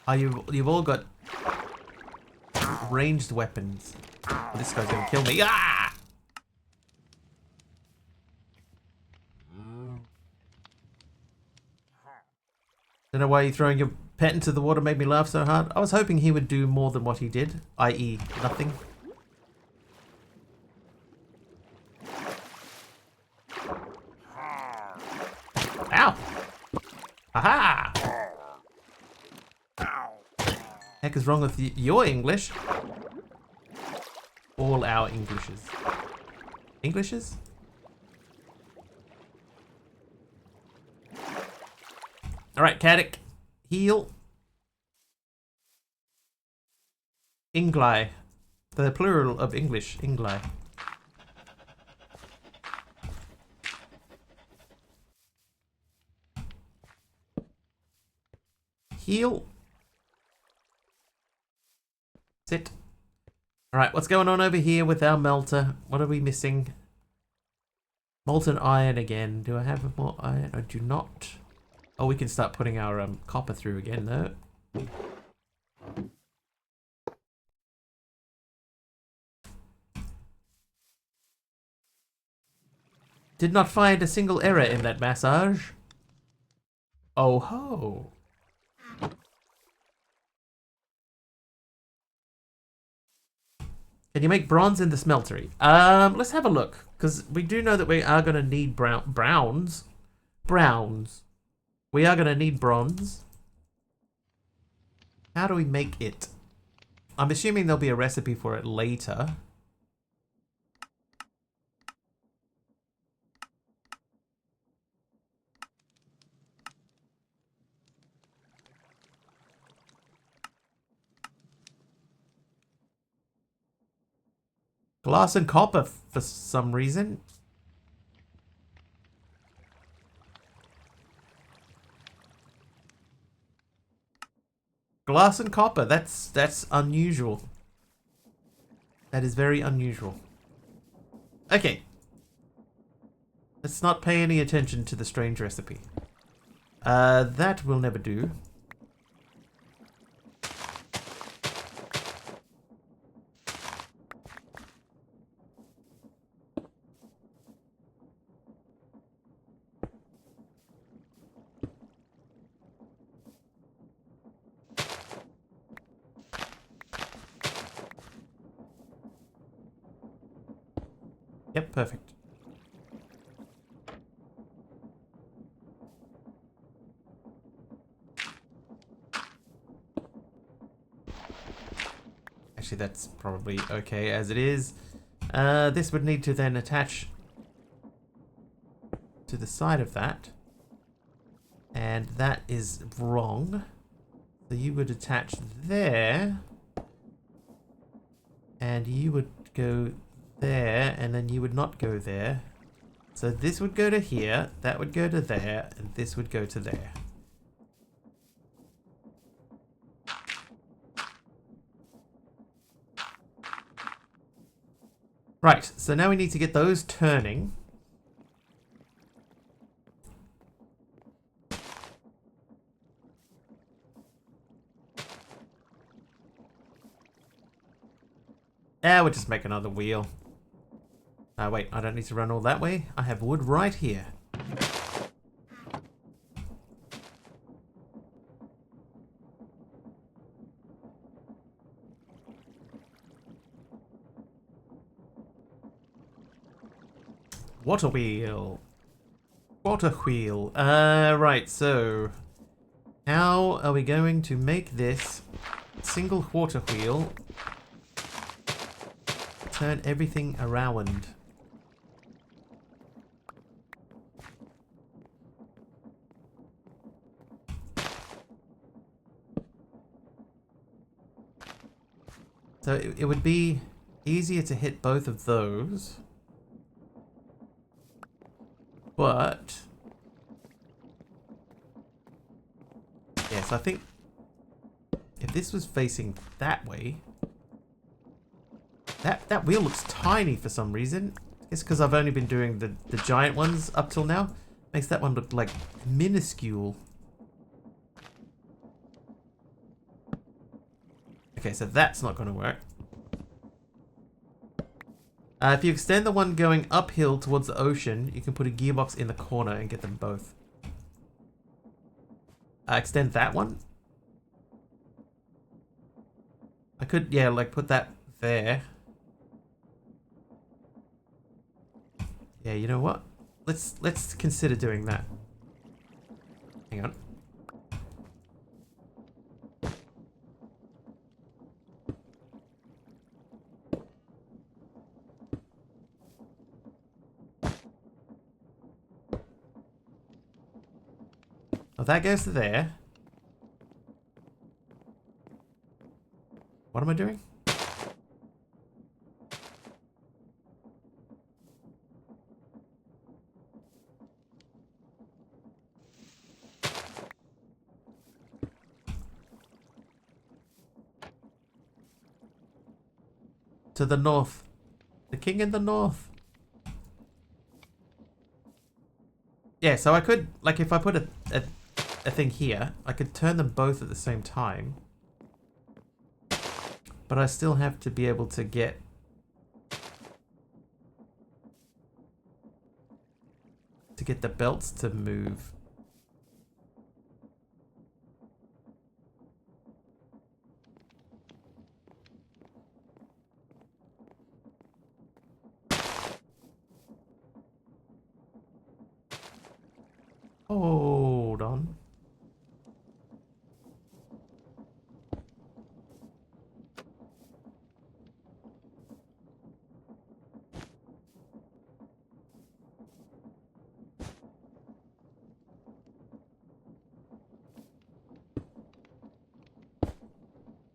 Oh, you've all got ranged weapons. Oh, this guy's gonna kill me. Ah! Don't know why you throwing your pet into the water made me laugh so hard. I was hoping he would do more than what he did, i.e. nothing. Ow! Aha! Heck is wrong with your English? All our Englishes. Englishes? Alright, Caddick. Heal. Ingli. The plural of English. Ingli. Heal. Sit. Alright, what's going on over here with our melter? What are we missing? Molten iron again. Do I have more iron? I do not. Oh, we can start putting our copper through again, though. Did not find a single error in that massage. Oh ho. Can you make bronze in the smeltery? Let's have a look, because we do know that we are going to need browns. We are going to need bronze. How do we make it? I'm assuming there'll be a recipe for it later. Glass and copper for some reason. Glass and copper, that's unusual. That is very unusual. Okay. Let's not pay any attention to the strange recipe. That will never do. Yep, perfect. Actually, that's probably okay as it is. This would need to then attach to the side of that. And that is wrong. So you would attach there. And you would go there, and then you would not go there. So this would go to here, that would go to there, and this would go to there. Right, so now we need to get those turning. We'll just make another wheel. Wait, I don't need to run all that way. I have wood right here. Water wheel. Water wheel. Right, so how are we going to make this single water wheel turn everything around? So it would be easier to hit both of those. But yes, I think if this was facing that way, that wheel looks tiny for some reason. I guess because I've only been doing the giant ones up till now. Makes that one look like minuscule. Okay, so that's not going to work. If you extend the one going uphill towards the ocean, you can put a gearbox in the corner and get them both. Extend that one. I could, yeah, like put that there. Yeah, you know what? Let's consider doing that. Hang on. Oh, that goes to there. What am I doing? To the north. The king in the north. Yeah, so I could, like, if I put a thing here, I could turn them both at the same time. But I still have to be able to get... the belts to move. Hold on.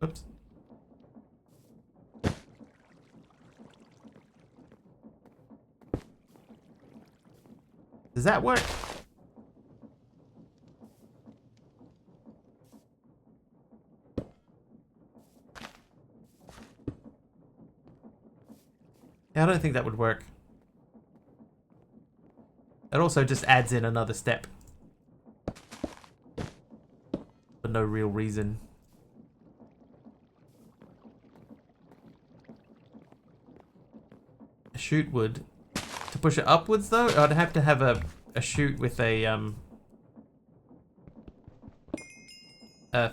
Oops. Does that work? Yeah, I don't think that would work. It also just adds in another step. For no real reason. A chute would. To push it upwards though, I'd have to have a chute with a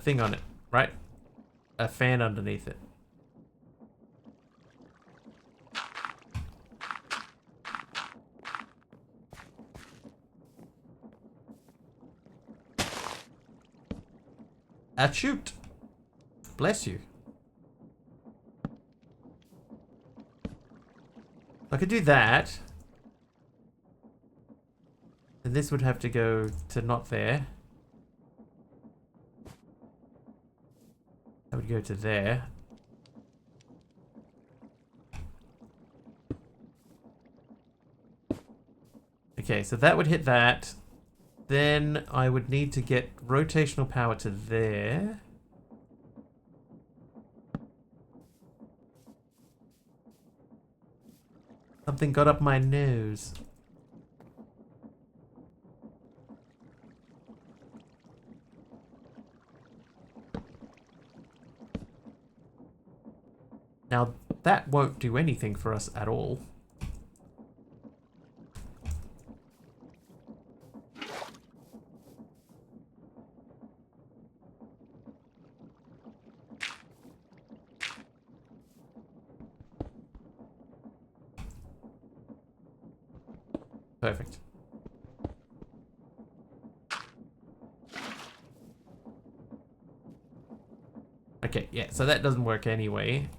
thing on it, right? A fan underneath it. A chute. Bless you. I could do that. And this would have to go to not there. That would go to there. Okay, so that would hit that. Then I would need to get rotational power to there. Something got up my nose. Now, that won't do anything for us at all. Perfect. Okay, yeah, so that doesn't work anyway.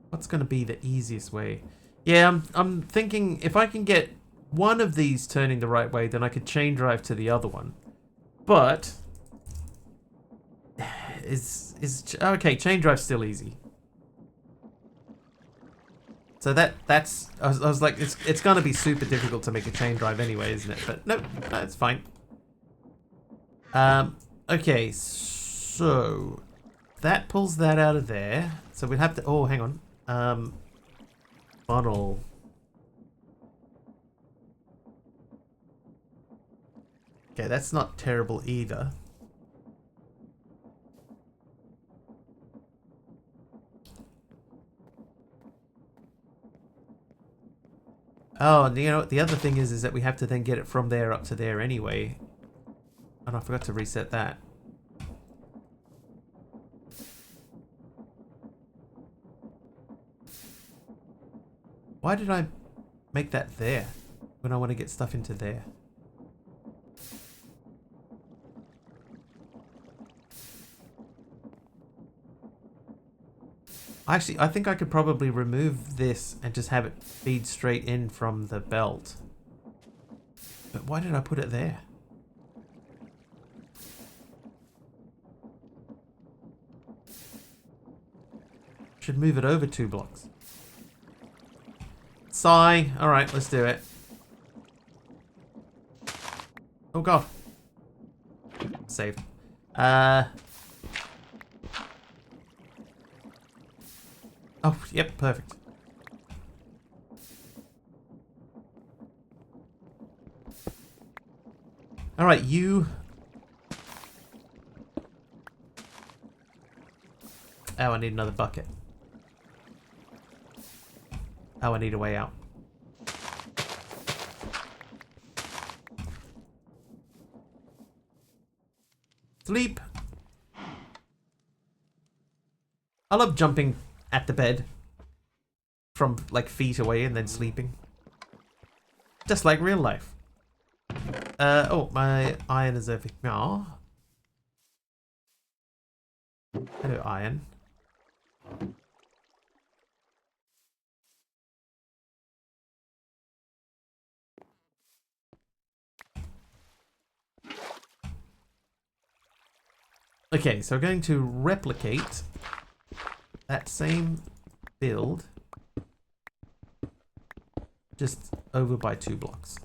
What's going to be the easiest way? Yeah, I'm thinking if I can get one of these turning the right way, then I could chain drive to the other one. But okay, chain drive's still easy. So that's I was like it's gonna be super difficult to make a chain drive anyway, isn't it? But no, it's fine. Okay, so that pulls that out of there. So we'd have to hang on. Funnel. Okay, that's not terrible either. Oh, and you know, the other thing is that we have to then get it from there up to there anyway. And I forgot to reset that. Why did I make that there when I want to get stuff into there? Actually, I think I could probably remove this and just have it feed straight in from the belt. But why did I put it there? Should move it over 2 blocks. Sigh. Alright, let's do it. Oh god. Save. Oh, yep, perfect. Alright, you... Oh, I need another bucket. Oh, I need a way out. Sleep! I love jumping at the bed from like feet away and then sleeping. Just like real life. Oh, my iron is over here. Aw. Hello, iron. Okay, so we're going to replicate that same build just over by 2 blocks.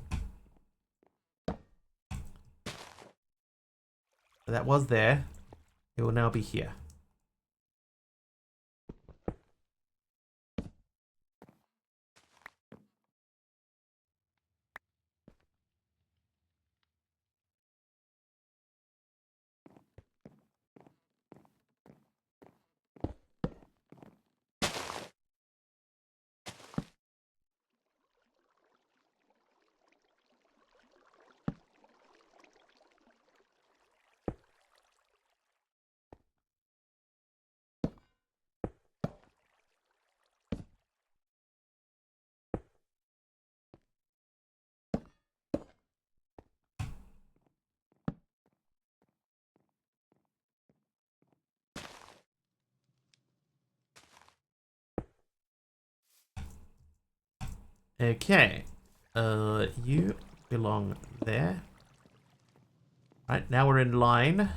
So that was there. It will now be here. Okay. You belong there. Right, now we're in line.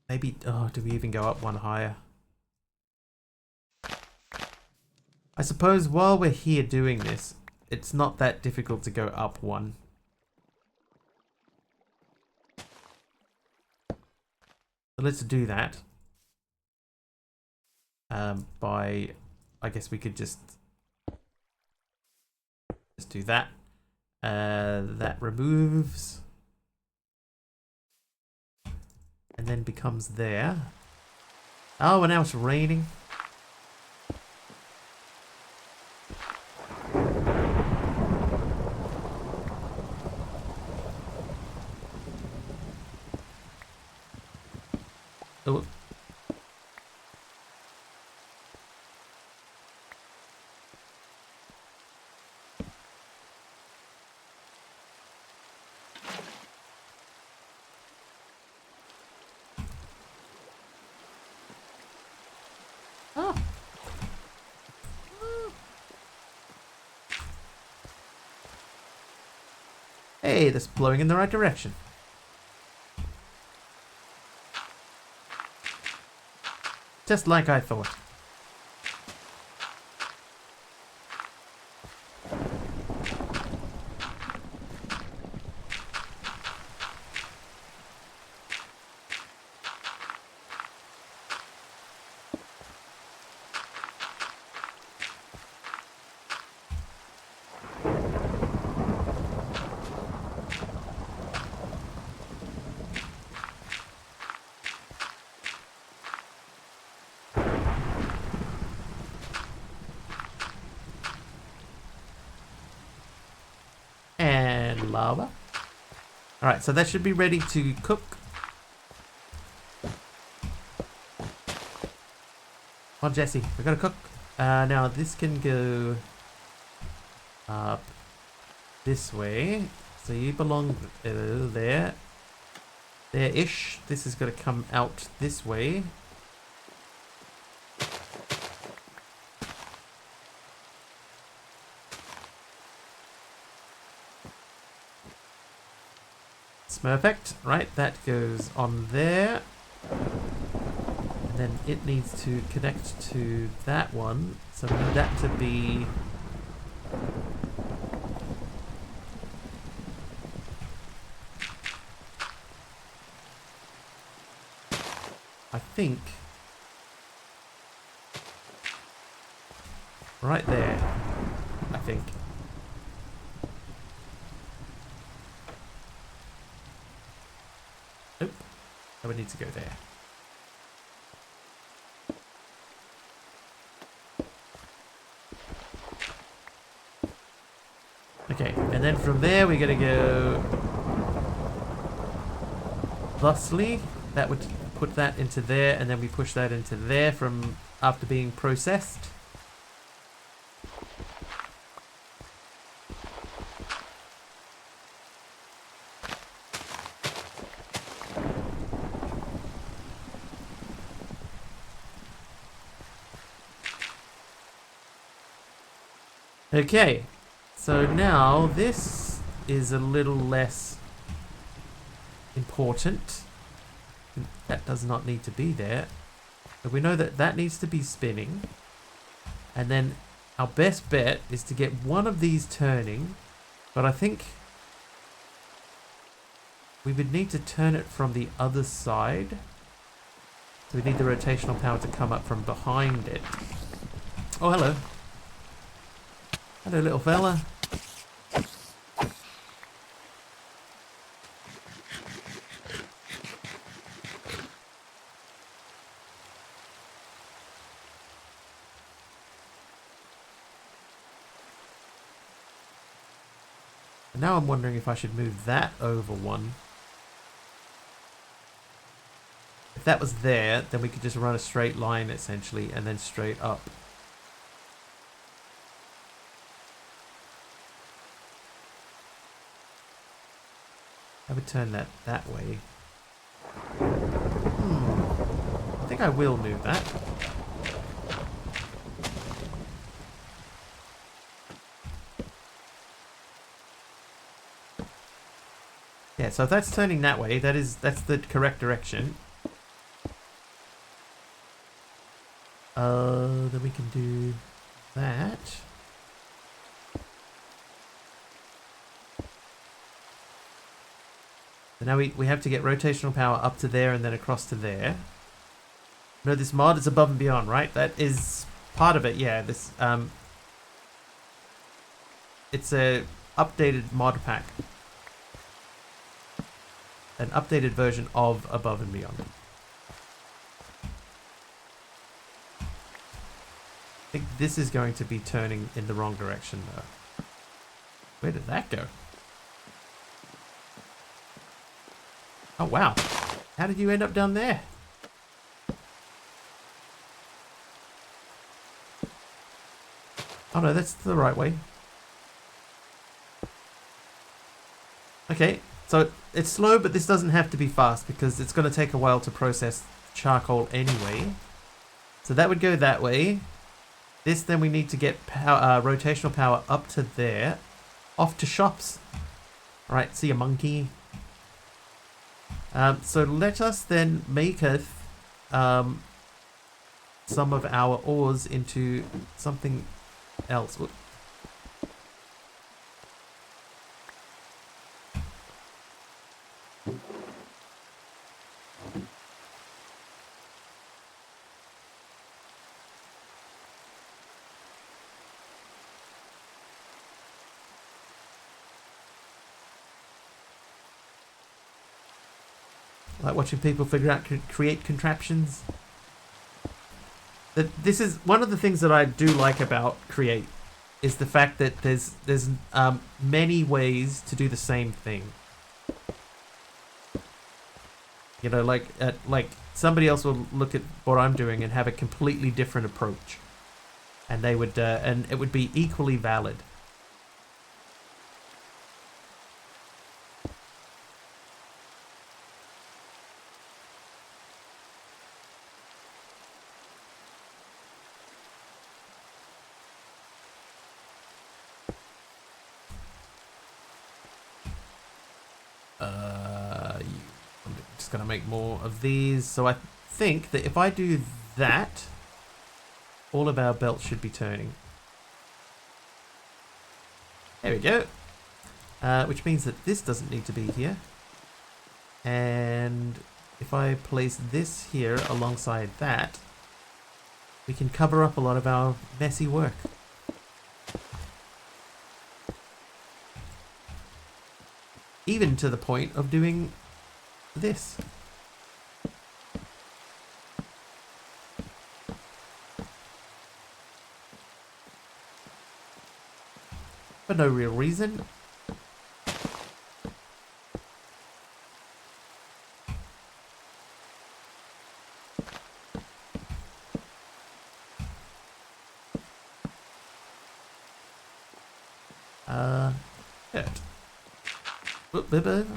Maybe, oh, do we even go up one higher? I suppose while we're here doing this, it's not that difficult to go up one. So let's do that. By, I guess we could just do that. That removes. And then becomes there. Oh, and now it's raining. Oh. Oh. Hey, that's blowing in the right direction. Just like I thought. lava. Alright, so that should be ready to cook. Come on, Jesse, we're gonna cook. Now this can go up this way. So you belong there. There-ish. This is gonna come out this way. Perfect. Right, that goes on there. And then it needs to connect to that one. So we need that to be... I think... right there. I think. Nope. I would need to go there. Okay, and then from there we're gonna go thusly. That would put that into there, and then we push that into there from after being processed. Okay, so now this is a little less important. That does not need to be there. But we know that that needs to be spinning. And then our best bet is to get one of these turning. But I think we would need to turn it from the other side. So we need the rotational power to come up from behind it. Oh, hello. Hello, little fella. And now I'm wondering if I should move that over one. If that was there, then we could just run a straight line essentially and then straight up. I would turn that that way. I think I will move that. Yeah, so if that's turning that way, that's the correct direction. Then we can do that. So now we have to get rotational power up to there and then across to there. No, this mod is above and beyond, right? That is part of it, yeah. This it's a updated mod pack. An updated version of Above and Beyond. I think this is going to be turning in the wrong direction though. Where did that go? Oh wow. How did you end up down there? Oh no, that's the right way. Okay, so it's slow, but this doesn't have to be fast because it's going to take a while to process charcoal anyway. So that would go that way. This, then we need to get power, rotational power up to there. Off to shops. Alright, see you, monkey. So let us then maketh some of our ores into something else. Whoop. Like watching people figure out, create contraptions. This is one of the things that I do like about Create, is the fact that there's many ways to do the same thing. You know, like somebody else will look at what I'm doing and have a completely different approach, and they would and it would be equally valid. I'm just gonna make more of these. So I think that if I do that, all of our belts should be turning. There we go. Which means that this doesn't need to be here. And if I place this here alongside that, we can cover up a lot of our messy work. Even to the point of doing this. For no real reason. Good. Whoop, whoop, whoop.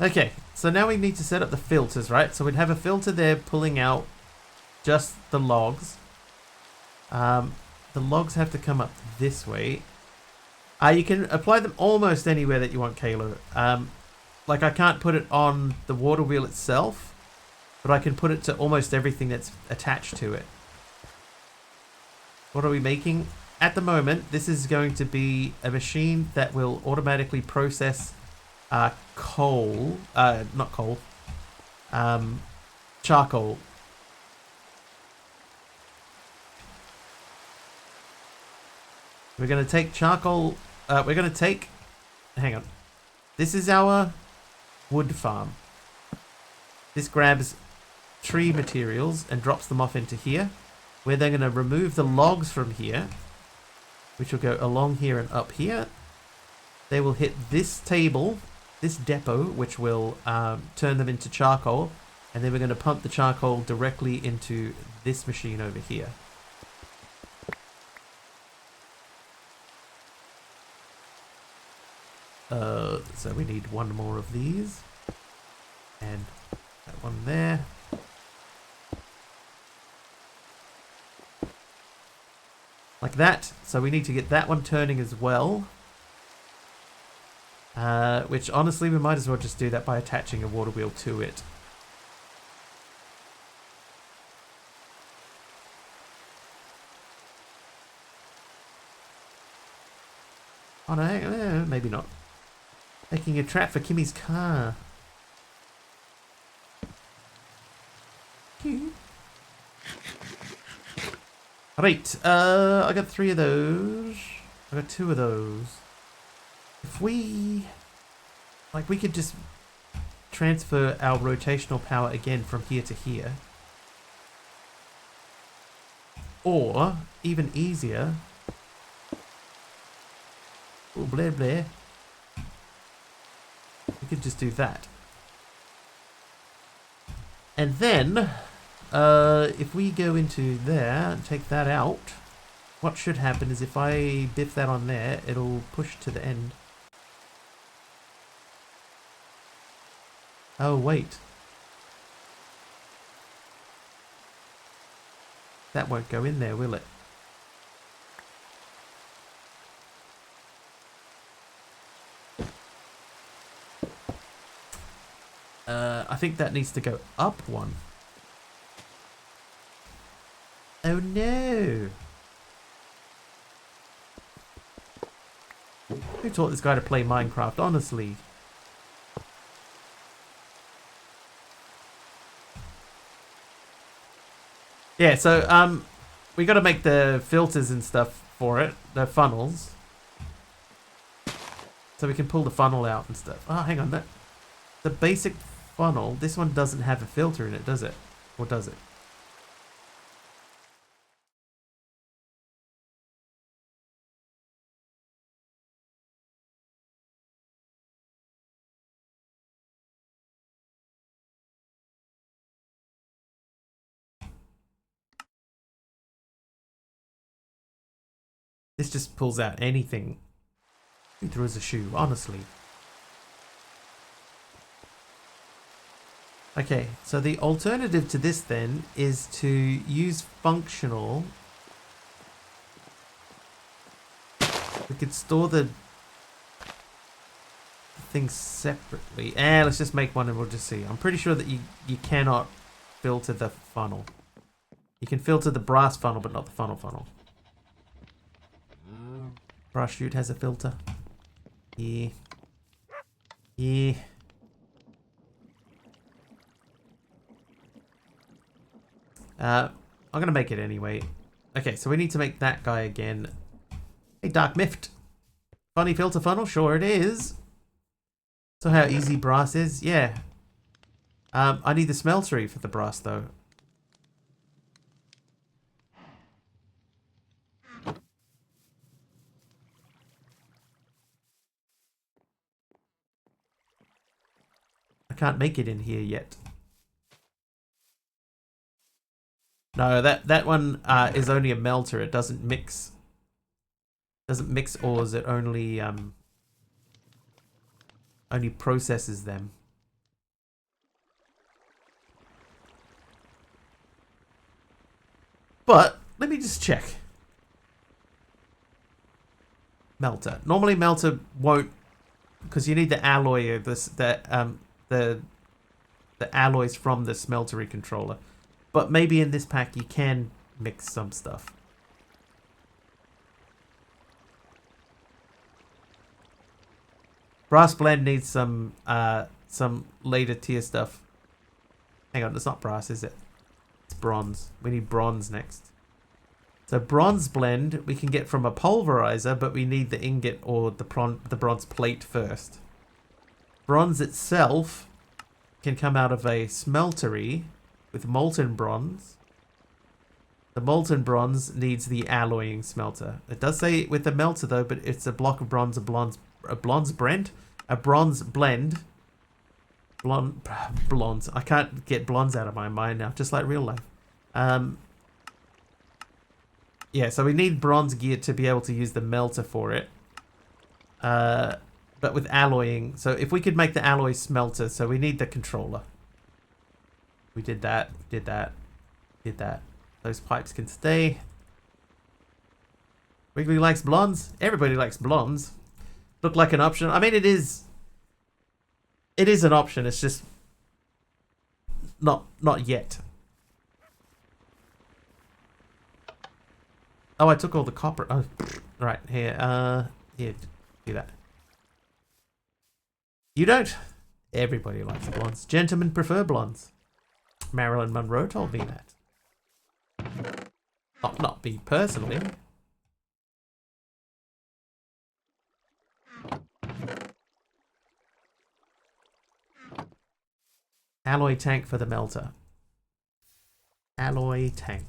Okay, so now we need to set up the filters, right? So we'd have a filter there pulling out just the logs. The logs have to come up this way. You can apply them almost anywhere that you want, Kayla. Like I can't put it on the water wheel itself, but I can put it to almost everything that's attached to it. What are we making? At the moment, this is going to be a machine that will automatically process charcoal. We're going to take charcoal. We're going to take. Hang on. This is our wood farm. This grabs tree materials and drops them off into here. We're then going to remove the logs from here, which will go along here and up here. They will hit this table, this depot, which will turn them into charcoal, and then we're going to pump the charcoal directly into this machine over here. So we need one more of these, and that one there. Like that. So we need to get that one turning as well. Which honestly we might as well just do that by attaching a water wheel to it. Oh no, maybe not. Making a trap for Kimmy's car. Cute. Alright, I got 3 of those. I got 2 of those. If we... Like, we could just transfer our rotational power again from here to here. Or, even easier... Oh, blah, blah. We could just do that. And then, if we go into there and take that out, what should happen is if I biff that on there, it'll push to the end. Oh, wait. That won't go in there, will it? I think that needs to go up one. Oh no! Who taught this guy to play Minecraft, honestly? Yeah, so we got to make the filters and stuff for it, the funnels. So we can pull the funnel out and stuff. Oh, hang on. The basic funnel, this one doesn't have a filter in it, does it? Or does it? This just pulls out anything through as a shoe, honestly. Okay, so the alternative to this then is to use functional. We could store the things separately. Let's just make one and we'll just see. I'm pretty sure that you cannot filter the funnel. You can filter the brass funnel, but not the funnel. Brass chute has a filter. Yeah. Yeah. I'm gonna make it anyway. Okay, so we need to make that guy again. Hey, Dark Mift. Funny filter funnel? Sure it is. So how easy brass is? Yeah. I need the smeltery for the brass though. I can't make it in here yet. No, that one is only a melter. It doesn't mix. Doesn't mix ores. It only processes them. But let me just check. Melter. Normally melter won't, because you need the alloy. The alloys from the smeltery controller. But maybe in this pack you can mix some stuff. Brass blend needs some later tier stuff. Hang on, it's not brass, is it? It's bronze. We need bronze next. So bronze blend we can get from a pulverizer, but we need the ingot or the bronze plate first. Bronze itself can come out of a smeltery with molten bronze. The molten bronze needs the alloying smelter. It does say with the melter though, but it's a block of bronze, a bronze blend. Blondes. I can't get blondes out of my mind now, just like real life. Yeah, so we need bronze gear to be able to use the melter for it. But with alloying, so if we could make the alloy smelter, so we need the controller. We did that, did that. Those pipes can stay. Wiggly likes blondes. Everybody likes blondes. Look like an option. I mean, it is an option. It's just not yet. Oh, I took all the copper. Oh, right here. Here, do that. You don't. Everybody likes blondes. Gentlemen prefer blondes. Marilyn Monroe told me that. Not me personally. Alloy tank for the melter. Alloy tank.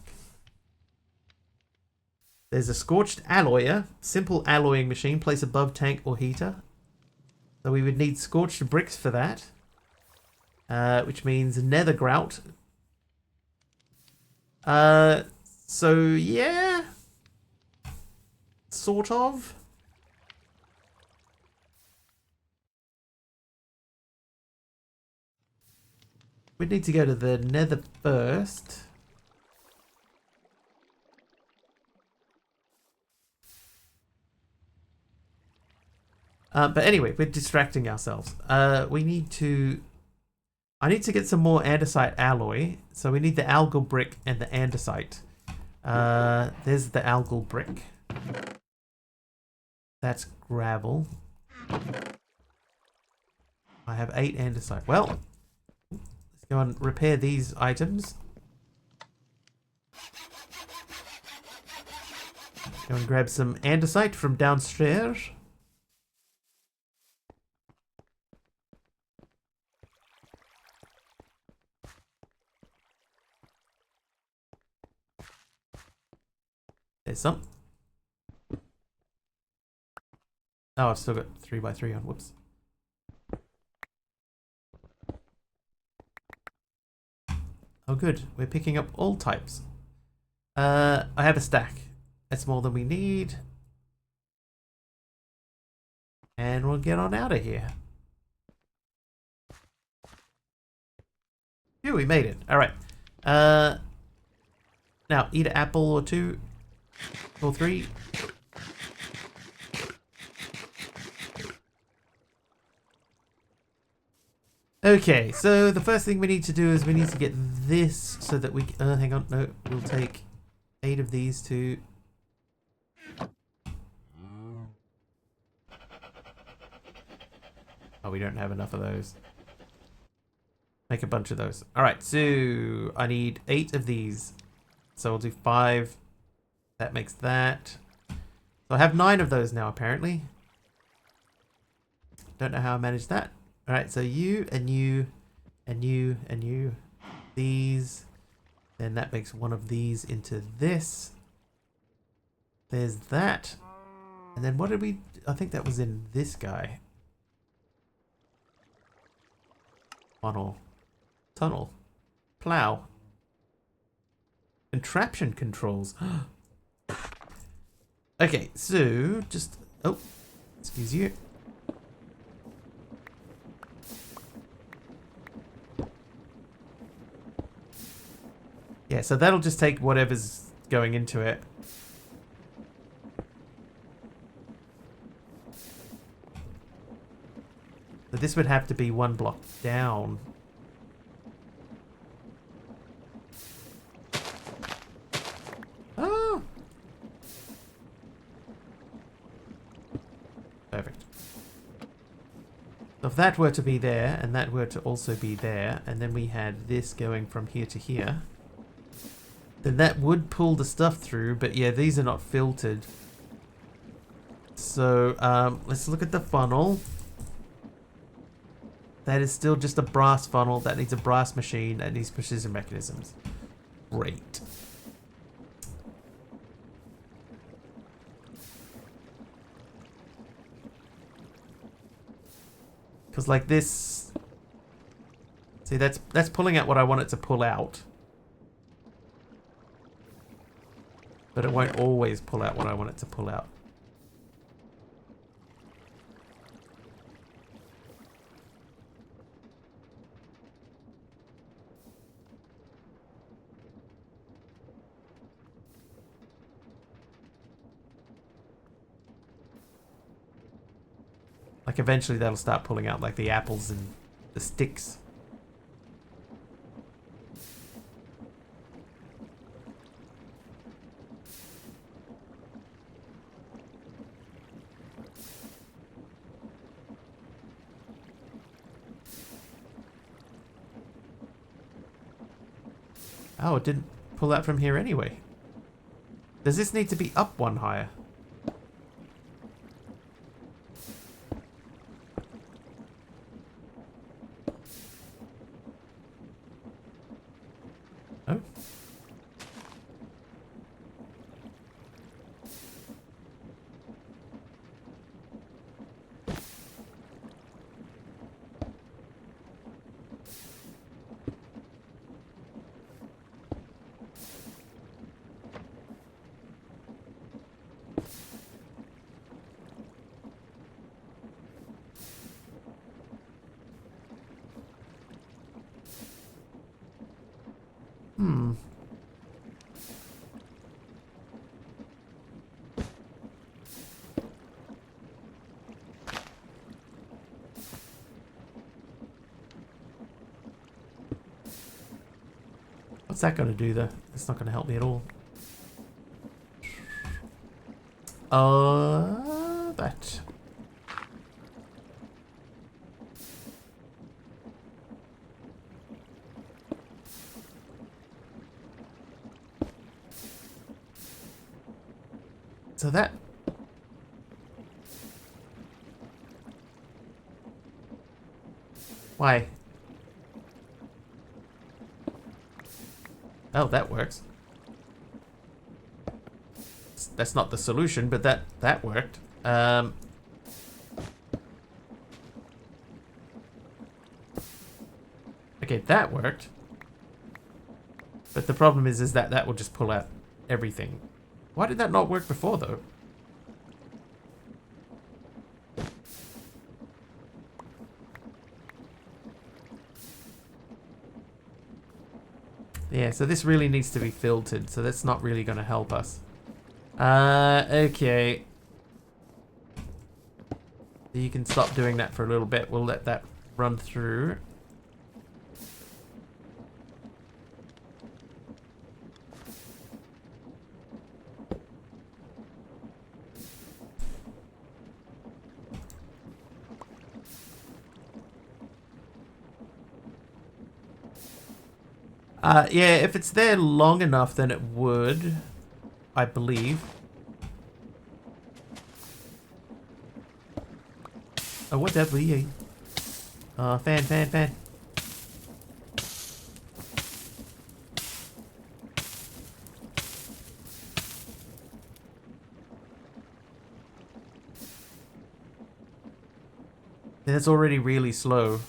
There's a scorched alloyer. Simple alloying machine. Place above tank or heater. So we would need scorched bricks for that. Which means nether grout. So yeah. Sort of. We'd need to go to the nether first. But anyway, we're distracting ourselves. We need to... I need to get some more andesite alloy. So we need the algal brick and the andesite. There's the algal brick. That's gravel. I have 8 andesite. Well, let's go and repair these items. Go and grab some andesite from downstairs. There's some. Oh, I've still got 3x3 on. Whoops. Oh, good. We're picking up all types. I have a stack. That's more than we need. And we'll get on out of here. Phew, we made it. Alright. Now, eat an apple or two. Or three. Okay, so the first thing we need to do is we need to get this so that we can... hang on, no. We'll take 8 of these to... Oh, we don't have enough of those. Make a bunch of those. Alright, so I need 8 of these. So we'll do 5. That makes that. So I have 9 of those now, apparently. Don't know how I managed that. Alright, so you, and you, and you, and you. These. Then that makes one of these into this. There's that. And then what did we... I think that was in this guy. Funnel. Tunnel. Plow. Contraption controls. Okay, so just... Oh, excuse you. Yeah, so that'll just take whatever's going into it. But this would have to be 1 block down. Oh! Perfect. So if that were to be there, and that were to also be there, and then we had this going from here to here, then that would pull the stuff through, but yeah, these are not filtered. So, let's look at the funnel. That is still just a brass funnel. That needs a brass machine. That needs precision mechanisms. Great. Because like this... See, that's pulling out what I want it to pull out. But it won't always pull out what I want it to pull out. Like eventually that'll start pulling out like the apples and the sticks. Oh, it didn't pull that from here anyway. Does this need to be up 1 higher? Oh. Hmm. What's that going to do though? It's not going to help me at all. That. So that... Why? Oh, that works. that's not the solution, but that worked. Okay, that worked. But the problem is that that will just pull out everything. Why did that not work before, though? Yeah, so this really needs to be filtered, so that's not really going to help us. Okay. You can stop doing that for a little bit. We'll let that run through. Yeah, if it's there long enough, then it would, I believe. Oh, what that be? Fan. That's already really slow.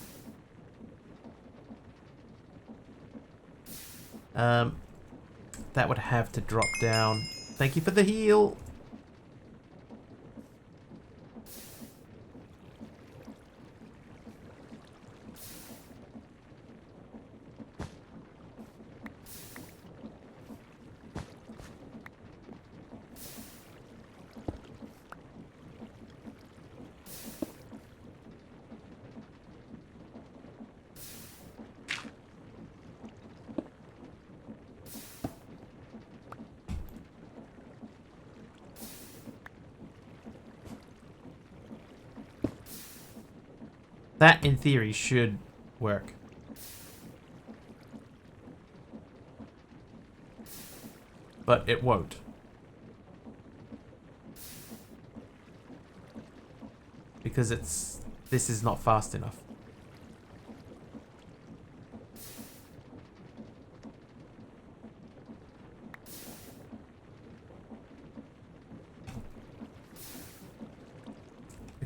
That would have to drop down. Thank you for the heal. That, in theory, should work. But it won't. Because this is not fast enough.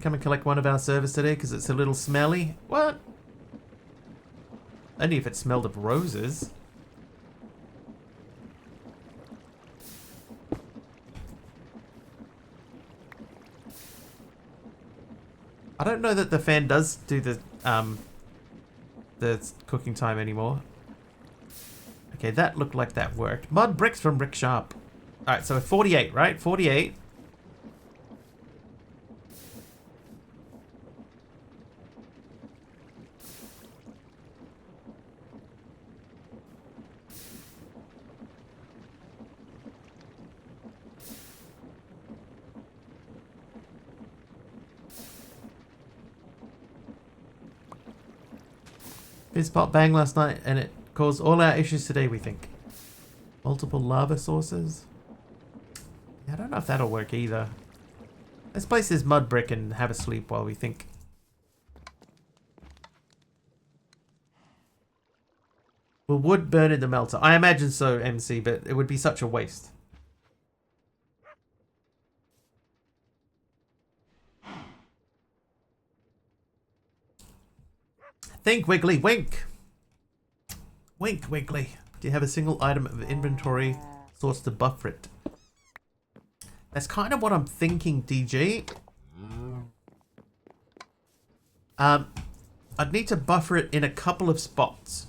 Come and collect one of our servers today because it's a little smelly. What? Only if it smelled of roses. I don't know that the fan does do the cooking time anymore. Okay, that looked like that worked. Mud bricks from Brick Sharp. Alright, so 48, right? 48. Fizzpot bang last night and it caused all our issues today, we think. Multiple lava sources. Yeah, I don't know if that'll work either. Let's place this mud brick and have a sleep while we think. Will wood burn in the melter? I imagine so, MC, but it would be such a waste. Think, Wiggly, wink! Wink, Wiggly. Do you have a single item of inventory source to buffer it? That's kind of what I'm thinking, DG. I'd need to buffer it in a couple of spots.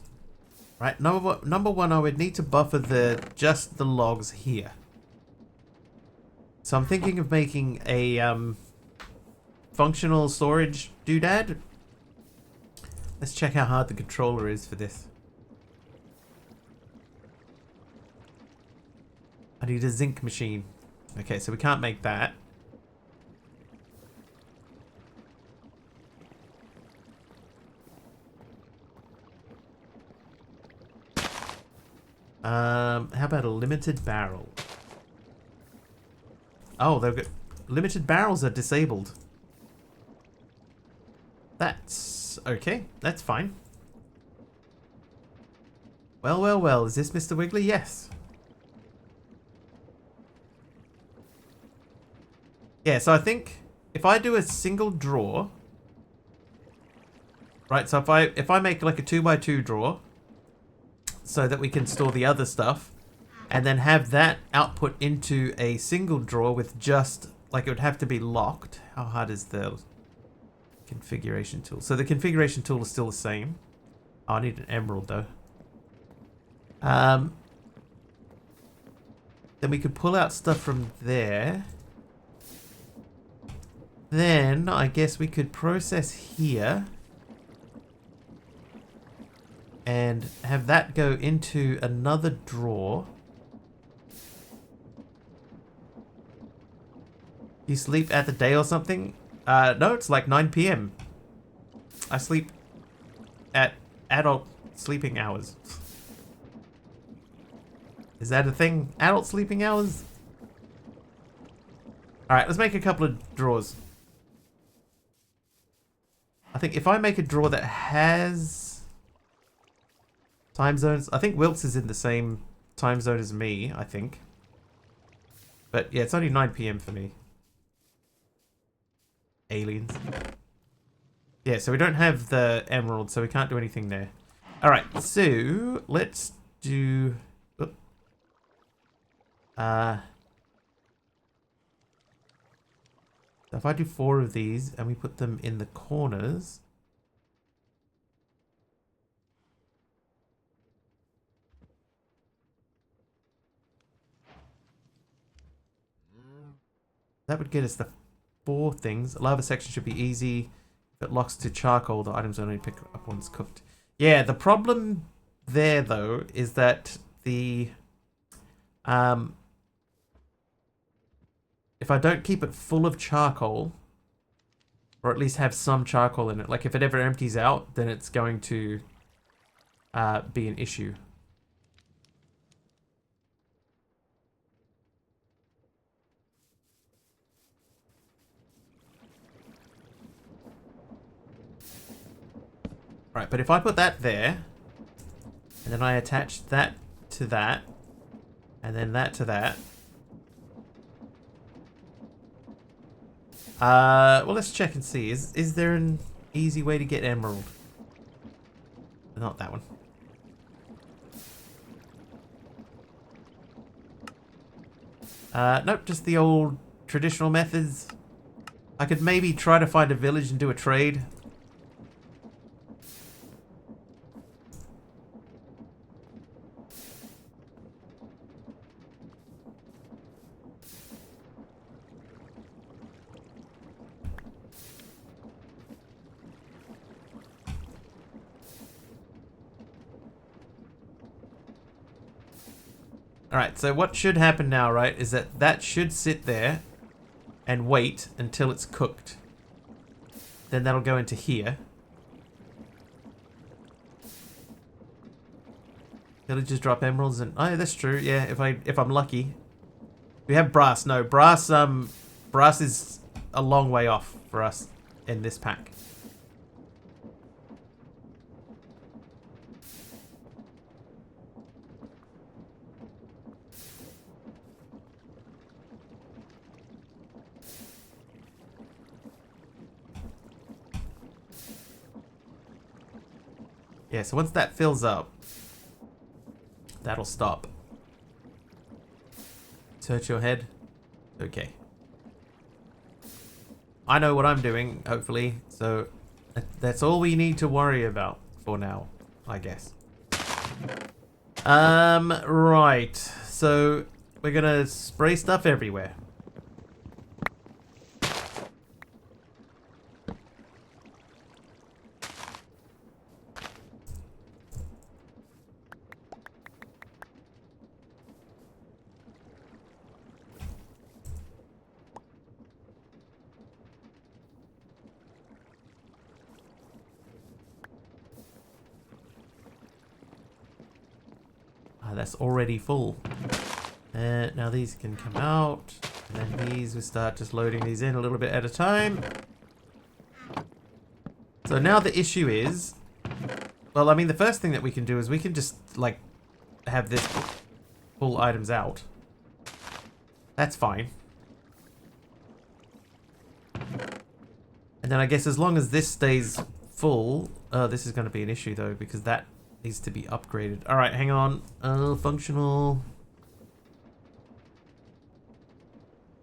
Right, number one, I would need to buffer just the logs here. So I'm thinking of making a functional storage doodad. Let's check how hard the controller is for this. I need a zinc machine. Okay, so we can't make that. How about a limited barrel? Oh, they've got limited barrels are disabled. That's okay. That's fine. Well. Is this MisterWiggly? Yes. Yeah, so I think if I do a single drawer, right? So if I make like a 2x2 drawer, so that we can store the other stuff, and then have that output into a single drawer with just like it would have to be locked. How hard is the configuration tool? So the configuration tool is still the same. Oh, I need an emerald though. Then we could pull out stuff from there. Then I guess we could process here and have that go into another drawer. You sleep at the day or something? No, it's like 9 p.m. I sleep at adult sleeping hours. Is that a thing? Adult sleeping hours? Alright, let's make a couple of drawers. I think if I make a drawer that has time zones, I think Wilkes is in the same time zone as me, I think. But yeah, it's only 9 p.m. for me. Aliens. Yeah, so we don't have the emerald, so we can't do anything there. Alright, so let's do... So if I do 4 of these and we put them in the corners... That would get us the 4 things. A lava section should be easy. If it locks to charcoal, the items only pick up once cooked. Yeah, the problem there, though, is that the... if I don't keep it full of charcoal, or at least have some charcoal in it, like if it ever empties out, then it's going to be an issue. Right, but if I put that there, and then I attach that to that, and then that to that. Well, let's check and see. Is there an easy way to get emerald? Not that one. Nope, just the old traditional methods. I could maybe try to find a village and do a trade. Alright, so what should happen now, right, is that should sit there and wait until it's cooked. Then that'll go into here. Villagers drop emeralds and... Oh, that's true, yeah, if I'm lucky. We have brass. No, brass is a long way off for us in this pack. Yeah, so once that fills up, that'll stop. Search your head. Okay. I know what I'm doing, hopefully, so that's all we need to worry about for now, I guess. Right. So we're gonna spray stuff everywhere. That's already full. Now these can come out. And then these, we start just loading these in a little bit at a time. So now the issue is... Well, I mean, the first thing that we can do is we can just, like, have this pull items out. That's fine. And then I guess as long as this stays full, this is going to be an issue though, because that needs to be upgraded. All right, hang on. Functional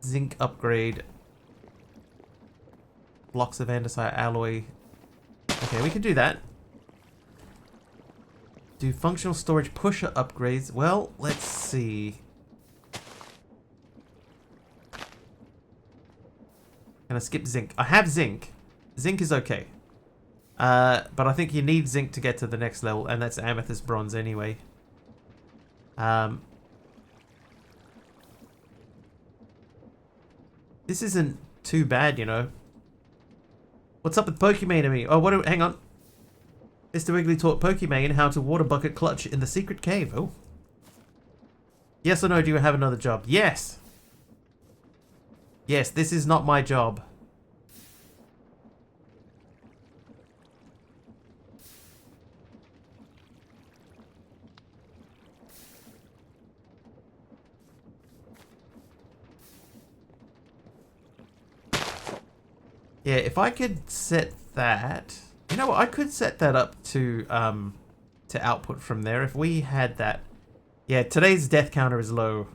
zinc upgrade. Blocks of andesite alloy. Okay, we can do that. Do functional storage pusher upgrades. Well, let's see. Can I skip zinc? I have zinc. Zinc is okay. But I think you need zinc to get to the next level, and that's amethyst bronze anyway. This isn't too bad, you know. What's up with Pokemon to me? Oh, hang on. Mr. Wiggly taught Pokemon how to water bucket clutch in the secret cave. Oh. Yes or no, do you have another job? Yes! Yes, this is not my job. Yeah, if I could set that... You know what, I could set that up to output from there if we had that. Yeah, today's death counter is low.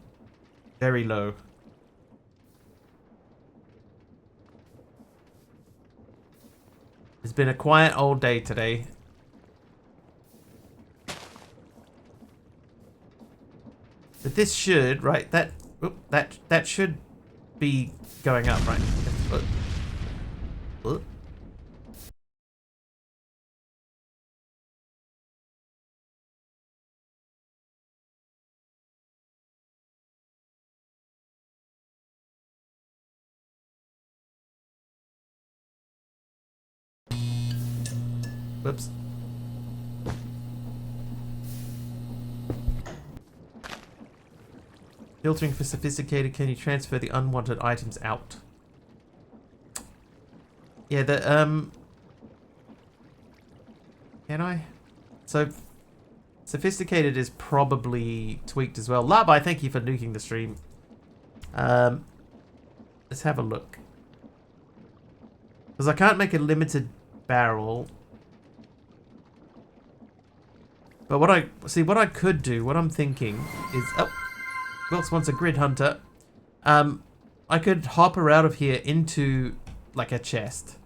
Very low. It's been a quiet old day today. But this should, right, that should be going up, right? Whoops. Filtering for sophisticated, can you transfer the unwanted items out? Yeah, can I? So, sophisticated is probably tweaked as well. Labai, thank you for nuking the stream. Let's have a look. Because I can't make a limited barrel. But what I could do, what I'm thinking is, oh, Wilkes wants a grid hunter. I could hop her out of here into like a chest.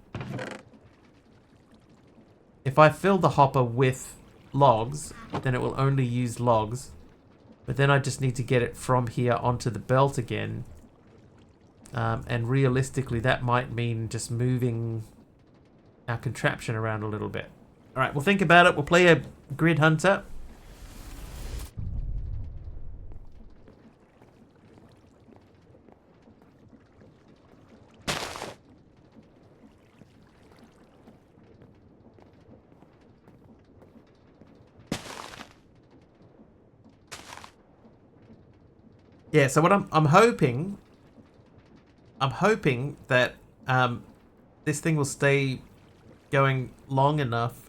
If I fill the hopper with logs, then it will only use logs. But then I just need to get it from here onto the belt again. And realistically, that might mean just moving our contraption around a little bit. Alright, we'll think about it. We'll play a grid hunter. Yeah, so what I'm hoping that this thing will stay going long enough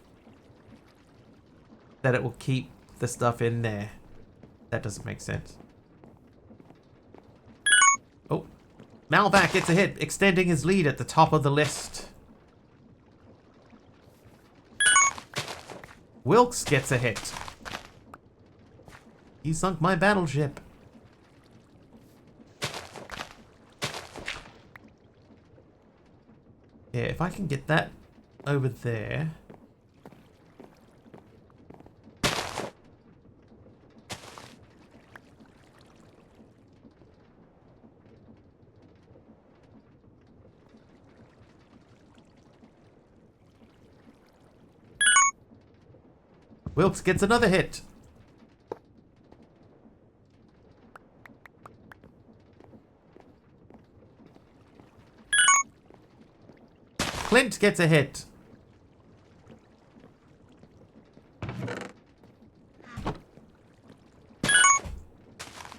that it will keep the stuff in there. That doesn't make sense. Oh, Malvac gets a hit, extending his lead at the top of the list. Wilkes gets a hit. He sunk my battleship. Yeah, if I can get that over there. Wilkes gets another hit. Clint gets a hit.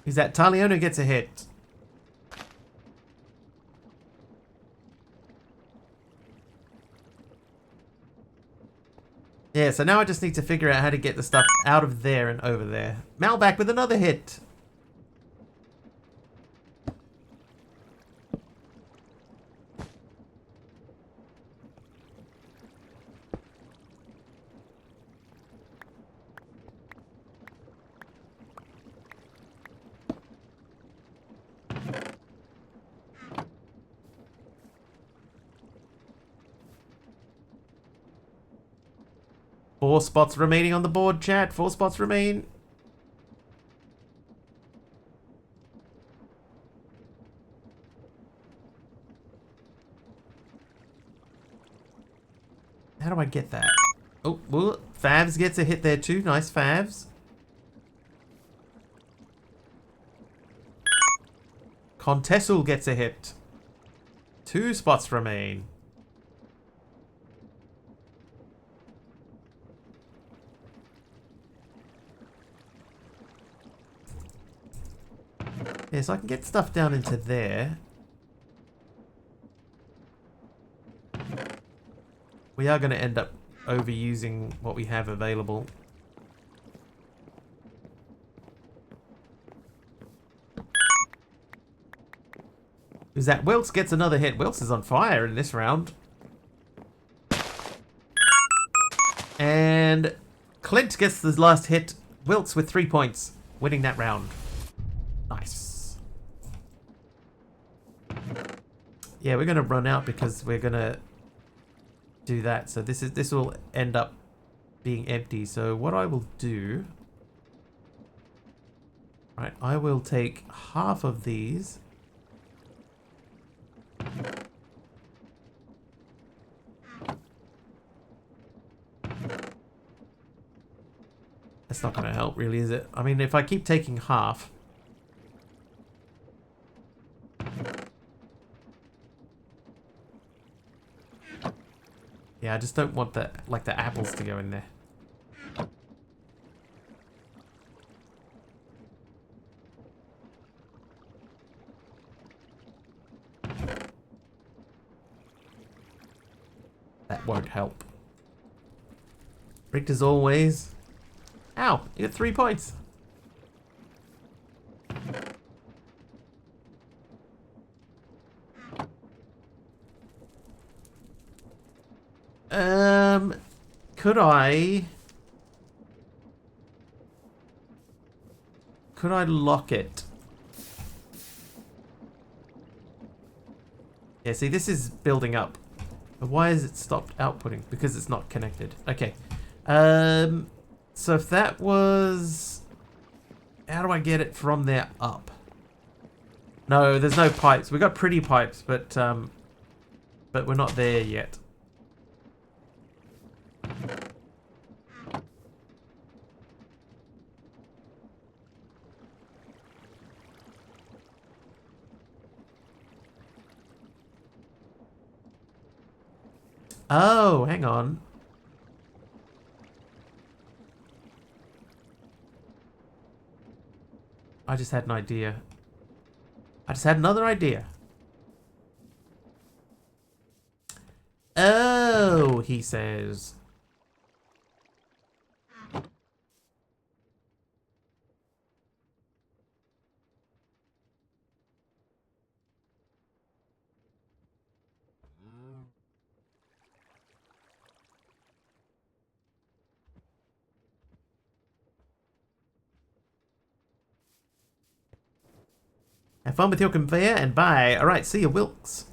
Who's that? Taliona gets a hit. Yeah, so now I just need to figure out how to get the stuff out of there and over there. Malback with another hit. 4 spots remaining on the board, chat. 4 spots remain. How do I get that? Oh, well, Favs gets a hit there too. Nice, Favs. Contessul gets a hit. 2 spots remain. Yeah, so I can get stuff down into there. We are going to end up overusing what we have available. Who's that? Wilkes gets another hit. Wilkes is on fire in this round. And Clint gets the last hit. Wilkes with 3 points, winning that round. Nice. Yeah, we're going to run out because we're going to do that. So this will end up being empty. So what I will do... Right, I will take half of these. That's not going to help, really, is it? I mean, if I keep taking half... Yeah, I just don't want the apples to go in there. That won't help. Rigged as always. Ow, you got 3 points. Could I lock it? Yeah, see, this is building up. But why is it stopped outputting? Because it's not connected. Okay. So if that was... How do I get it from there up? No, there's no pipes. We got pretty pipes, but we're not there yet. Oh, hang on. I just had an idea. I just had another idea. Oh, he says. Have fun with your conveyor and bye. Alright, see you, Wilkes.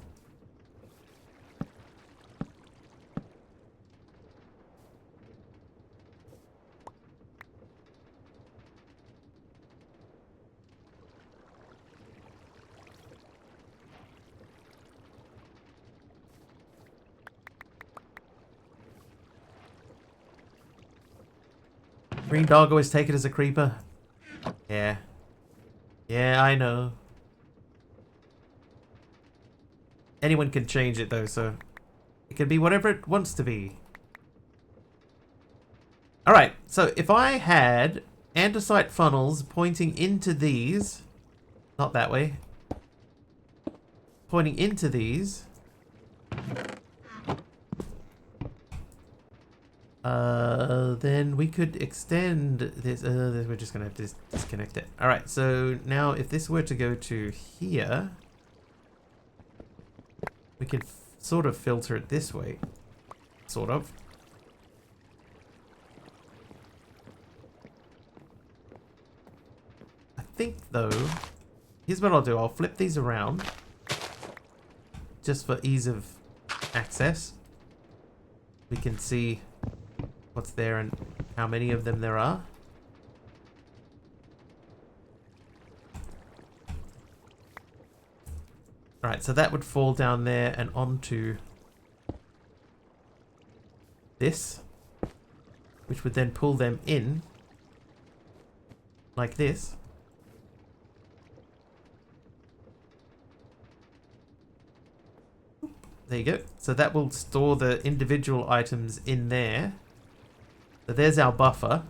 Green dog always take it as a creeper. Yeah. Yeah, I know. Anyone can change it though, so it can be whatever it wants to be. Alright, so if I had andesite funnels pointing into these, not that way, pointing into these, then we could extend this. We're just gonna have to disconnect it. Alright, so now if this were to go to here, we could sort of filter it this way. Sort of. I think, though, here's what I'll do. I'll flip these around. Just for ease of access. We can see what's there and how many of them there are. Alright, so that would fall down there and onto this, which would then pull them in like this. There you go. So that will store the individual items in there. So there's our buffer.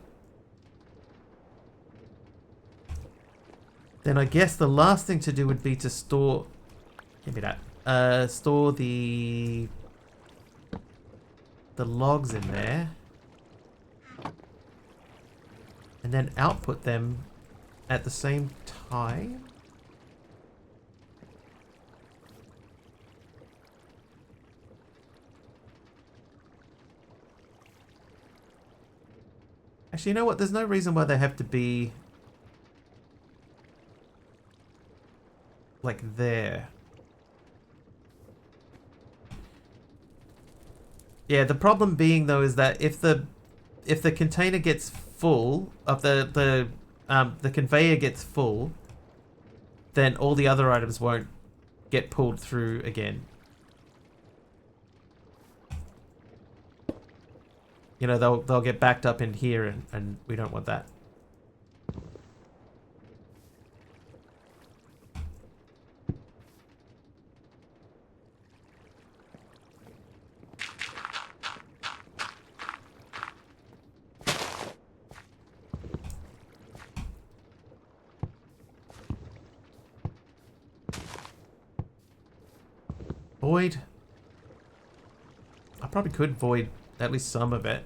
Then I guess the last thing to do would be to store... Give me that. Store the logs in there. And then output them at the same time. Actually, you know what? There's no reason why they have to be like there. Yeah, the problem being though is that if the container gets full of the conveyor gets full, then all the other items won't get pulled through again. You know, they'll get backed up in here, and we don't want that. Void. I probably could void at least some of it.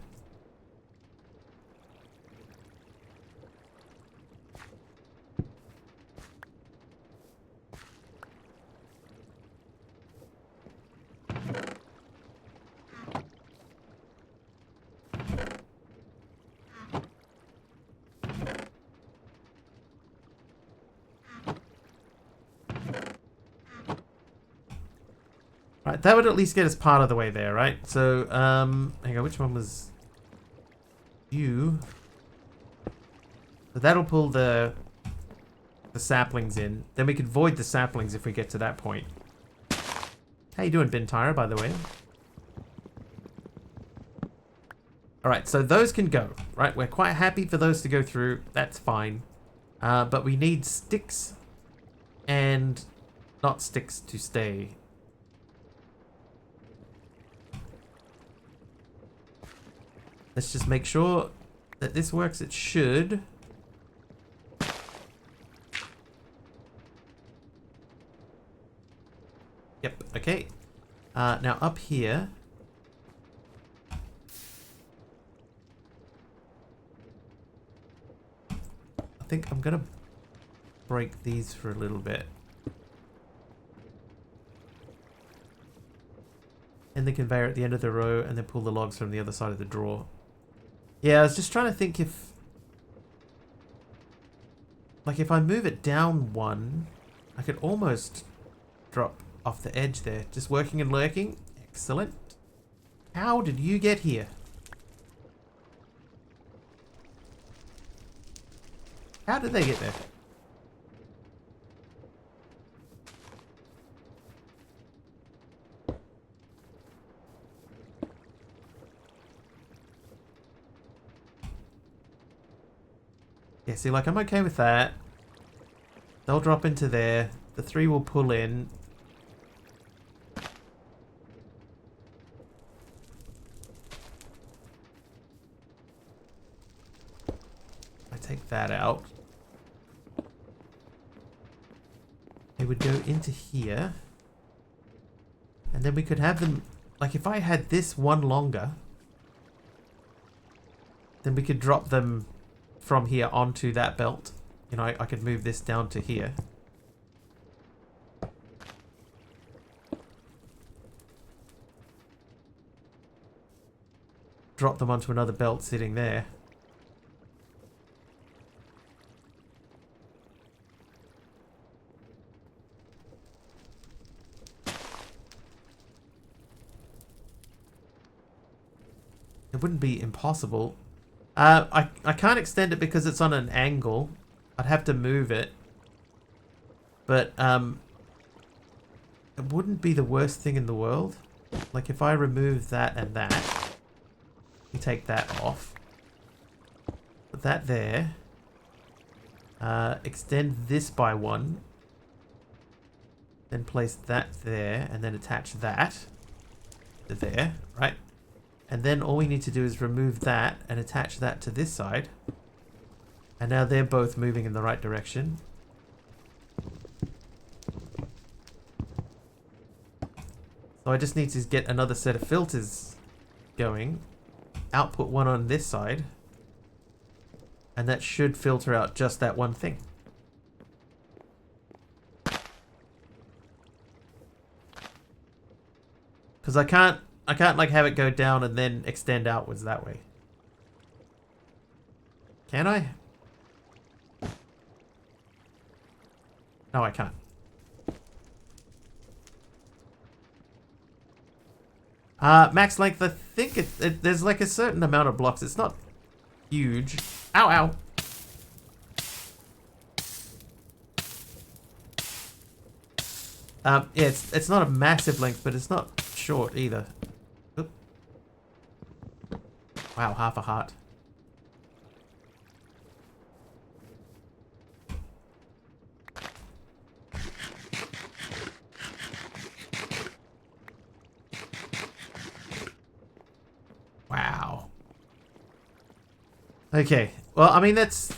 Right, that would at least get us part of the way there, right? So, hang on, which one was you? So that'll pull the saplings in. Then we could void the saplings if we get to that point. How you doing, Bintira, by the way? Alright, so those can go, right? We're quite happy for those to go through. That's fine. But we need sticks and not sticks to stay. Let's just make sure that this works. It should. Yep, okay. Now up here. I think I'm going to break these for a little bit. And the conveyor at the end of the row, and then pull the logs from the other side of the drawer. Yeah, I was just trying to think if... Like, if I move it down one, I could almost drop off the edge there. Just working and lurking. Excellent. How did you get here? How did they get there? Yeah, see, like, I'm okay with that. They'll drop into there. The three will pull in. I take that out. They would go into here. And then we could have them... Like, if I had this one longer, then we could drop them from here onto that belt. You know, I could move this down to here. Drop them onto another belt sitting there. it wouldn't be impossible. I can't extend it because it's on an angle. I'd have to move it. But it wouldn't be the worst thing in the world. Like if I remove that and that, you take that off. Put that there. Extend this by 1. Then place that there and then attach that to there, right? And then all we need to do is remove that and attach that to this side. And now they're both moving in the right direction. So I just need to get another set of filters going. Output one on this side. And that should filter out just that one thing. Because I can't like have it go down and then extend outwards that way. Can I? No, I can't. Max length, I think there's like a certain amount of blocks. It's not huge. Ow, ow. Yeah, it's not a massive length, but it's not short either. Oop. Wow, half a heart. Wow. Okay. Well, I mean that's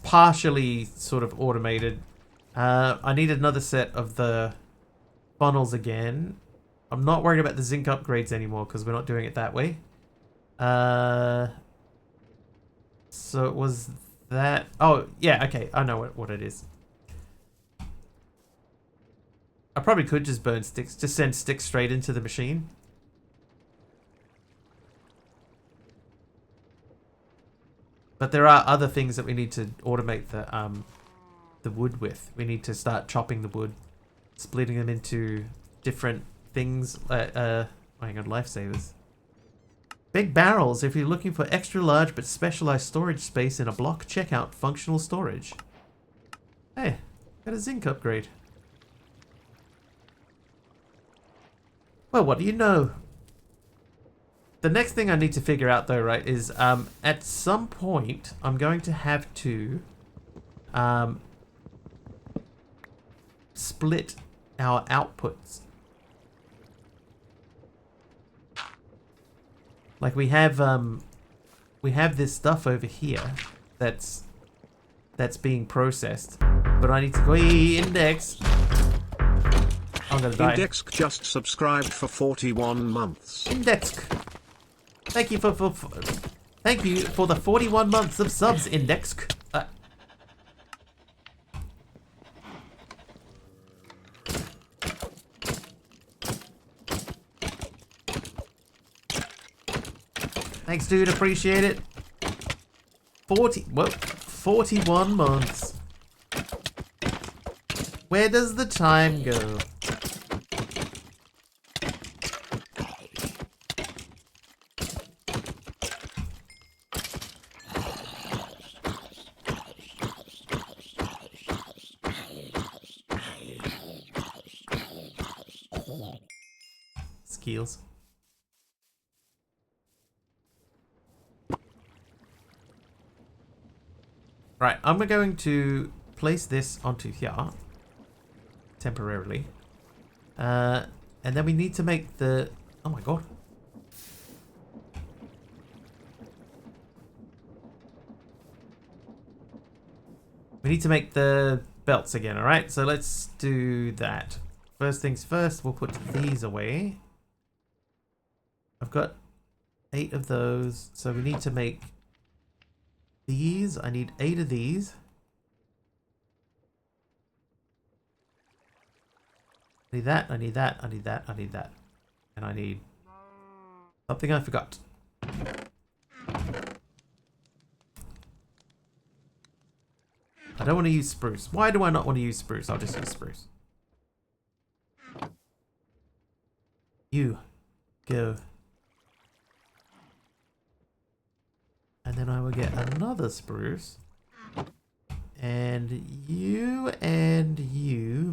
partially sort of automated. I need another set of the funnels again. I'm not worried about the zinc upgrades anymore because we're not doing it that way. So it was that. Oh, yeah, okay. I know what it is. I probably could just burn sticks. Just send sticks straight into the machine. But there are other things that we need to automate the wood with. We need to start chopping the wood, splitting them into different things. Hang on, lifesavers. Big barrels. If you're looking for extra large but specialized storage space in a block, check out functional storage. Hey, got a zinc upgrade. Well, what do you know? The next thing I need to figure out though, right, is at some point I'm going to have to split our outputs. Like we have this stuff over here that's being processed, but I need to go index. I'm gonna die. Index just subscribed for 41 months. Index. Thank you for thank you for the 41 months of subs, Index. Thanks, dude. Appreciate it. 41 months. Where does the time go? Skills. Right, I'm going to place this onto here temporarily. And then we need to make the... Oh my god. We need to make the belts again, alright? So let's do that. First things first, we'll put these away. I've got 8 of those, so we need to make these. I need 8 of these. I need that, I need that, I need that, I need that. And I need something I forgot. I don't want to use spruce. Why do I not want to use spruce? I'll just use spruce. You go. And then I will get another spruce. And you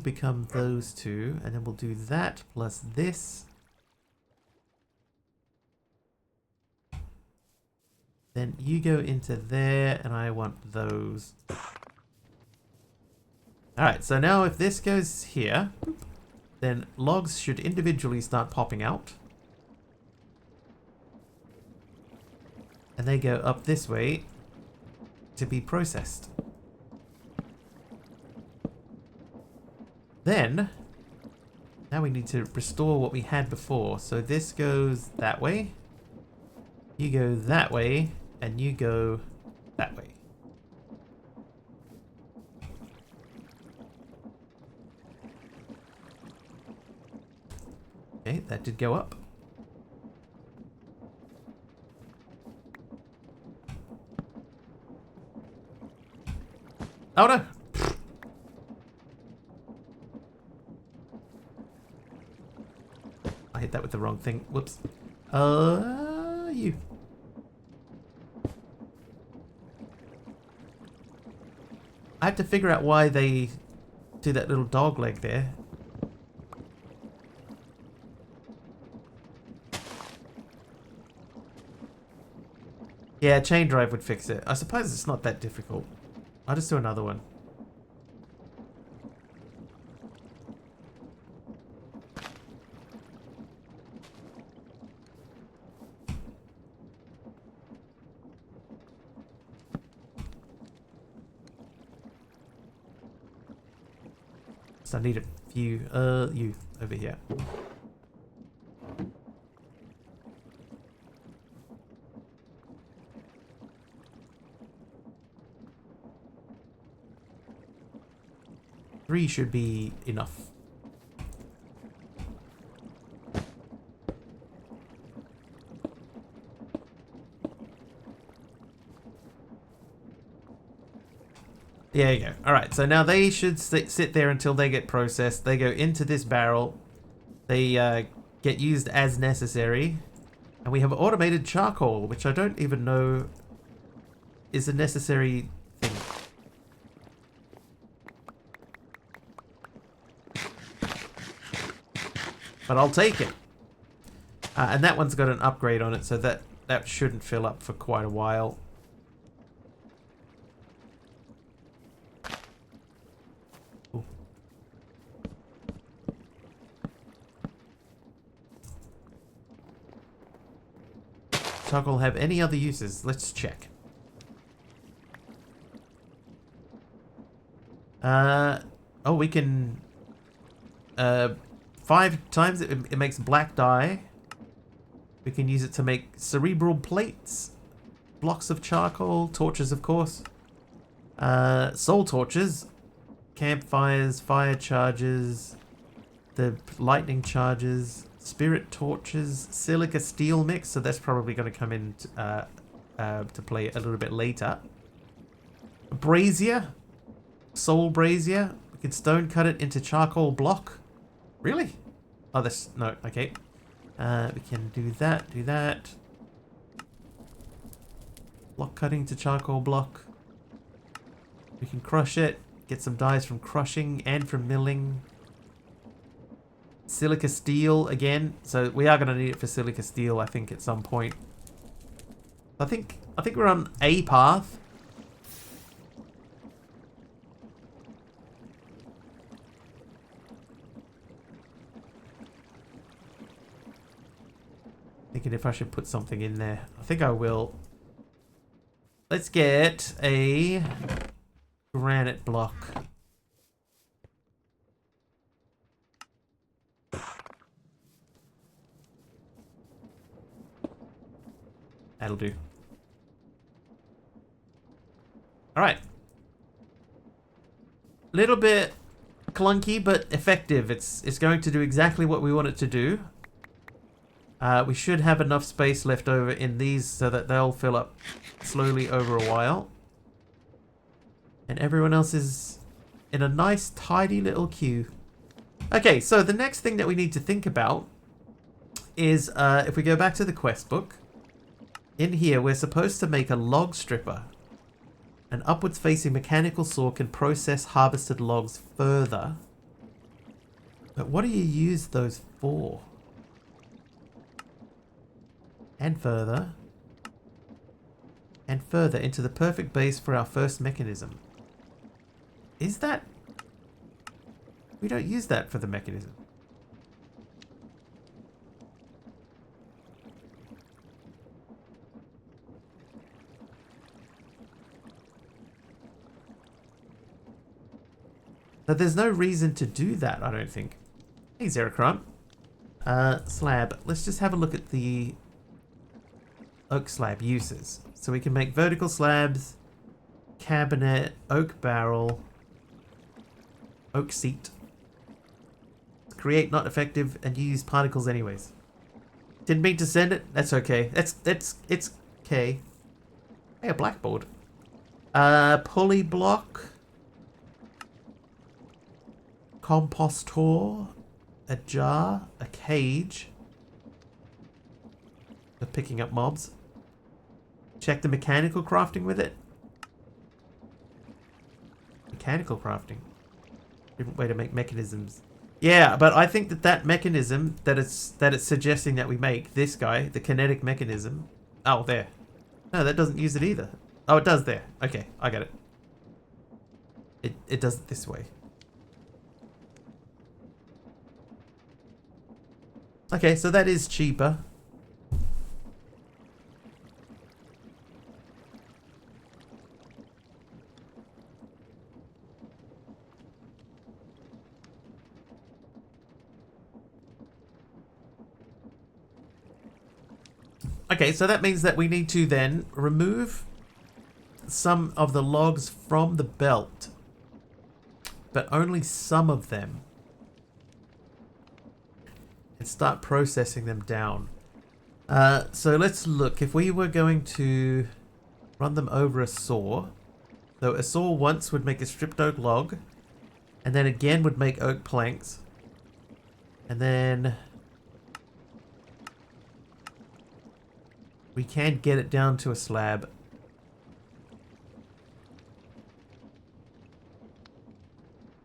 become those two. And then we'll do that plus this. Then you go into there, and I want those. Alright, so now if this goes here, then logs should individually start popping out. And they go up this way to be processed. Then, now we need to restore what we had before. So this goes that way. You go that way. And you go that way. Okay, that did go up. Oh no! I hit that with the wrong thing. Whoops. You. I have to figure out why they do that little dog leg there. Yeah, chain drive would fix it. I suppose it's not that difficult. I'll just do another one. So I need a few, you over here. Three should be enough. There you go. Alright, so now they should sit there until they get processed. They go into this barrel. They get used as necessary. And we have automated charcoal, which I don't even know is a necessary thing. But I'll take it. And that one's got an upgrade on it, so that shouldn't fill up for quite a while. Charcoal have any other uses? Let's check. Oh, we can 5 times it makes black dye. We can use it to make cerebral plates, blocks of charcoal, torches of course, soul torches, campfires, fire charges, the lightning charges, spirit torches, silica steel mix, so that's probably going to come in to play a little bit later. Brazier, soul brazier, we can stone cut it into charcoal block. Really? Oh, this, no, okay. We can do that. Block cutting to charcoal block. We can crush it, get some dyes from crushing and from milling. Silica steel again, so we are going to need it for silica steel, I think, at some point. I think we're on a path. Thinking if I should put something in there. I think I will. Let's get a granite block. That'll do. Alright. Little bit clunky, but effective. It's going to do exactly what we want it to do. We should have enough space left over in these so that they'll fill up slowly over a while. And everyone else is in a nice, tidy little queue. Okay, so the next thing that we need to think about is if we go back to the quest book, in here, we're supposed to make a log stripper. An upwards facing mechanical saw can process harvested logs further. But what do you use those for? And further. And further into the perfect base for our first mechanism. Is that... We don't use that for the mechanism. But there's no reason to do that, I don't think. Hey, Zeracrum. Slab. Let's just have a look at the oak slab uses. So we can make vertical slabs, cabinet, oak barrel, oak seat. Create not effective and use particles anyways. Didn't mean to send it. That's okay. It's okay. Hey, a blackboard. Pulley block. Compostor, a jar, a cage for picking up mobs. Check the mechanical crafting with it. Mechanical crafting. Different way to make mechanisms. Yeah, but I think that mechanism that it's suggesting that we make, this guy, the kinetic mechanism. Oh, there. No, that doesn't use it either. Oh, it does there. Okay, I get it. It does it this way. Okay, so that is cheaper. Okay, so that means that we need to then remove some of the logs from the belt, but only some of them. And start processing them down. So let's look. If we were going to run them over a saw, so a saw once would make a stripped oak log, and then again would make oak planks, and then we can get it down to a slab.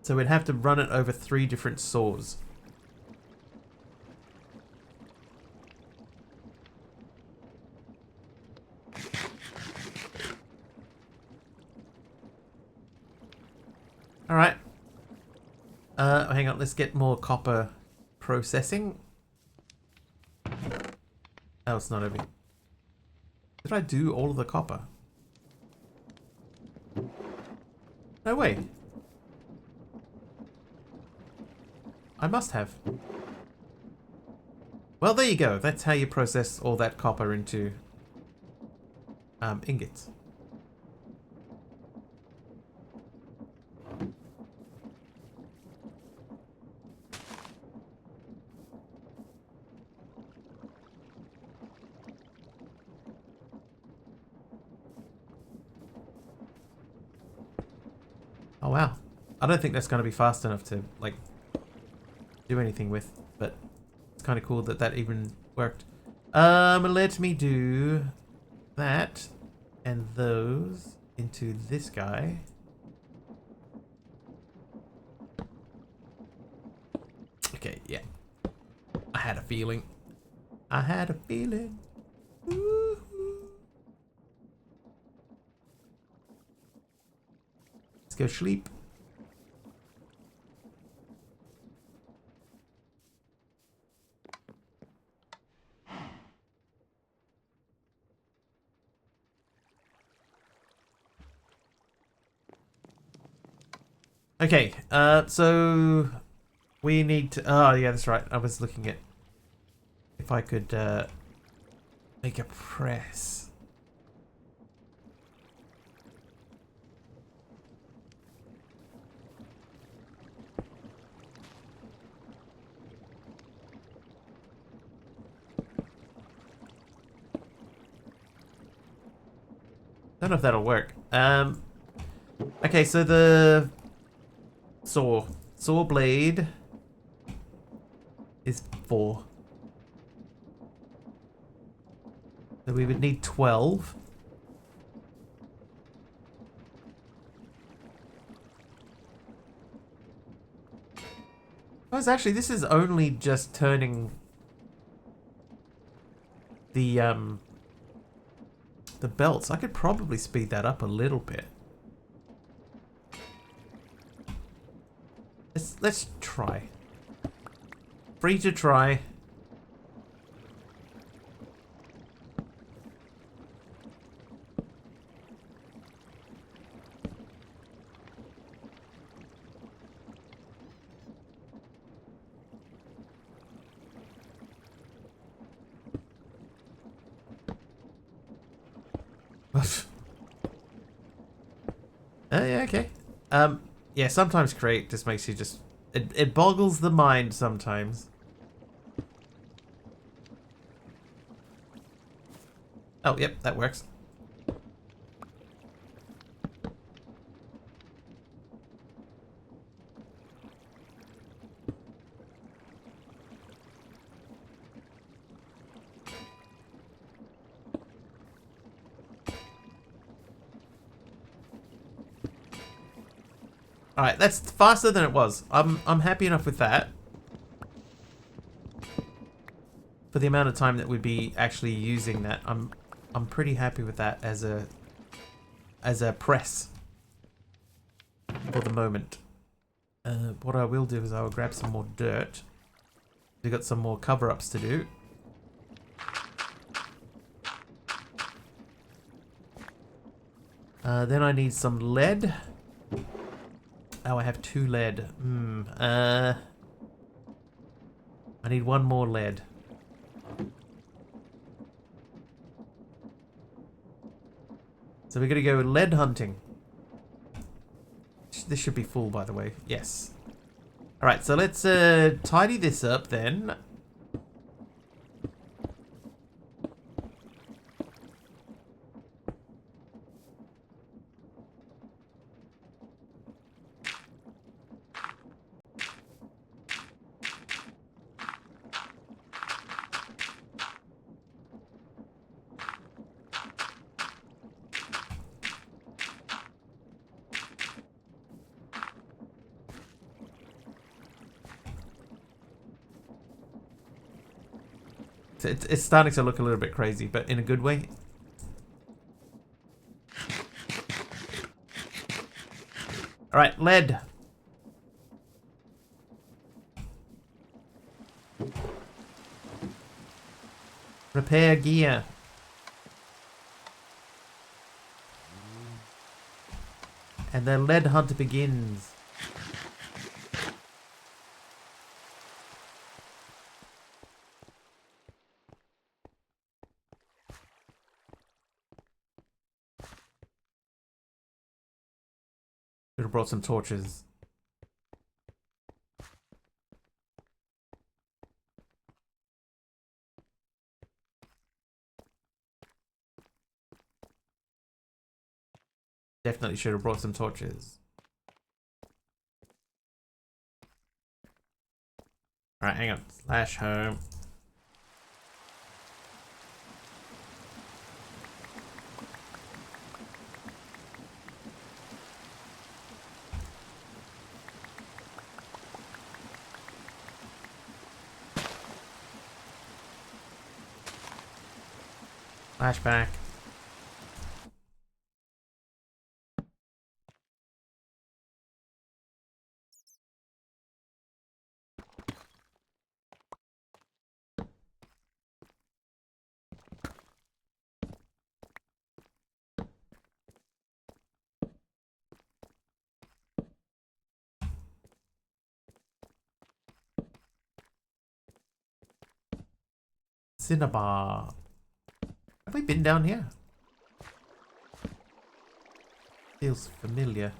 So we'd have to run it over 3 different saws. Alright. Hang on, let's get more copper processing. Oh, it's not over here. Did I do all of the copper? No way. I must have. Well, there you go. That's how you process all that copper into ingots. Oh wow. I don't think that's going to be fast enough to like do anything with, but it's kind of cool that that even worked. Let me do that and those into this guy. Okay, yeah. I had a feeling. I had a feeling. Woo-hoo. Let's go sleep. Okay, so we need to... Oh, yeah, that's right. I was looking at if I could make a press. Don't know if that'll work. Okay, so the saw blade is 4. So we would need 12. Oh, actually, this is only just turning the belts. I could probably speed that up a little bit. Let's try. Free to try. Oh yeah, okay. Yeah, sometimes create just makes you just it boggles the mind sometimes. Oh, yep, that works. All right, that's faster than it was. I'm happy enough with that. For the amount of time that we'd be actually using that, I'm pretty happy with that as a press for the moment. What I will do is I will grab some more dirt. We've got some more cover-ups to do. Then I need some lead. Oh, I have 2 lead. I need 1 more lead. So we're gonna go lead hunting. This should be full, by the way. Yes. Alright, so let's tidy this up then. It's starting to look a little bit crazy, but in a good way. Alright, lead. Repair gear. And the lead hunt begins. Should have brought some torches. Definitely should have brought some torches. Alright, hang on. Slash home. Flashback. Cinnabar. Have we been down here? Feels familiar.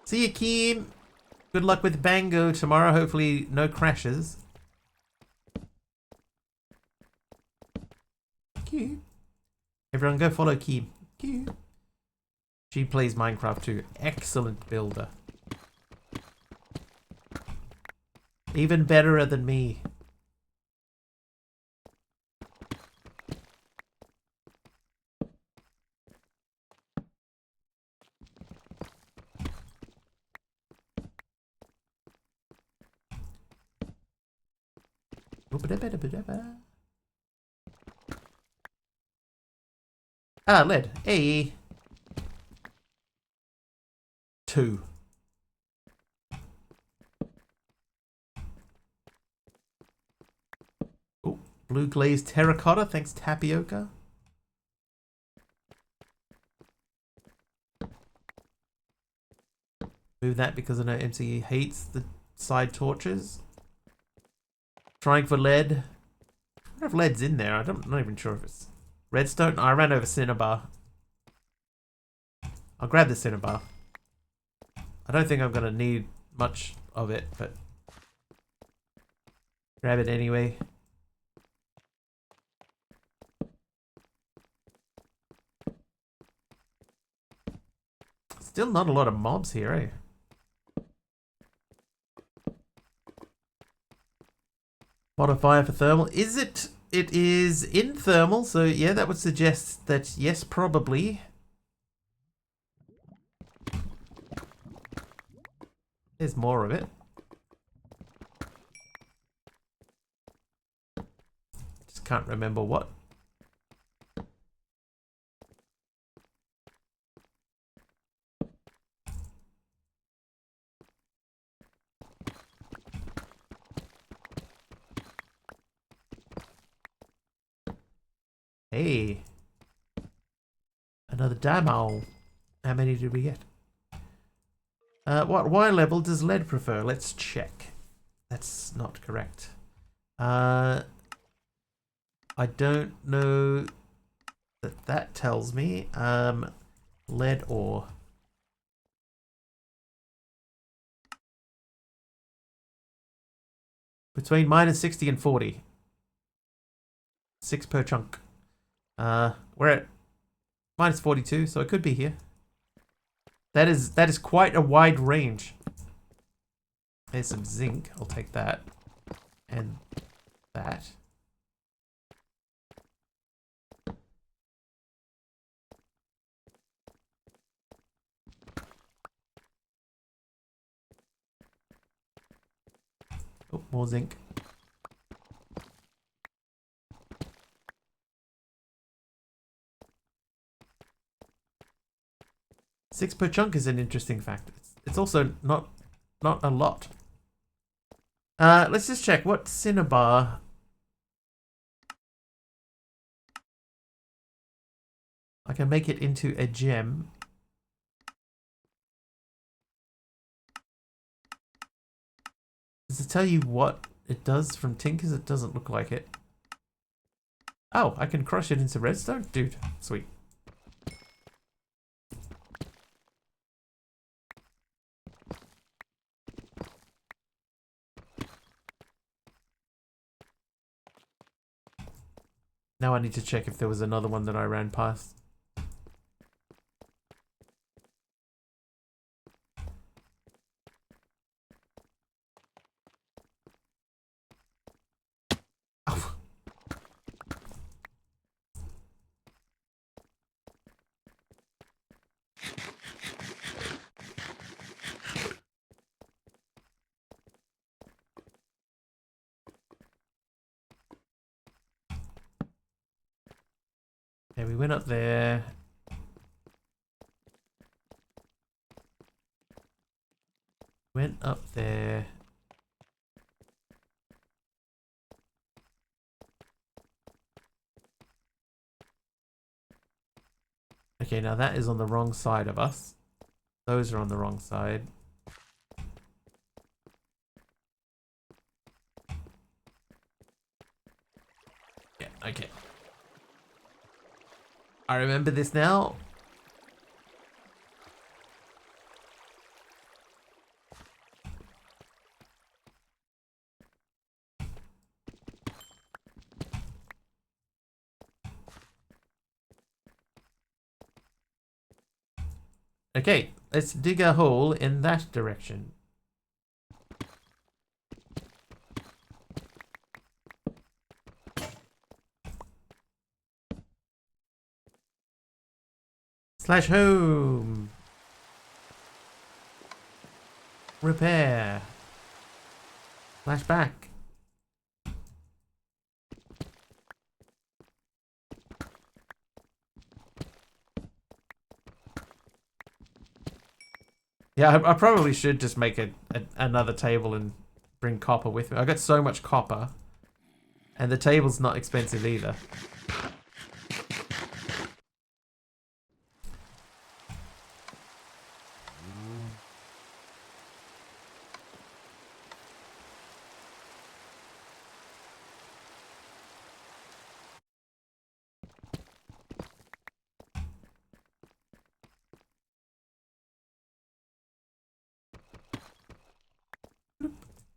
See you, Keem. Good luck with Bango tomorrow. Hopefully no crashes. Cute. Everyone go follow Keem. Cute. She plays Minecraft too. Excellent builder. Even betterer than me. Ah, lead. Hey. 2. Oh, blue glazed terracotta. Thanks, tapioca. Move that because I know MCE hates the side torches. Trying for lead. I wonder if lead's in there. I'm not even sure if it's redstone. I ran over cinnabar. I'll grab the cinnabar. I don't think I'm gonna need much of it, but grab it anyway. Still not a lot of mobs here, eh? Modifier for thermal. Is it? It is in thermal, so yeah, that would suggest that yes, probably. There's more of it. Just can't remember what. Hey. Another demo. How many did we get? What Y level does lead prefer? Let's check. That's not correct. I don't know that tells me. Lead ore. Between -60 and 40. 6 per chunk. We're at -42, so it could be here. That is quite a wide range. There's some zinc. I'll take that. And that. Oh, more zinc. Six per chunk is an interesting fact. It's also not a lot. Let's just check what cinnabar. I can make it into a gem. Does it tell you what it does from Tinkers? It doesn't look like it. Oh, I can crush it into redstone? Dude, sweet. Now I need to check if there was another one that I ran past. Oh. Okay, we went up there. Went up there. Okay, now that is on the wrong side of us. Those are on the wrong side. Yeah, okay. I remember this now. Okay, let's dig a hole in that direction. Slash home. Repair. Slash back. Yeah, I probably should just make another table and bring copper with me. I got so much copper. And the table's not expensive either.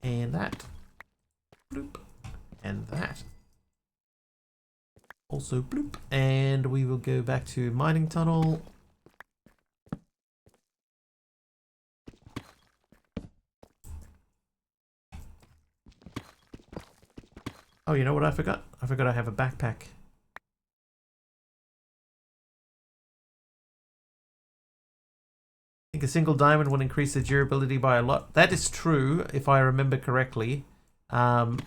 And that. Bloop. And that. Also bloop. And we will go back to mining tunnel. Oh, you know what I forgot? I forgot I have a backpack. I think a single diamond will increase the durability by a lot. That is true, if I remember correctly. It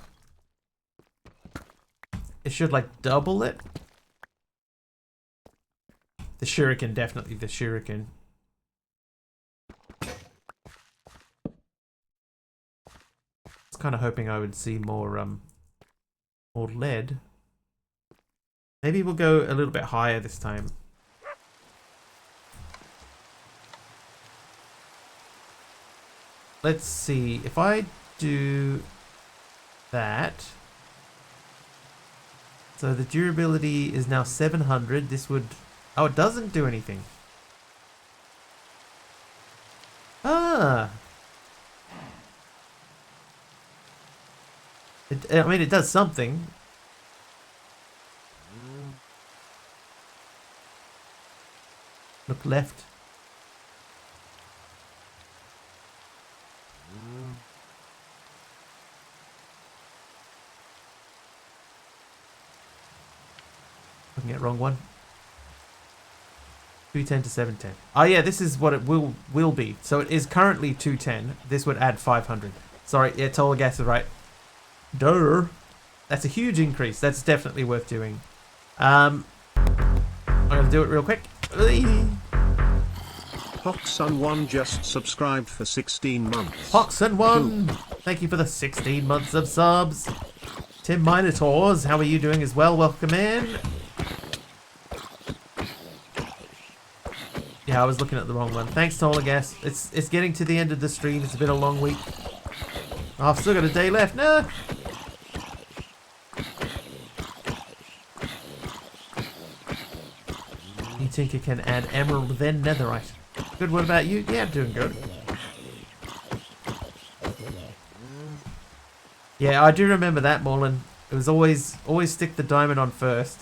should like double it. The shuriken, definitely the shuriken. I was kind of hoping I would see more lead. Maybe we'll go a little bit higher this time. Let's see, if I do that. So the durability is now 700. This would... Oh, it doesn't do anything. Ah! I mean, it does something. Look left. Looking at wrong one. 210 to 710. Oh yeah, this is what it will be. So it is currently 210. This would add 500. Sorry, yeah, total gas is right. Duh. That's a huge increase. That's definitely worth doing. I'm gonna do it real quick. Hoxun1 just subscribed for 16 months. Hoxun1, thank you for the 16 months of subs. Tim Minotaurs, how are you doing as well? Welcome in. Yeah, I was looking at the wrong one. Thanks, Tolagas. It's getting to the end of the stream. It's been a long week. Oh, I've still got a day left. No. You Tinker can add emerald, then netherite. Good. What about you? Yeah, I'm doing good. Yeah, I do remember that, Morlin. It was always stick the diamond on first.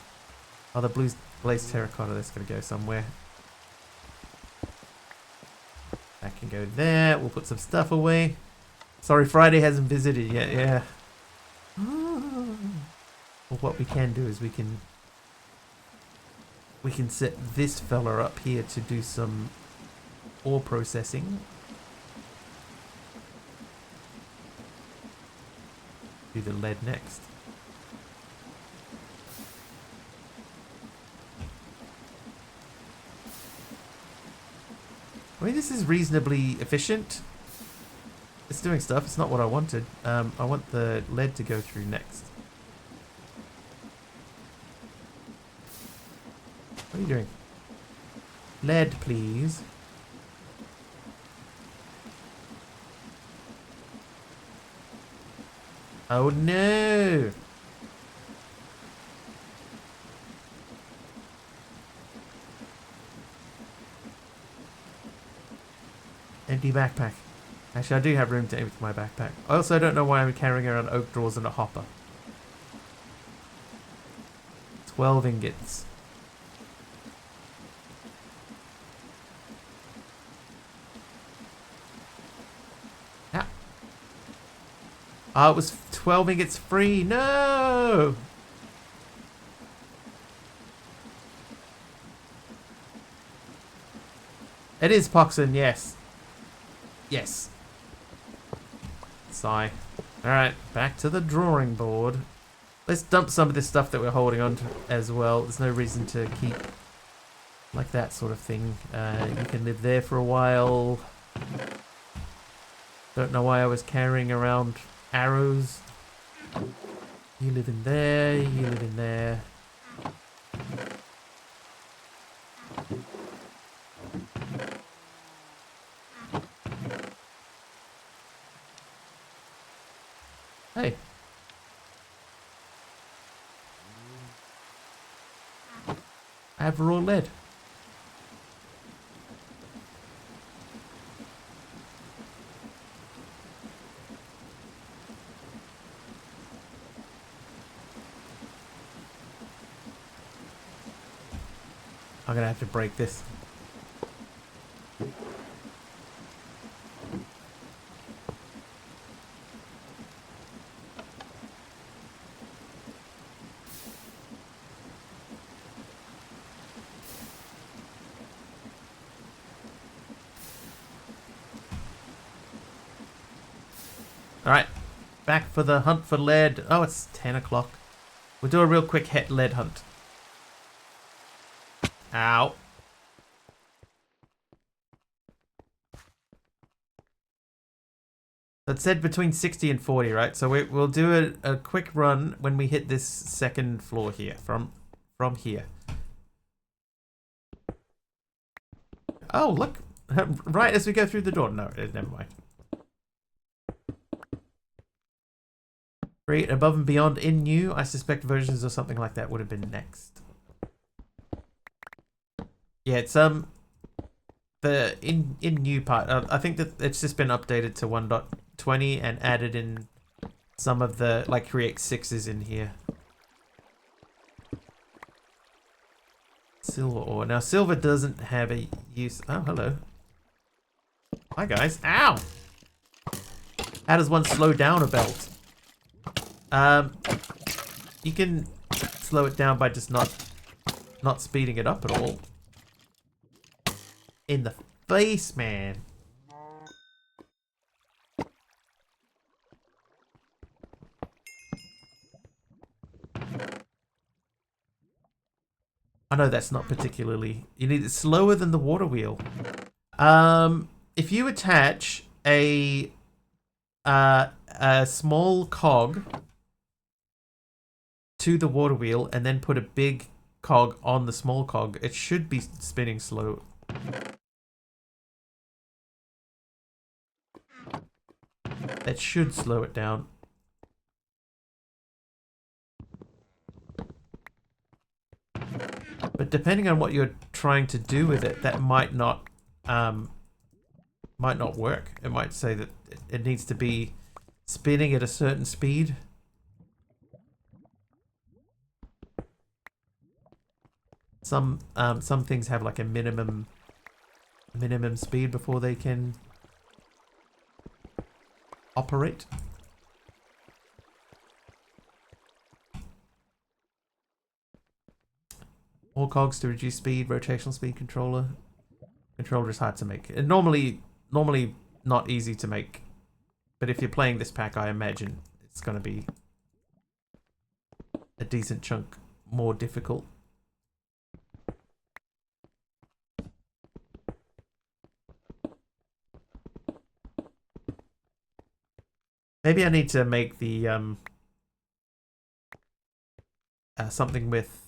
Oh, the blue glazed terracotta. That's gonna go somewhere. That can go there. We'll put some stuff away. Sorry, Friday hasn't visited yet. Yeah. Well, what we can do is we can set this fella up here to do some ore processing. Do the lead next. I mean, this is reasonably efficient. It's doing stuff. It's not what I wanted. I want the lead to go through next. What are you doing? Lead, please. Oh no! Empty backpack. Actually, I do have room to empty my backpack. I also don't know why I'm carrying around oak drawers and a hopper. 12 ingots. Ah. Oh, it was 12 ingots free. No! It is Poxon, yes. Yes. Sigh. Alright, back to the drawing board. Let's dump some of this stuff that we're holding on to as well. There's no reason to keep like that sort of thing. You can live there for a while. Don't know why I was carrying around arrows. You live in there, you live in there. Hey. I have raw lead. I'm gonna have to break this. Alright, back for the hunt for lead. Oh, it's 10 o'clock. We'll do a real quick lead hunt. Ow. That said between 60 and 40, right? So we'll do a quick run when we hit this second floor here, from here. Oh, look. Right as we go through the door. No, never mind. Create above and beyond in new. I suspect versions or something like that would have been next. Yeah, it's the in new part. I think that it's just been updated to 1.20 and added in some of the like create sixes in here. Silver ore. Now silver doesn't have a use. Oh, hello. Hi guys. Ow. How does one slow down a belt? You can slow it down by just not speeding it up at all. In the face, man. I know that's not particularly. You need it slower than the water wheel. If you attach a small cog to the water wheel and then put a big cog on the small cog, it should be spinning slow. That should slow it down. But depending on what you're trying to do with it, that might not work. It might say that it needs to be spinning at a certain speed. Some things have like a minimum speed before they can operate. More cogs to reduce speed, rotational speed controller. Controller is hard to make. And normally not easy to make. But if you're playing this pack, I imagine it's going to be a decent chunk more difficult. Maybe I need to make the something with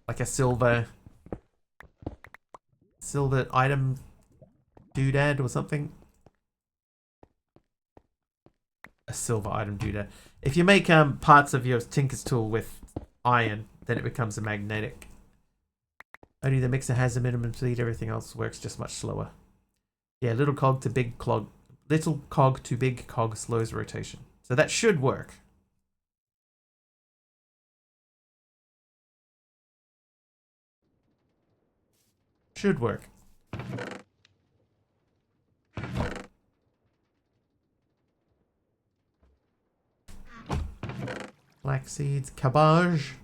like a silver item doodad or something. A silver item doodad. If you make parts of your Tinker's tool with iron, then it becomes a magnetic. Only the mixer has a minimum speed, everything else works just much slower. Yeah, little cog to big cog. Little cog to big cog slows rotation. So that should work. Should work. Black seeds, cabbage.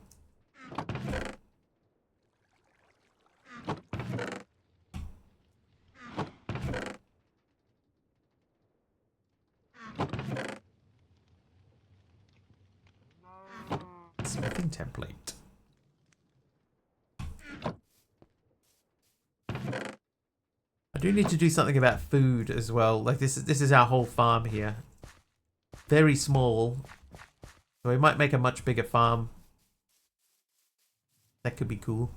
crafting template. I do need to do something about food as well. Like this is our whole farm here. Very small. So we might make a much bigger farm. That could be cool.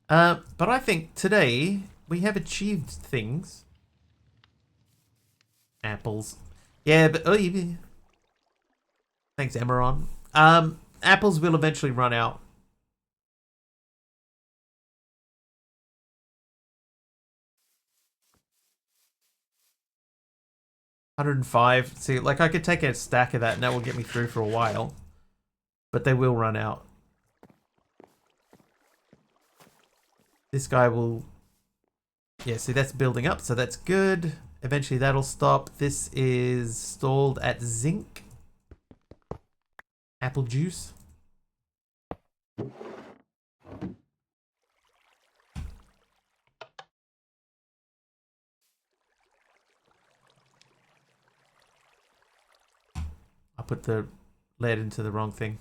But I think today we have achieved things. Apples. Yeah, but oh, thanks, Emeron. Apples will eventually run out. 105. See, like I could take a stack of that and that will get me through for a while. But they will run out. This guy will... Yeah, see that's building up, so that's good. Eventually that'll stop. This is stalled at zinc. Apple juice. I put the lead into the wrong thing.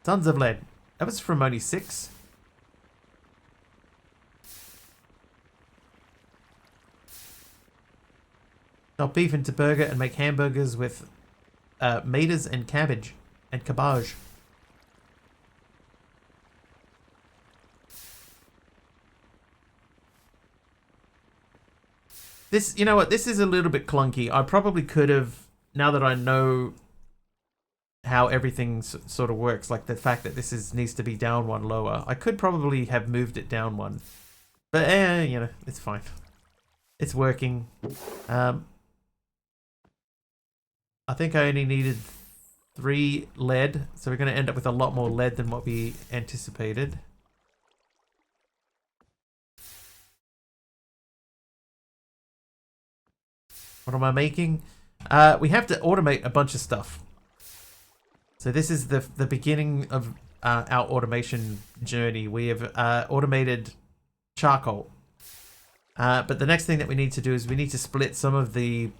Tons of lead. That was from only 6. Chop beef into burger and make hamburgers with maters and cabbage and cabbage. This, you know what, this is a little bit clunky. I probably could have, now that I know how everything sort of works, like the fact that this needs to be down 1 lower, I could probably have moved it down 1. But, you know, it's fine. It's working. I think I only needed 3 lead, so we're going to end up with a lot more lead than what we anticipated. What am I making? We have to automate a bunch of stuff. So this is the beginning of our automation journey. We have automated charcoal. But the next thing that we need to do is we need to split some of the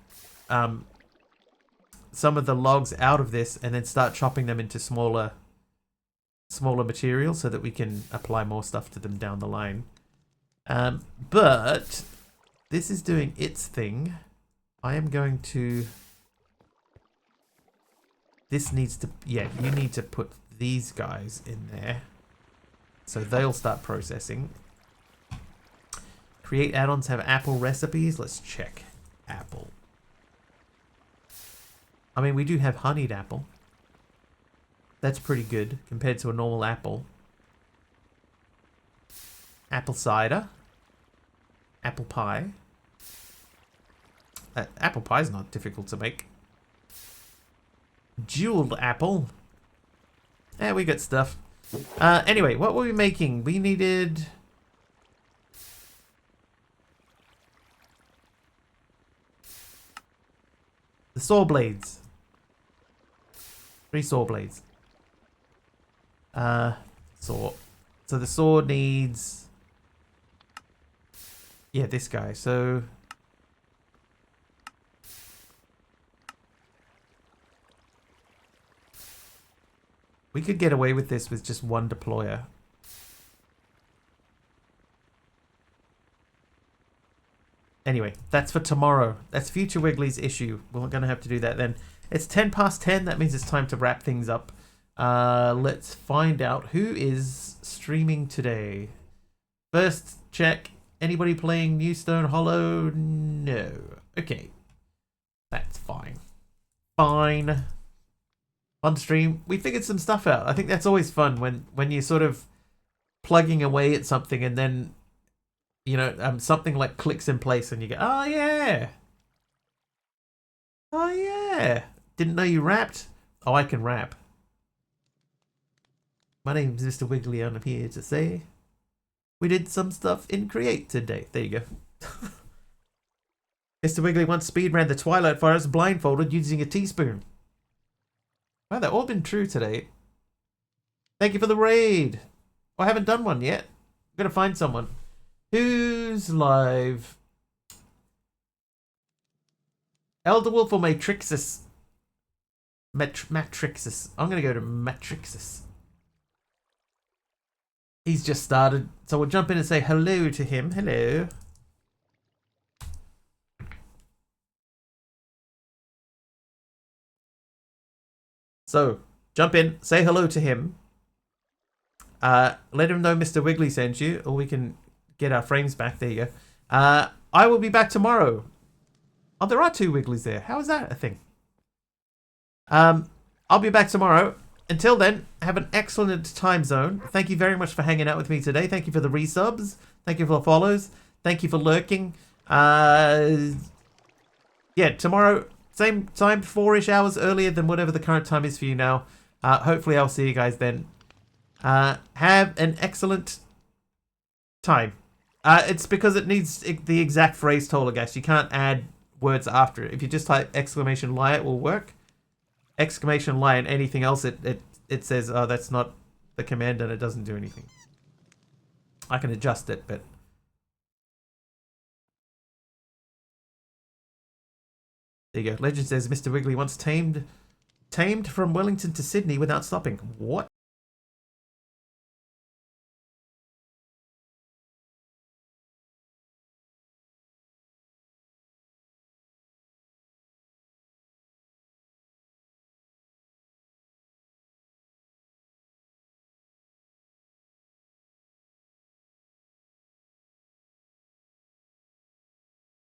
logs out of this and then start chopping them into smaller materials so that we can apply more stuff to them down the line. But this is doing its thing. I am going to... This needs to... Yeah, you need to put these guys in there. So they'll start processing. Create add-ons have apple recipes. Let's check apple. I mean, we do have honeyed apple. That's pretty good compared to a normal apple. Apple cider. Apple pie. Apple pie is not difficult to make. Jeweled apple. Yeah, we got stuff. Anyway, what were we making? We needed... the saw blades. 3 saw blades. Saw. So the saw needs... Yeah, this guy. So... we could get away with this with just 1 deployer. Anyway, that's for tomorrow. That's Future Wiggly's issue. We're going to have to do that then. It's 10 past 10. That means it's time to wrap things up. Let's find out who is streaming today. First check. Anybody playing New Stone Hollow? No. Okay. That's fine. Fine. On stream, we figured some stuff out. I think that's always fun when you're sort of plugging away at something and then, you know, something like clicks in place and you go, oh yeah, oh yeah, didn't know you rapped. Oh, I can rap. My name's MisterWiggly and I'm here to say we did some stuff in Create today. There you go. Mr. Wiggly once speed ran the Twilight Forest blindfolded using a teaspoon. Wow, they've all been true today. Thank you for the raid. I haven't done one yet. I'm gonna find someone. Who's live? Elder Wolf or Matrixus? Matrixus. I'm gonna go to Matrixus. He's just started, so we'll jump in and say hello to him. Hello. So, jump in, say hello to him. Let him know Mr. Wiggly sent you, or we can get our frames back. There you go. I will be back tomorrow. Oh, there are 2 Wigglies there. How is that a thing? I'll be back tomorrow. Until then, have an excellent time zone. Thank you very much for hanging out with me today. Thank you for the resubs. Thank you for the follows. Thank you for lurking. Yeah, tomorrow, same time, 4-ish hours earlier than whatever the current time is for you now. Hopefully I'll see you guys then. Have an excellent time. It's because it needs the exact phrase total, guys. You can't add words after it. If you just type exclamation lie, it will work. Exclamation lie and anything else, it says, oh, that's not the command and it doesn't do anything. I can adjust it, but... There you go. Legend says Mr. Wiggly once tamed from Wellington to Sydney without stopping. What?